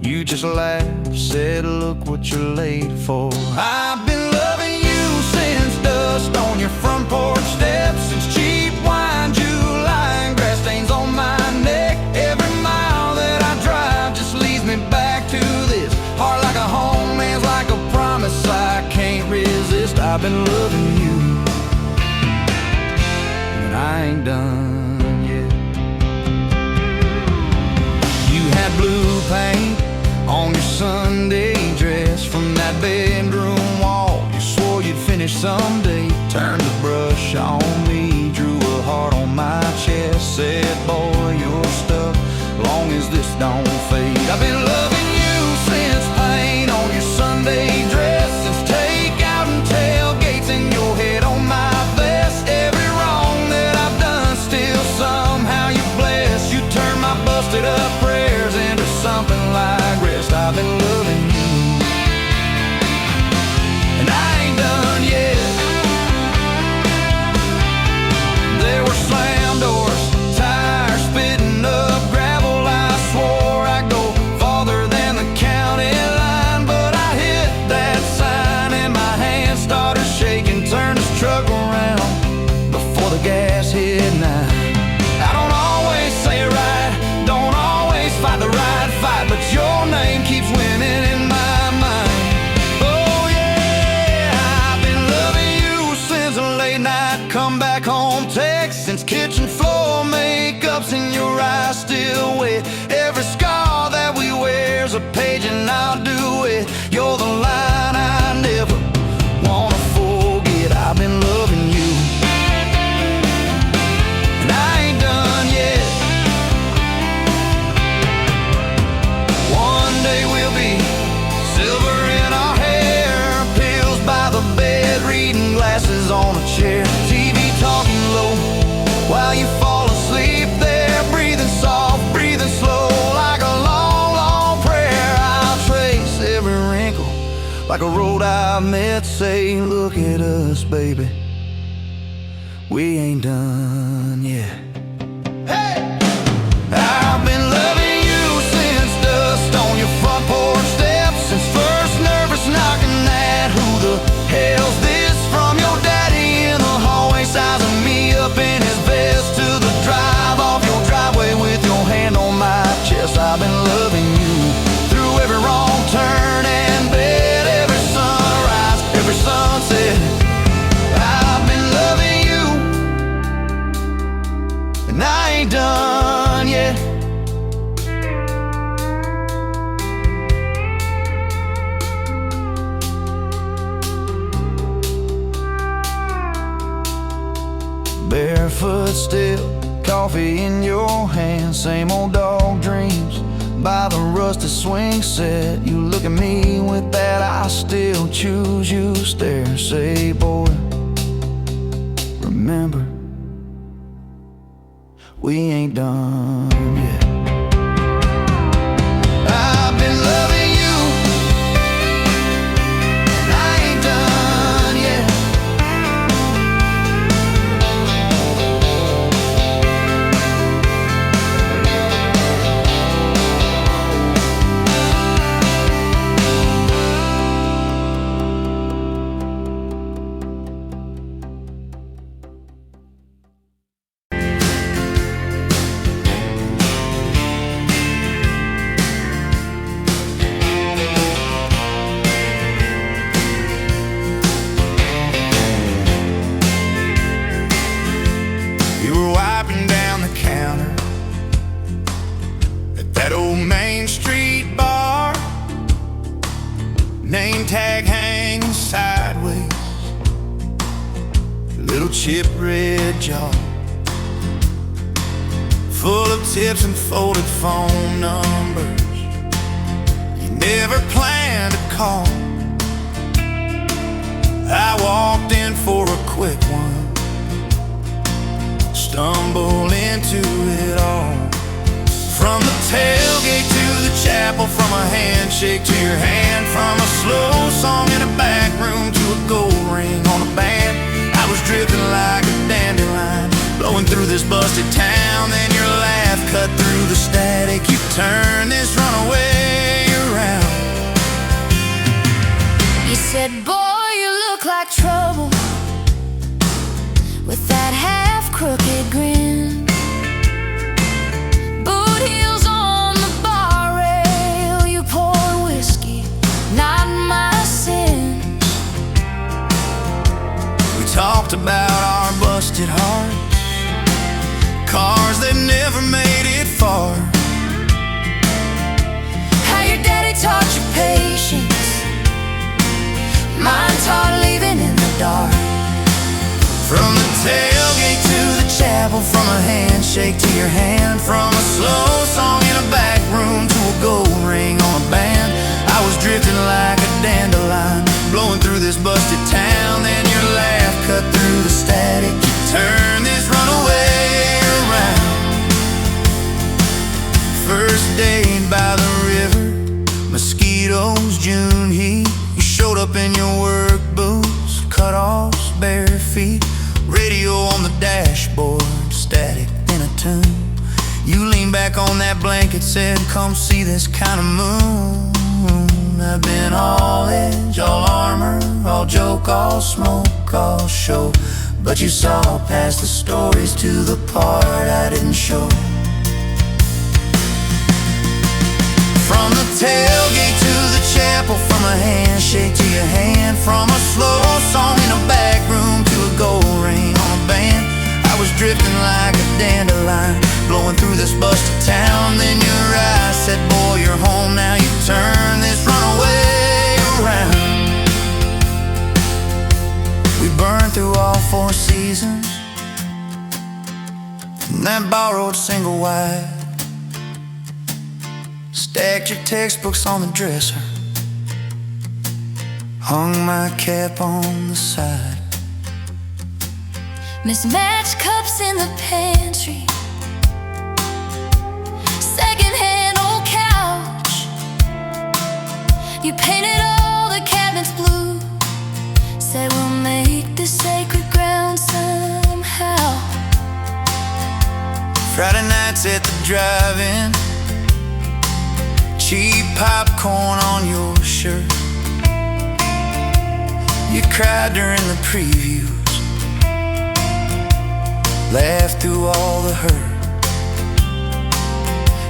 You just laughed, said, look what you're late for. I've been loving you since dust on your front porch steps, since cheap wine July I've been loving you, but I ain't done yet. You had blue paint on your Sunday dress from that bedroom wall. You swore you'd finish someday. Turned the brush on me, drew a heart on my chest. Said, boy, you're stuck long as this don't fade. I've been loving you since paint on your Sunday dress, since takeout and tailgates in your head on my vest. Every wrong that I've done, still somehow you bless. You turn my busted up prayers into something like rest. I've been loving you, and I ain't done yet. There were slam doors, tires spitting up gravel. I swore I'd go farther than the county line, but I hit that sign and my hand started shaking. Turned this truck around before the gas hit 9. I don't always say it right, don't always fight the right fight, but your name keeps winning in my mind. Oh yeah, I've been loving you since a late night come back home text, since kitchen floor makeup's in your eyes still wet. Every scar that we wear's a page and I'll do it. You're the line I never wanna forget. I've been loving you, and I ain't done yet. One day we'll be silver in our hair, pills by the bed, reading glasses on a chair, TV talking low while you fall asleep there, breathing soft, breathing slow, like a long, long prayer. I'll trace every wrinkle like a road I've met. Say, look at us, baby, we ain't done yet. Hey! I've been loving you since dust on your front porch steps, since first nervous knocking at who the hell's this, from your daddy in the hallway sizing me up in his vest, to the drive off your driveway with your hand on my chest. I've been loving you through every wrong turn and bed, every sunrise, every sunset. I've been loving you, and I ain't done yet. Barefoot still, coffee in your hand, same old dog dreams by the rusted swing set. You look at me with that I still choose you stare. Say, boy, remember, we ain't done yet. I've been loving you, and I ain't done yet. You were wiping down the counter at that old Main Street bar, name tag hanging sideways, little chip red jar full of tips and folded phone numbers you never planned to call. I walked in for a quick one, stumble into it all. From the tailgate to the chapel, from a handshake to your hand, from a slow song in a back room to a gold ring on a band. I was drifting like a dandelion, blowing through this busted town. Then your laugh cut through the static. You turned this runaway around. You said, boy, you look like trouble, with that half-crooked grin, boot heels on the bar rail. You pour whiskey, not my sin. about our busted heart, cars that never made it far. How your daddy taught you patience, mine taught leaving in the dark. From the tailgate to the chapel, from a handshake to your hand, from a slow song in a back room to a gold ring on a band. I was drifting like a dandelion, blowing through this busted town. Then your laugh cut through the static, you turned this runaway around. First date by the river, mosquitoes, June heat. You showed up in your work boots, cut-offs, bare feet, radio on the dashboard, static in a tune. You leaned back on that blanket, said, come see this kind of moon. I've been all edge, all armor, all joke, all smoke, all show, but you saw past the stories to the part I didn't show. From the tailgate to the chapel, from a handshake to your hand, from a slow song in a back room to a gold ring on a band. I was drifting like a dandelion, blowing through this busted town. Then your eyes said, boy, you're home now. You turn this runaway around. We burned through all 4 seasons in that borrowed single wide. Stacked your textbooks on the dresser, hung my cap on the side. Mismatched cups in the pantry, secondhand old couch. You painted all the cabinets blue, said we'll make this sacred ground somehow. Friday nights at the drive-in, cheap popcorn on your shirt. You cried during the previews, laughed through all the hurt.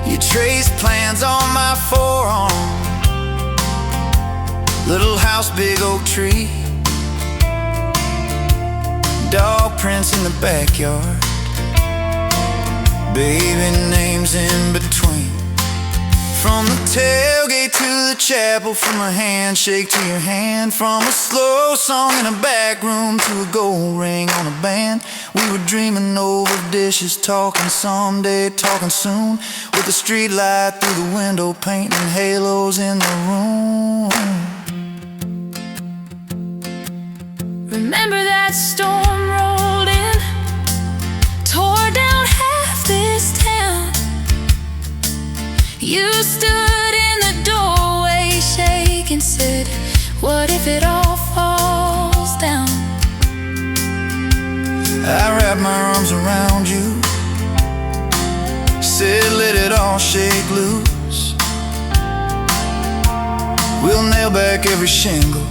You traced plans on my forearm, little house, big oak tree, dog prints in the backyard, baby names in between. From the tailgate to the chapel, from a handshake to your hand, from a slow song in a back room to a gold ring on a band. We were dreaming over dishes, talking someday, talking soon, with the street light through the window, painting halos in the room. Remember that storm rolled in, tore down half this town. You stood in the doorway, shaking, said, what if it all falls down? I wrapped my arms around you, said let it all shake loose. We'll nail back every shingle,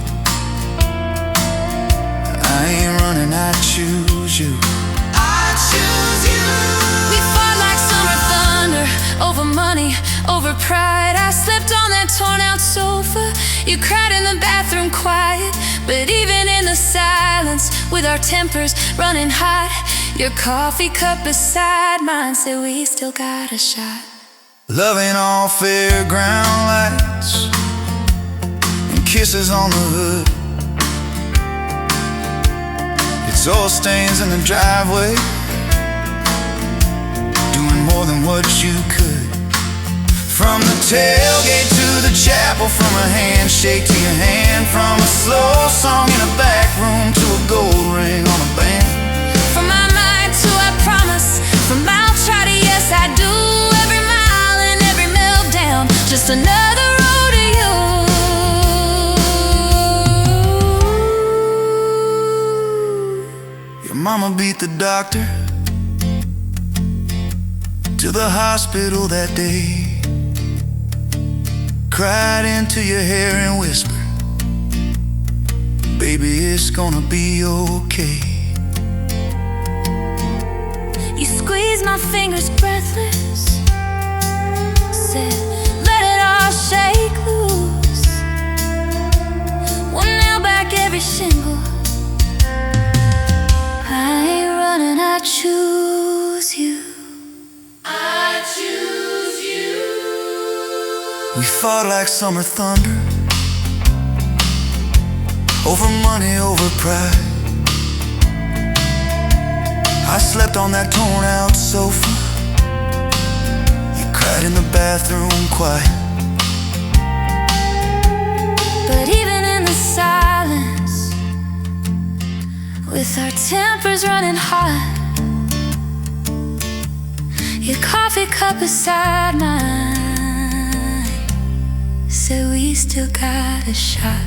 I ain't running, I choose you. I choose you. We fought like summer thunder, over money, over pride. I slept on that torn out sofa, you cried in the bathroom quiet. But even in the silence, with our tempers running hot, your coffee cup beside mine said we still got a shot. Loving all fairground lights and kisses on the hood. It's oil stains in the driveway, doing more than what you could. From the tailgate to the chapel, from a handshake to your hand, from a slow song in a back room to a gold ring on a band. From my mind to I promise, from I'll try to yes I do, every mile and every meltdown, just another rodeo. Your mama beat the doctor to the hospital that day, cried into your hair and whispered, baby, it's gonna be okay. You squeezed my fingers breathless, said let it all shake loose. We'll nail back every shingle, fought like summer thunder, over money, over pride. I slept on that torn out sofa, you cried in the bathroom quiet. But even in the silence, with our tempers running hot, your coffee cup beside mine said we still got a shot.